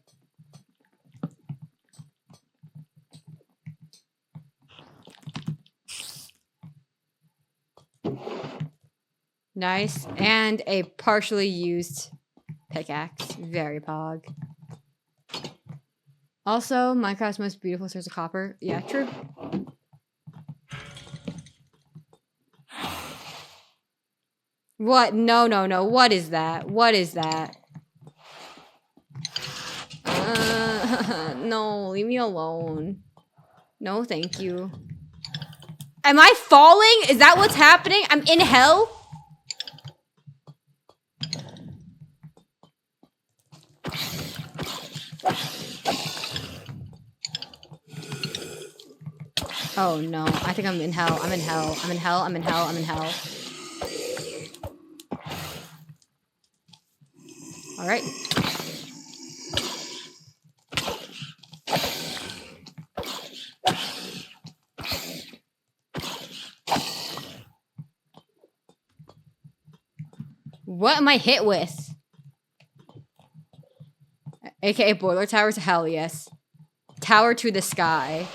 Nice. And a partially used pickaxe. Very pog. Also, Minecraft's most beautiful source of copper. Yeah, true. What? No, no, no. What is that? What is that? No, leave me alone. No, thank you. Am I falling? Is that what's happening? I'm in hell? Oh no, I think I'm in hell. I'm in hell. I'm in hell. I'm in hell. I'm in hell. All right. What am I hit with? AKA boiler towers? Hell yes. Tower to the sky.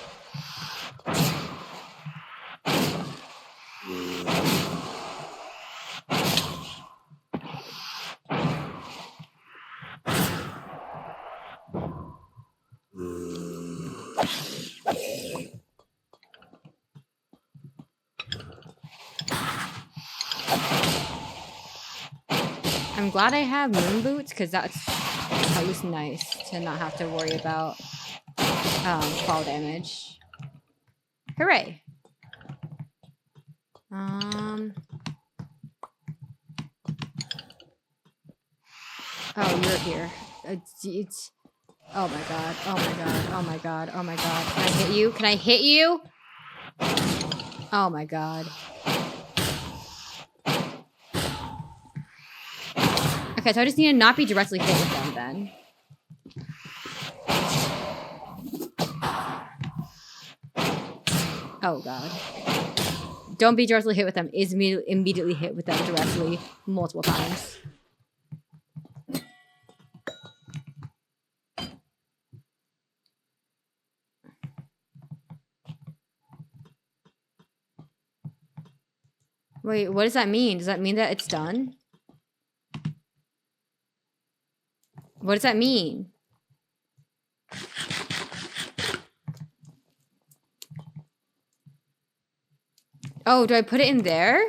I'm glad I have moon boots because that's at least nice to not have to worry about fall damage. Hooray! Oh, you're here. It's oh my god! Oh my god! Oh my god! Oh my god! Can I hit you? Can I hit you? Oh my god! Okay, so I just need to not be directly hit with them then. Oh god. Don't be directly hit with them. Is immediately hit with them directly multiple times. Wait, what does that mean? Does that mean that it's done? What does that mean? Oh, do I put it in there?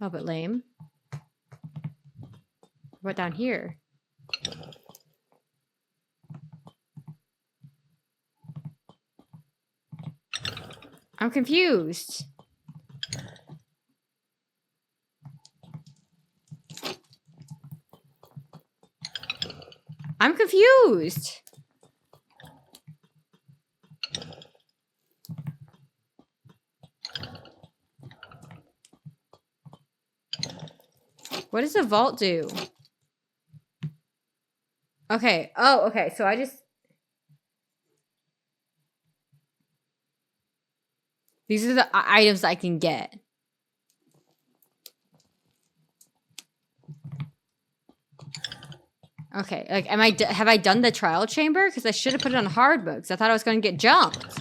Oh, but lame. What down here? I'm confused. I'm confused. What does the vault do? Okay. Oh, okay. So I just... These are the items I can get. Okay. Like, have I done the trial chamber? Because I should have put it on hard mode because I thought I was going to get jumped.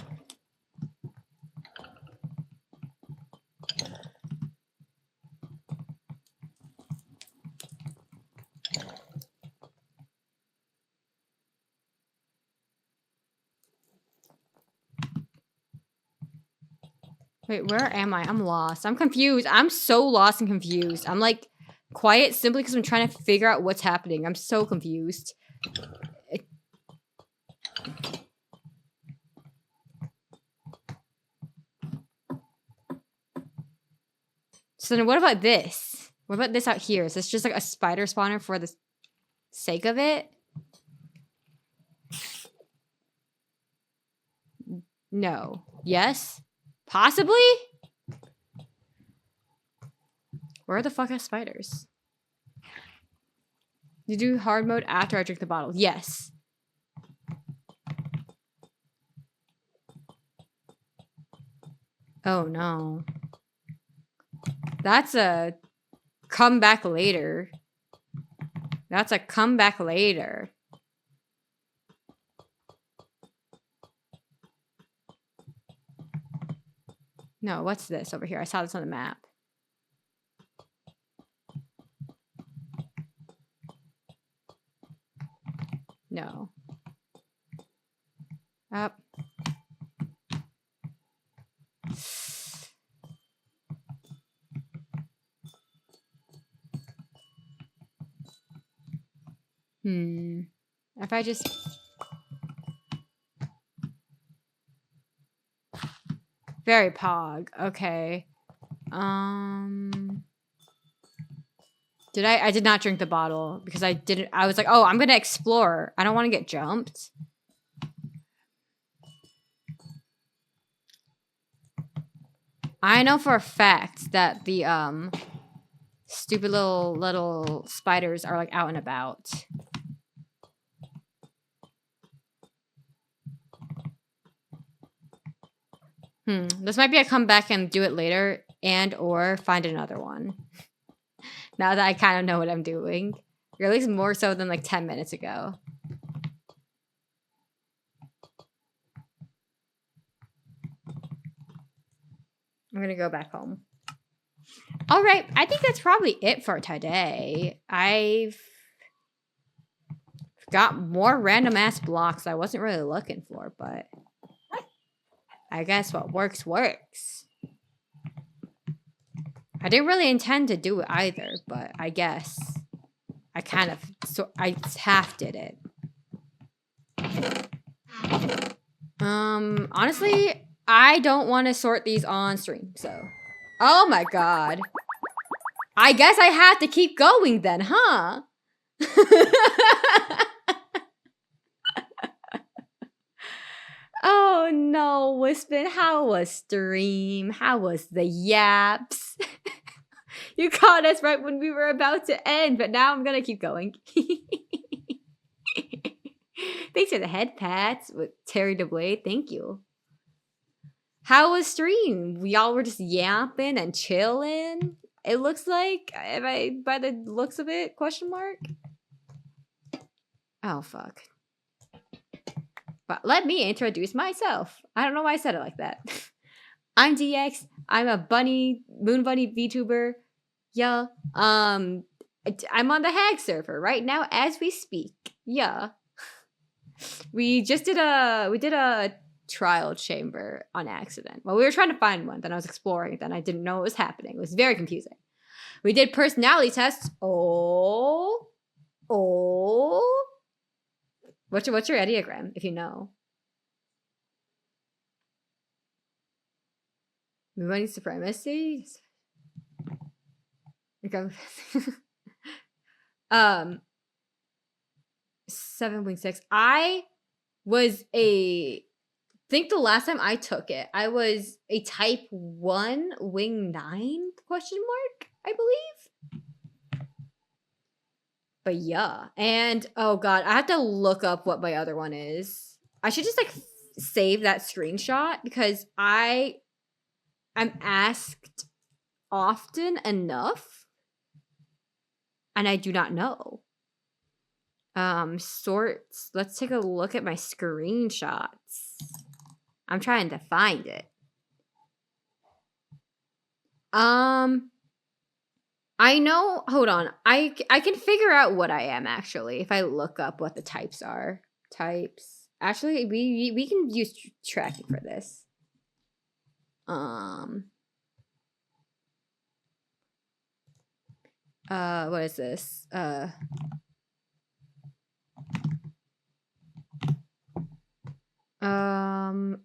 Wait, where am I? I'm lost. I'm confused. I'm so lost and confused. I'm like quiet simply because I'm trying to figure out what's happening. I'm so confused. So then what about this? What about this out here? Is this just like a spider spawner for the sake of it? No. Yes? Possibly? Where the fuck are spiders? You do hard mode after I drink the bottle. Yes. Oh no. That's a come back later. That's a come back later. No, what's this over here? I saw this on the map. No. Up. If I just... Very pog. Okay. I did not drink the bottle because I was like, oh, I'm going to explore. I don't want to get jumped. I know for a fact that the stupid little spiders are like out and about. This might be a come back and do it later and or find another one. Now that I kind of know what I'm doing. Or at least more so than like 10 minutes ago. I'm gonna go back home. All right, I think that's probably it for today. I've got more random ass blocks I wasn't really looking for, but I guess what works works. I didn't really intend to do it either, but I guess I kind of I half did it. Honestly, I don't want to sort these on stream, so. Oh my god. I guess I have to keep going then, huh? Oh no, Wispin, how was stream? How was the yaps? You caught us right when we were about to end, but now I'm gonna keep going. Thanks for the head pats with Terry DeBlade. Thank you. How was stream? Y'all were just yapping and chilling. It looks like, by the looks of it, question mark? Oh, fuck. But let me introduce myself. I don't know why I said it like that. I'm DX. I'm a moon bunny VTuber. Yeah. I'm on the HAG server right now as we speak. Yeah. We did a trial chamber on accident. Well, we were trying to find one, then I was exploring, then I didn't know what was happening. It was very confusing. We did personality tests. Oh. What's your Enneagram, if you know? Money supremacy? Okay. 7.6. I think the last time I took it, I was a type 1 wing 9 question mark, I believe. But yeah. And oh god, I have to look up what my other one is. I should just like save that screenshot because I'm asked often enough and I do not know. Sorts. Let's take a look at my screenshots. I'm trying to find it. I know, hold on. I can figure out what I am actually if I look up what the types are. Types. Actually, we can use tracking for this. What is this?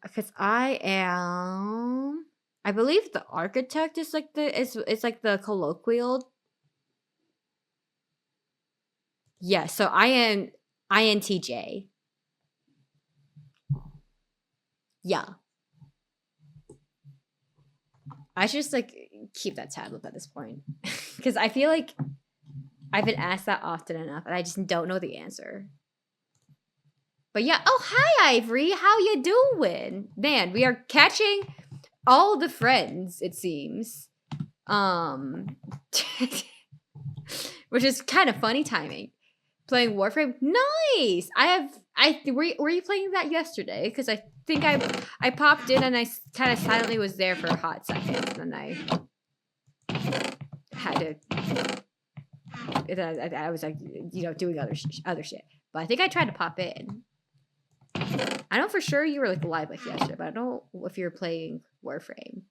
Because I I believe the architect is like it's like the colloquial. Yeah, so I am INTJ. Yeah. I should just like keep that tab up at this point. Because I feel like I've been asked that often enough and I just don't know the answer. But yeah, oh hi Ivory, how you doing? Man, we are catching all the friends, it seems. Which is kind of funny timing. Playing Warframe, nice. Were you playing that yesterday? Because I think I popped in and I kind of silently was there for a hot second, and then I had to. I was like, you know, doing other shit. But I think I tried to pop in. I know for sure you were like live like yesterday, but I don't know if you were playing Warframe.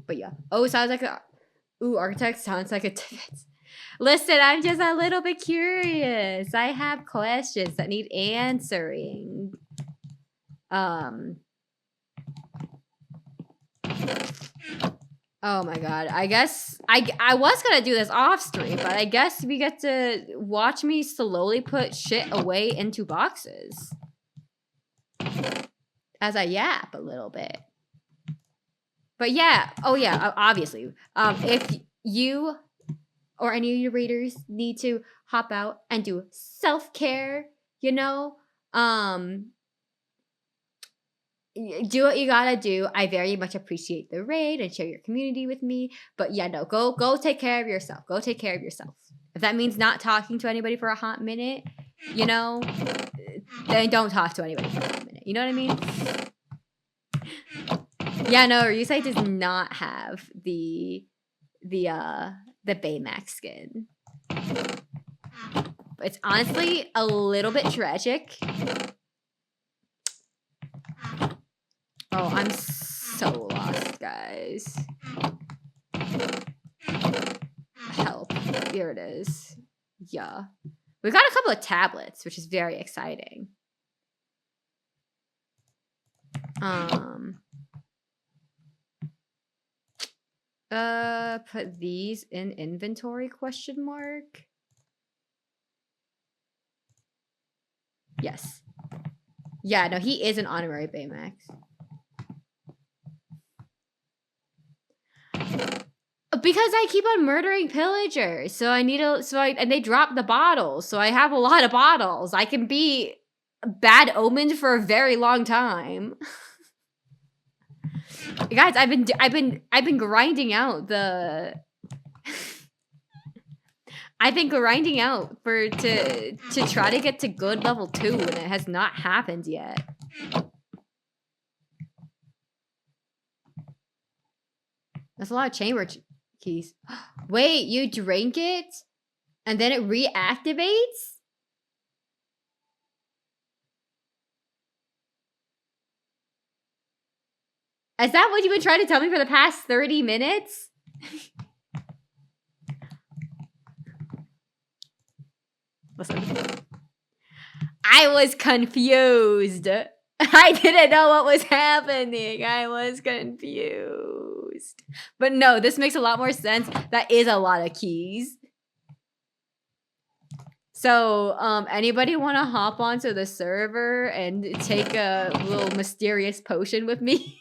But yeah. Oh, it sounds like a architect sounds like a. Listen, I'm just a little bit curious. I have questions that need answering. Oh my god. I guess I was gonna do this off stream, but I guess we get to watch me slowly put shit away into boxes. As I yap a little bit. But yeah, oh yeah, obviously. If you or any of your readers need to hop out and do self-care, you know, do what you gotta do. I very much appreciate the raid and share your community with me. But yeah, no, go take care of yourself. Go take care of yourself. If that means not talking to anybody for a hot minute, you know, then don't talk to anybody for a hot minute. You know what I mean? Yeah, no, Ryusai does not have the Baymax skin. It's honestly a little bit tragic. Oh, I'm so lost, guys. Help. Here it is. Yeah. We've got a couple of tablets, which is very exciting. Put these in inventory, question mark. Yes. Yeah, no, he is an honorary Baymax. Because I keep on murdering pillagers, so I need and they drop the bottles, so I have a lot of bottles. I can be bad omened for a very long time. Guys, I've been grinding out the I've been grinding out to try to get to good level 2 and it has not happened yet. That's a lot of chamber keys. Wait, you drink it and then it reactivates? Is that what you've been trying to tell me for the past 30 minutes? Listen. I was confused. I didn't know what was happening. I was confused. But no, this makes a lot more sense. That is a lot of keys. So, anybody want to hop onto the server and take a little mysterious potion with me?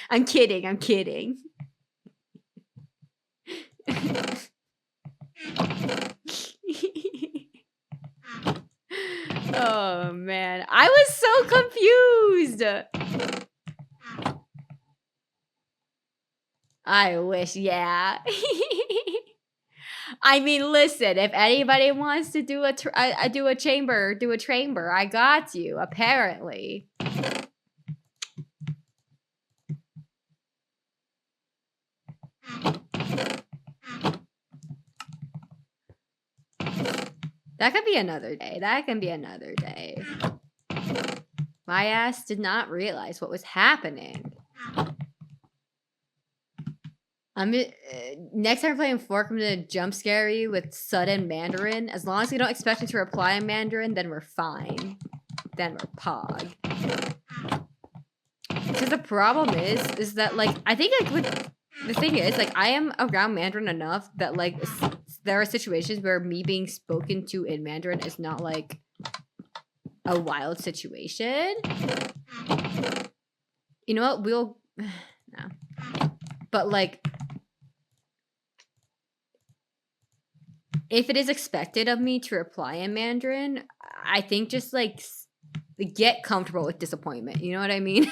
I'm kidding. I'm kidding. Oh, man. I was so confused. I wish, yeah. I mean, listen, if anybody wants to do a chamber, I got you, apparently. That could be another day. That can be another day. My ass did not realize what was happening. Next time we're playing Fork, I'm gonna jump scare you with sudden Mandarin. As long as we don't expect him to reply in Mandarin, then we're fine. Then we're pog. Because because the problem is that, like, I think, like, with the thing is, like, I am around Mandarin enough that, like, there are situations where me being spoken to in Mandarin is not, like, a wild situation. You know what? We'll... no. But, like, if it is expected of me to reply in Mandarin, I think just, like, get comfortable with disappointment. You know what I mean?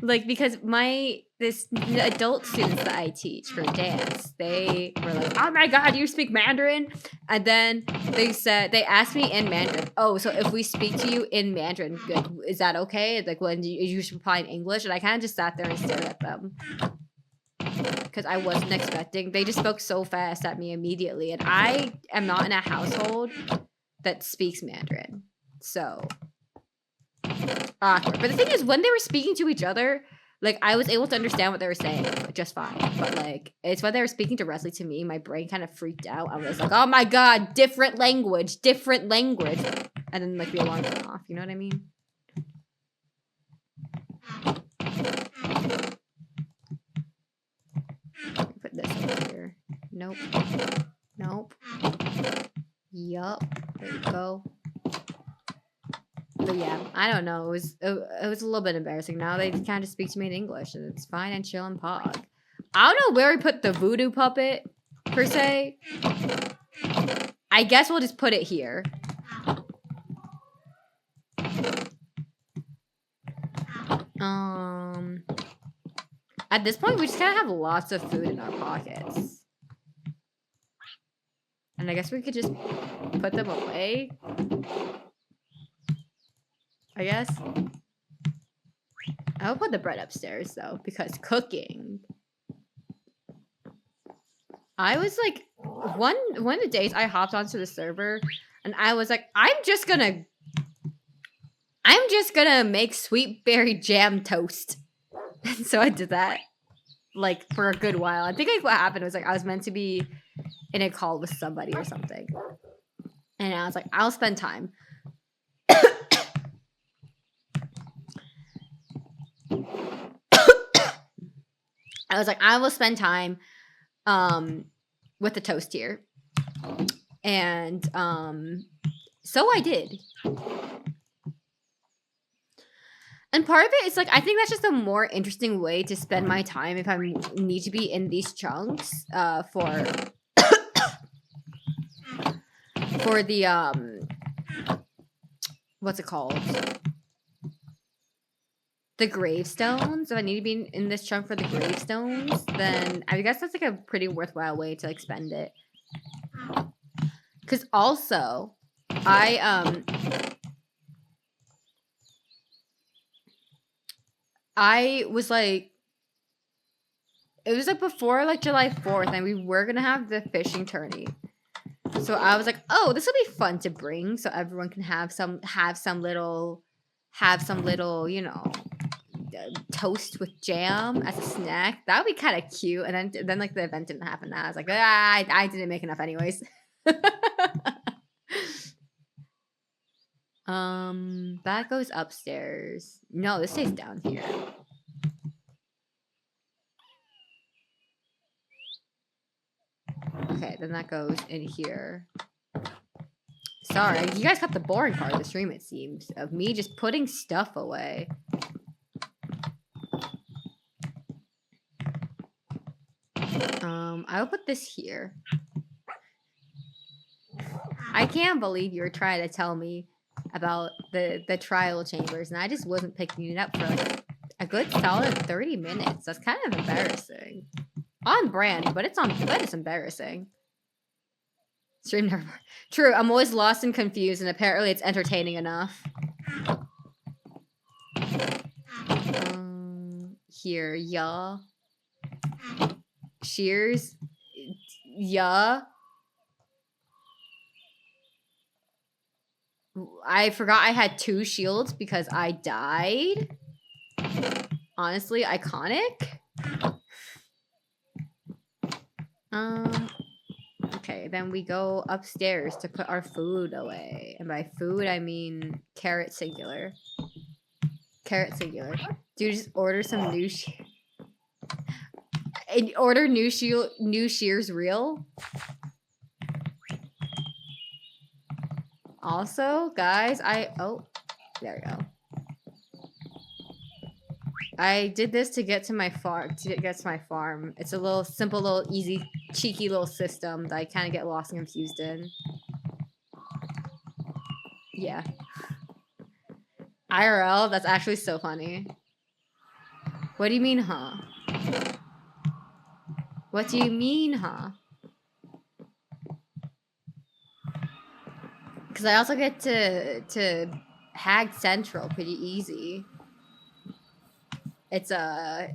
Like, because the adult students that I teach for dance, they were like, oh my god, you speak Mandarin? And then they asked me in Mandarin, oh, so if we speak to you in Mandarin, good, is that okay? Like, when you should reply in English? And I kind of just sat there and stared at them. Because I wasn't expecting. They just spoke so fast at me immediately. And I am not in a household that speaks Mandarin. So... awkward. But the thing is, when they were speaking to each other, like, I was able to understand what they were saying just fine. But, like, it's when they were speaking directly to me, my brain kind of freaked out. I was like, oh my god, different language. And then, like, the alarm went off. You know what I mean? Put this over here. Nope. Yup. There you go. But yeah, I don't know. It was a little bit embarrassing. Now they kind of speak to me in English, and it's fine and chill and pog. I don't know where we put the voodoo puppet, per se. I guess we'll just put it here. At this point, we just kind of have lots of food in our pockets. And I guess we could just put them away. I guess. I'll put the bread upstairs, though, because cooking. I was like, one of the days I hopped onto the server, and I was like, I'm just gonna make sweet berry jam toast. And so I did that, like, for a good while. I think, like, what happened was, like, I was meant to be in a call with somebody or something. And I was like, I'll spend time. I was like, I will spend time with the toast here. And so I did. And part of it is, like, I think that's just a more interesting way to spend my time if I need to be in these chunks for the what's it called? The gravestones. If I need to be in this chunk for the gravestones, then I guess that's, like, a pretty worthwhile way to, like, spend it. Because also, I was like, it was, like, before, like, July 4th, and we were gonna have the fishing tourney. So I was like, oh, this will be fun to bring, so everyone can have some little, you know, toast with jam as a snack. That would be kind of cute. And then like the event didn't happen. I was like, I didn't make enough anyways. That goes upstairs. No, this stays down here. Okay, then that goes in here. Sorry, you guys got the boring part of the stream, it seems, of me just putting stuff away. I will put this here. I can't believe you were trying to tell me about the trial chambers, and I just wasn't picking it up for like a good solid 30 minutes. That's kind of embarrassing. On brand, but it's embarrassing. Stream never. True, I'm always lost and confused, and apparently it's entertaining enough. Here, yeah. Shears, yeah. I forgot I had 2 shields because I died. Honestly, iconic. Okay, then we go upstairs to put our food away. And by food, I mean carrot singular. Carrot singular. Dude, just order some new order new shears real. Also, guys, oh, there we go. I did this to get to my farm. It's a little simple, little easy, cheeky little system that I kind of get lost and confused in. Yeah. IRL, that's actually so funny. What do you mean, huh? What do you mean, huh? Because I also get to HAG Central pretty easy. It's a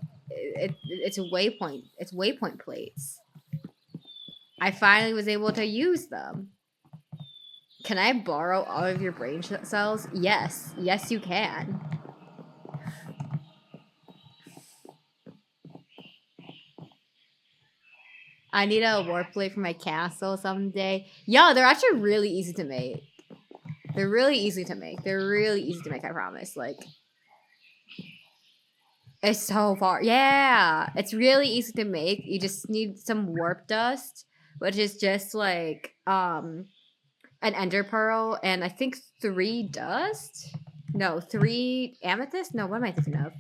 waypoint. It's waypoint plates. I finally was able to use them. Can I borrow all of your brain cells? Yes. Yes, you can. I need a warp plate for my castle someday. Yo, they're actually really easy to make. They're really easy to make. They're really easy to make, I promise. Like, it's so far. Yeah, it's really easy to make. You just need some warp dust, which is just like an ender pearl, and I think 3 dust. No, 3 amethyst. No, what am I thinking of?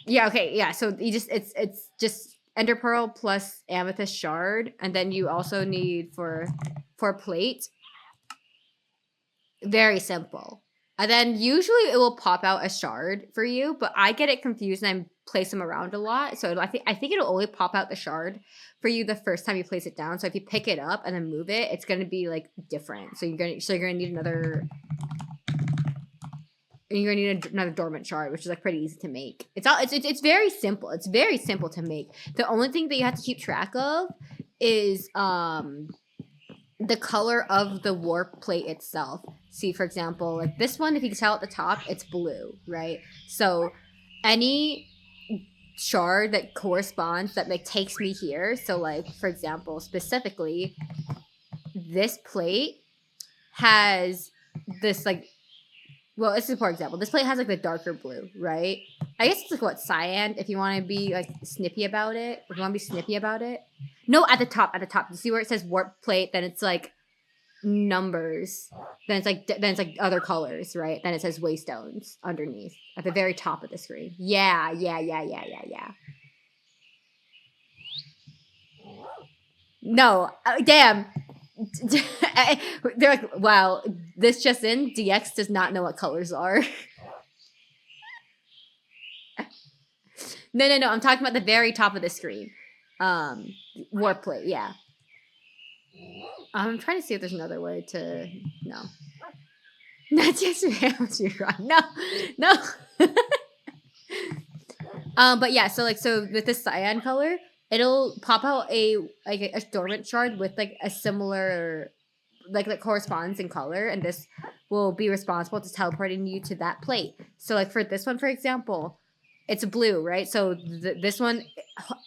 Yeah. Okay. Yeah. So you just it's just ender pearl plus amethyst shard, and then you also need for plate. Very simple. And then usually it will pop out a shard for you, but I get it confused and I place them around a lot. So I think it'll only pop out the shard for you the first time you place it down. So if you pick it up and then move it, it's gonna be like different. So you're gonna need another dormant shard, which is like pretty easy to make. It's very simple. It's very simple to make. The only thing that you have to keep track of is the color of the warp plate itself. See, for example, like this one, if you can tell at the top, it's blue, right? So any shard that corresponds, that like takes me here. So like, for example, specifically, this plate has this like, well, this is for example, this plate has like the darker blue, right? I guess it's like what, cyan, if you want to be like snippy about it. If you want to be snippy about it. No, at the top. You see where it says warp plate, then it's like numbers. Then it's like other colors, right? Then it says waystones underneath at the very top of the screen. Yeah. No, damn. They're like, wow, this just in, DX does not know what colors are. No, I'm talking about the very top of the screen. Warp plate, yeah. I'm trying to see if there's another way to... No. Not just No. But yeah, so with this cyan color, it'll pop out a dormant shard with like a similar, like that corresponds in color, and this will be responsible to teleporting you to that plate. So like for this one, for example, it's blue, right? So this one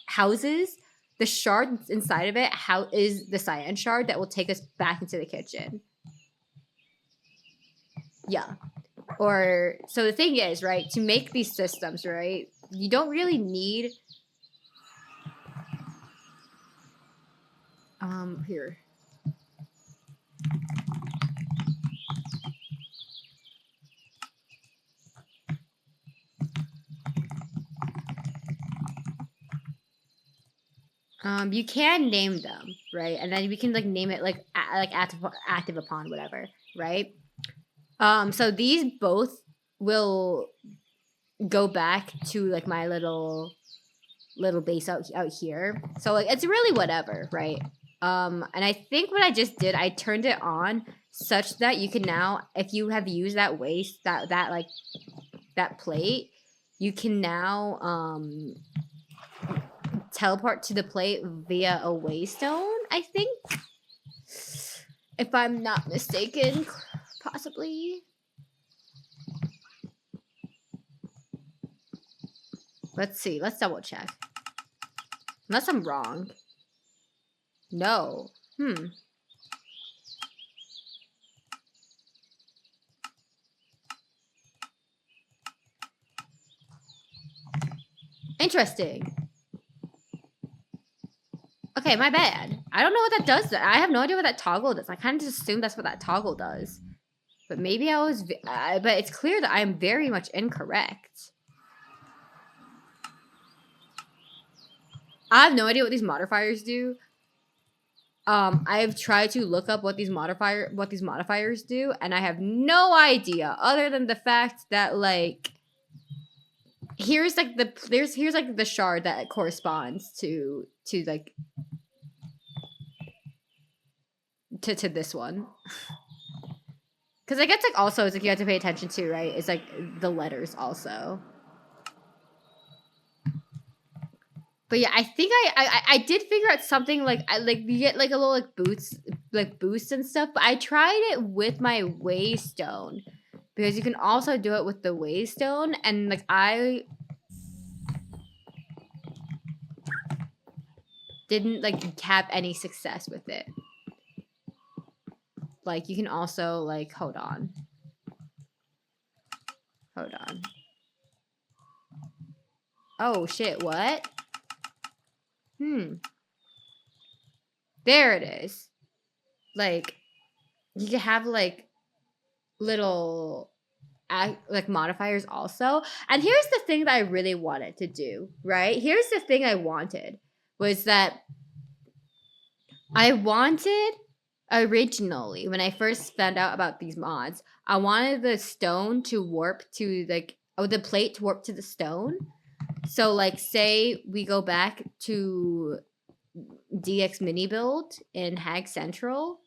houses the shard inside of it. How is the cyan shard that will take us back into the kitchen? Yeah. Or so the thing is, right? To make these systems, right? You don't really need. Here. You can name them, right? And then we can like name it like active upon whatever, right? So these both will go back to like my little base out here. So like it's really whatever, right? And I think what I just did, I turned it on such that you can now, if you have used that waste, that plate, you can now teleport to the plate via a waystone, I think. If I'm not mistaken, possibly. Let's see. Let's double check. Unless I'm wrong. No. Interesting. Okay, my bad. I don't know what that does. I have no idea what that toggle does. I kind of just assumed that's what that toggle does. But maybe I was... but it's clear that I am very much incorrect. I have no idea what these modifiers do. I've tried to look up what these modifiers do, and I have no idea other than the fact that like here's like the shard that corresponds to like to this one. Because I guess like also it's like you have to pay attention to, right? It's like the letters also. But yeah, I think I did figure out something like you get like a little like boosts and stuff. But I tried it with my waystone because you can also do it with the waystone, and like I didn't like have any success with it. Like you can also like hold on. Oh shit! What? There it is. Like, you can have like little like modifiers also. And here's the thing that I really wanted to do, right? Here's the thing I wanted was that I wanted originally when I first found out about these mods, I wanted the stone to warp to like the plate to warp to the stone. So like say we go back to DX mini build in HAG Central.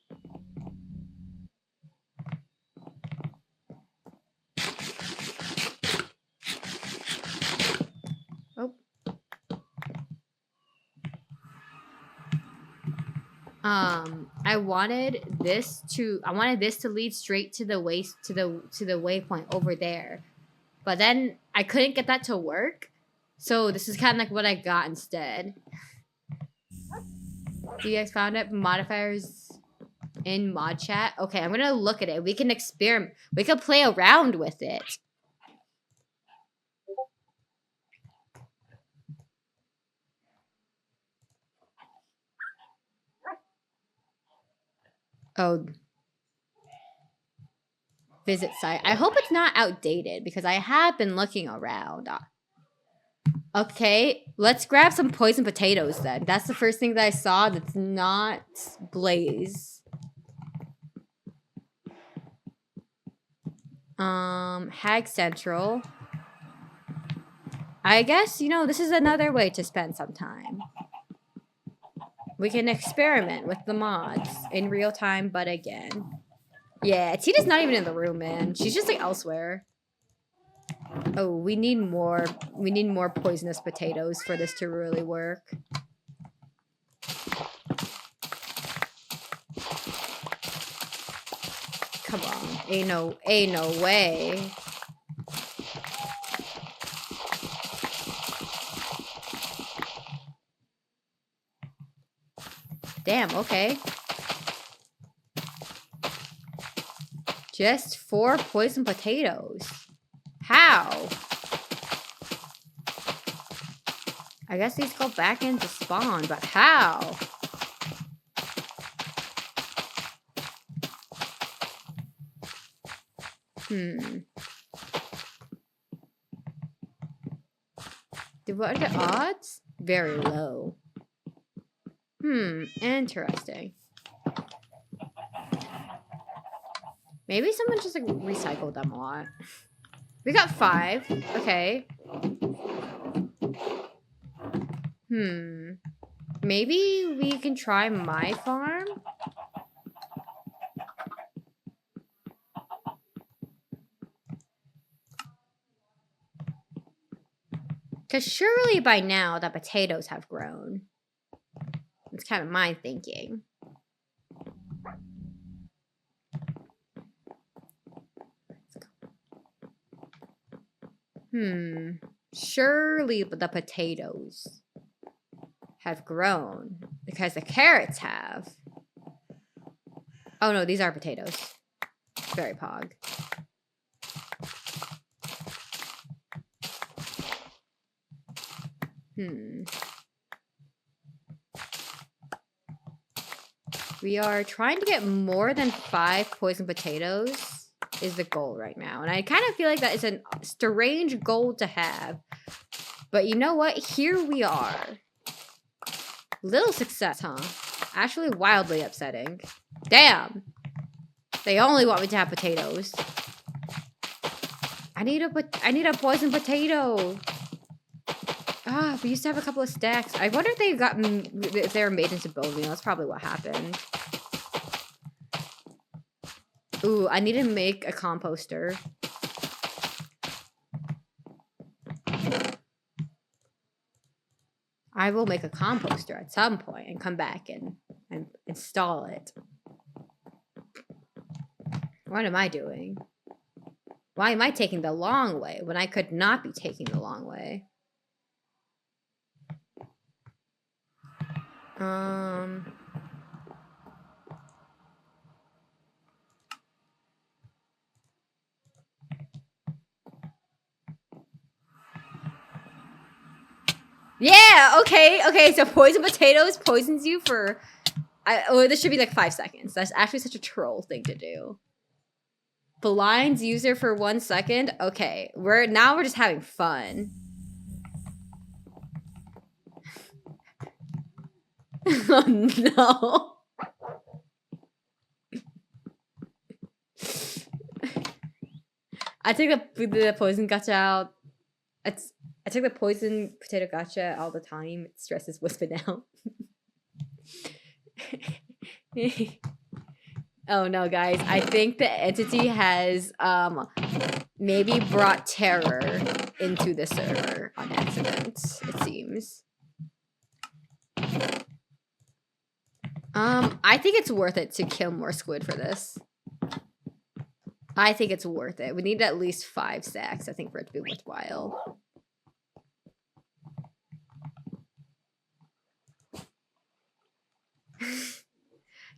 I wanted this to lead straight to the waypoint over there. But then I couldn't get that to work. So this is kind of like what I got instead. You guys found it? Modifiers in mod chat? Okay, I'm gonna look at it. We can experiment. We can play around with it. Oh. Visit site. I hope it's not outdated because I have been looking around. Okay, let's grab some poison potatoes then. That's the first thing that I saw that's not blaze. HAG Central. I guess, you know, this is another way to spend some time. We can experiment with the mods in real time, but again. Yeah, Tina's not even in the room, man. She's just like elsewhere. Oh, we need more poisonous potatoes for this to really work. Come on. Ain't no way. Damn, okay. Just 4 poison potatoes. How? I guess these go back into spawn, but how? What are the odds? Very low. Interesting. Maybe someone just like recycled them a lot. We got 5. Okay. Maybe we can try my farm? Because surely by now the potatoes have grown. It's kind of my thinking. Surely the potatoes have grown. Because the carrots have. Oh no, these are potatoes. Very pog. We are trying to get more than 5 poison potatoes is the goal right now. And I kind of feel like that is a strange goal to have. But you know what? Here we are. Little success, huh? Actually wildly upsetting. Damn. They only want me to have potatoes. I need a poison potato. Ah, we used to have a couple of stacks. I wonder if they were made into bone meal. That's probably what happened. Ooh, I need to make a composter. I will make a composter at some point and come back and install it. What am I doing? Why am I taking the long way when I could not be taking the long way? Yeah, okay, so poison potatoes poisons you for... this should be like 5 seconds. That's actually such a troll thing to do. Blinds user for 1 second? Okay, we're just having fun. Oh no. I take the poison gacha out. I take the poison potato gacha all the time. It stresses Wispa out. Oh no, guys. I think the entity has maybe brought terror into the server on accident, it seems. I think it's worth it to kill more squid for this. I think it's worth it. We need at least 5 stacks, I think, for it to be worthwhile.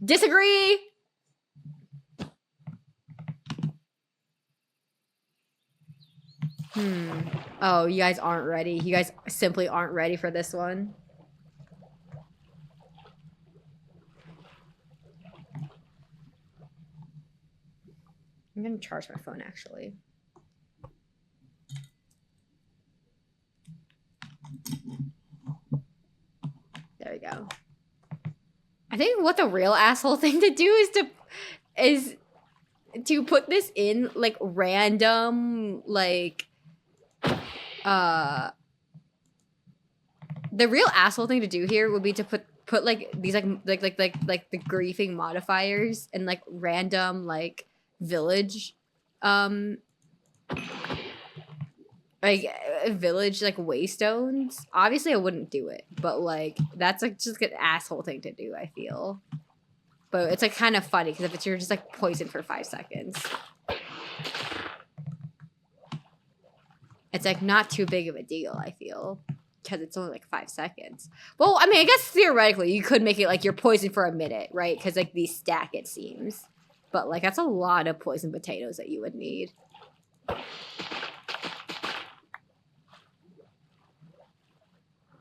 Disagree! Oh, you guys aren't ready. You guys simply aren't ready for this one. I'm gonna charge my phone, actually. There we go. I think what the real asshole thing to do is to put this in, like, random, like, the real asshole thing to do here would be to put like these like the griefing modifiers and like random like village like village like waystones. Obviously I wouldn't do it, but like that's like just an asshole thing to do, I feel. But it's like kind of funny because if you're just like poisoned for 5 seconds, it's like not too big of a deal, I feel. Because it's only like 5 seconds. Well, I mean, I guess theoretically you could make it like you're poisoned for a minute, right? Because like these stack, it seems. But like that's a lot of poison potatoes that you would need.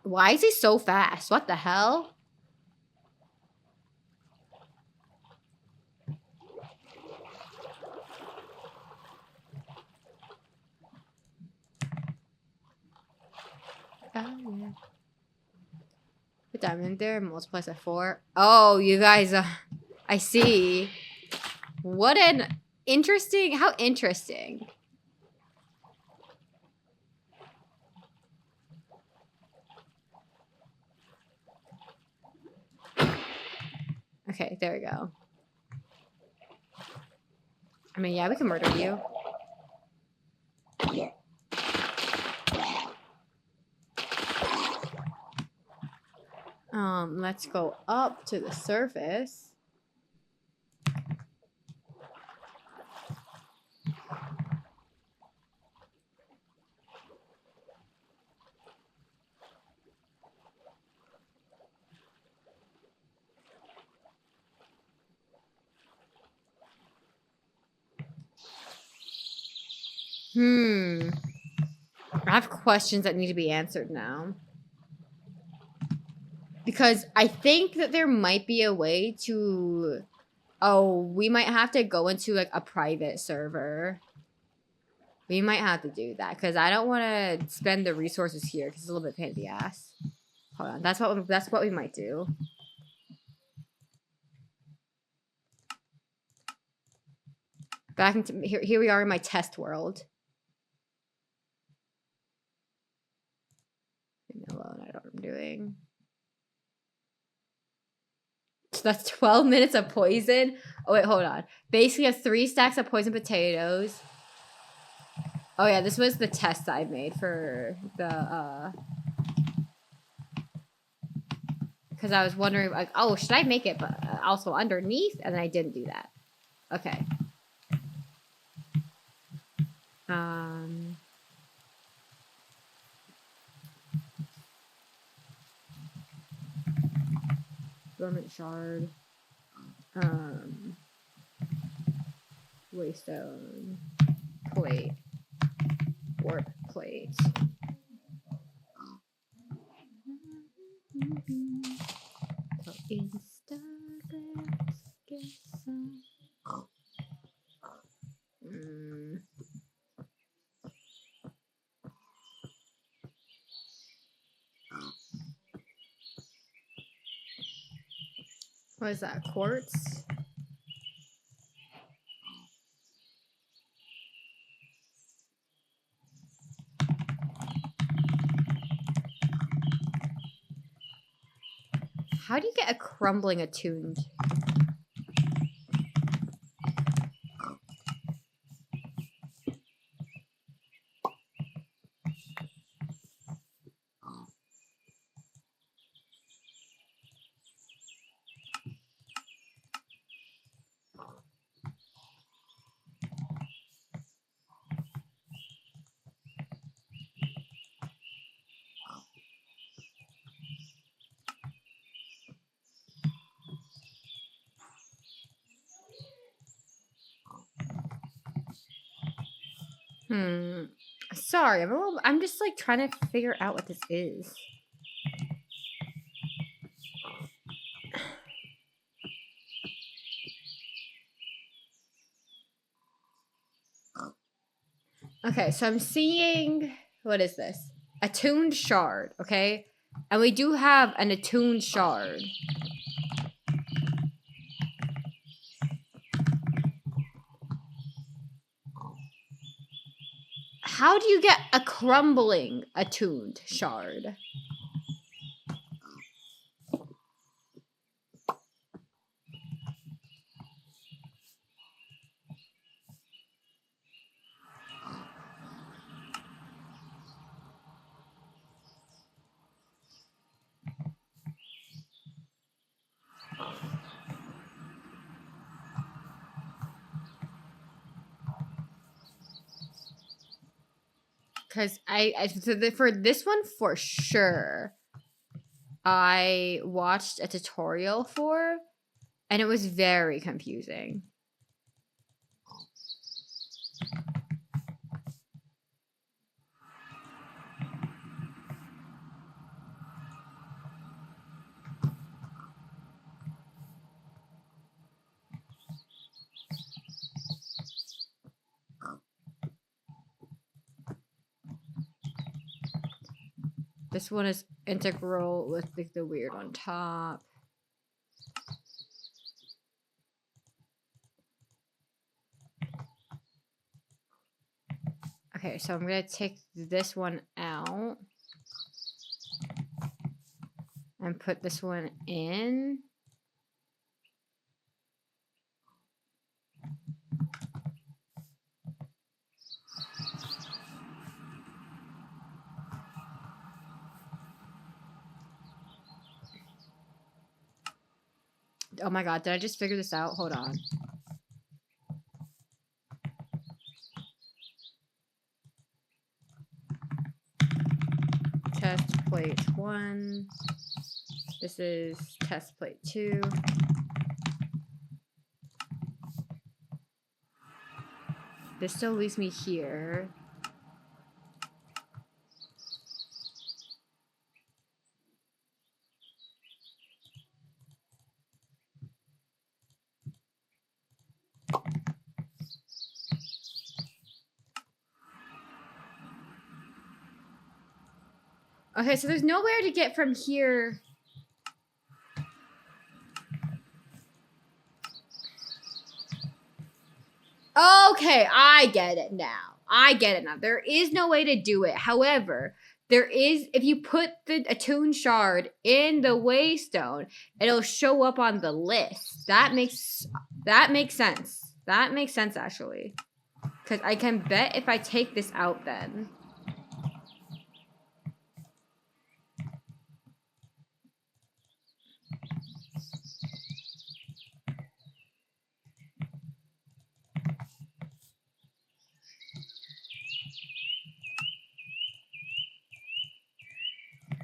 Why is he so fast? What the hell? Oh, yeah. Put diamond there, multiplies by 4. Oh, you guys, I see. What an interesting, how interesting. Okay, there we go. I mean, yeah, we can murder you. Let's go up to the surface. I have questions that need to be answered now. Because I think that there might be a way to... Oh, we might have to go into, like, a private server. We might have to do that. Because I don't want to spend the resources here. Because it's a little bit pain in the ass. Hold on. That's what we might do. Back into... Here we are in my test world. Leave me alone. I don't know what I'm doing. So that's 12 minutes of poison. Oh, wait, hold on. Basically, have 3 stacks of poison potatoes. Oh, yeah, this was the test I made for the, because I was wondering, like, oh, should I make it but also underneath? And then I didn't do that. Okay. Dormant shard. Waystone. Plate. Warp plate. So Instagram. Get some. What is that? Quartz? How do you get a crumbling attuned? Sorry, I'm just like trying to figure out what this is. Okay, so I'm seeing, what is this? Attuned shard, okay? And we do have an attuned shard. How do you get a crumbling attuned shard? Because for this one, for sure, I watched a tutorial for, and it was very confusing. This one is integral with like the weird on top. Okay, so I'm gonna take this one out and put this one in. Oh my god, did I just figure this out? Hold on. Test plate 1. This is test plate 2. This still leaves me here. Okay, so there's nowhere to get from here. Okay, I get it now. There is no way to do it. However, there is, if you put the attuned shard in the waystone, it'll show up on the list. That makes sense. That makes sense, actually. Because I can bet if I take this out then.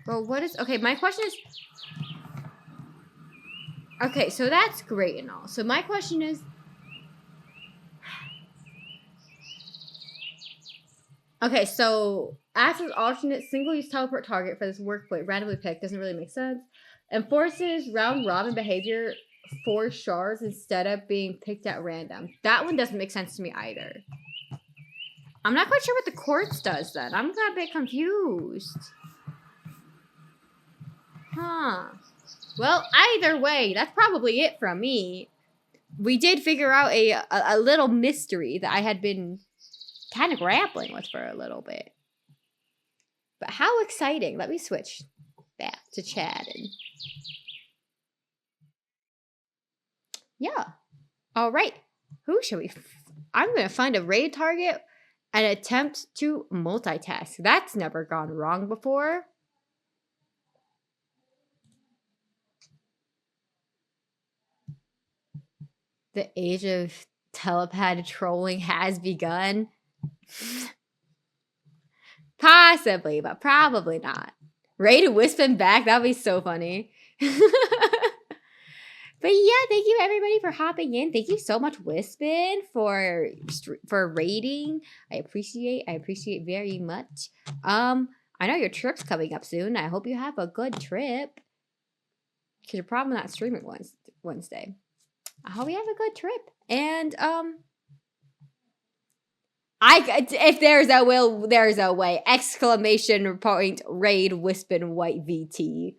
Well, what is... Okay, my question is... Okay, so that's great and all. So my question is... Okay, so after alternate single-use teleport target for this workplate randomly picked doesn't really make sense. Enforces round-robin behavior for shards instead of being picked at random. That one doesn't make sense to me either. I'm not quite sure what the quartz does then. I'm a bit confused. Huh. Well, either way, that's probably it from me. We did figure out a little mystery that I had been kind of grappling with for a little bit. But how exciting. Let me switch back to chat. And yeah. All right. Who should we... I'm going to find a raid target and attempt to multitask. That's never gone wrong before. The age of telepath trolling has begun. Possibly, but probably not. Raid Wispin back? That'd be so funny. But yeah, thank you everybody for hopping in. Thank you so much, Wispin, for raiding. I appreciate very much. I know your trip's coming up soon. I hope you have a good trip. Because you're probably not streaming Wednesday. I hope you have a good trip. And if there's a will, there's a way. Exclamation point raid Wispin white VT.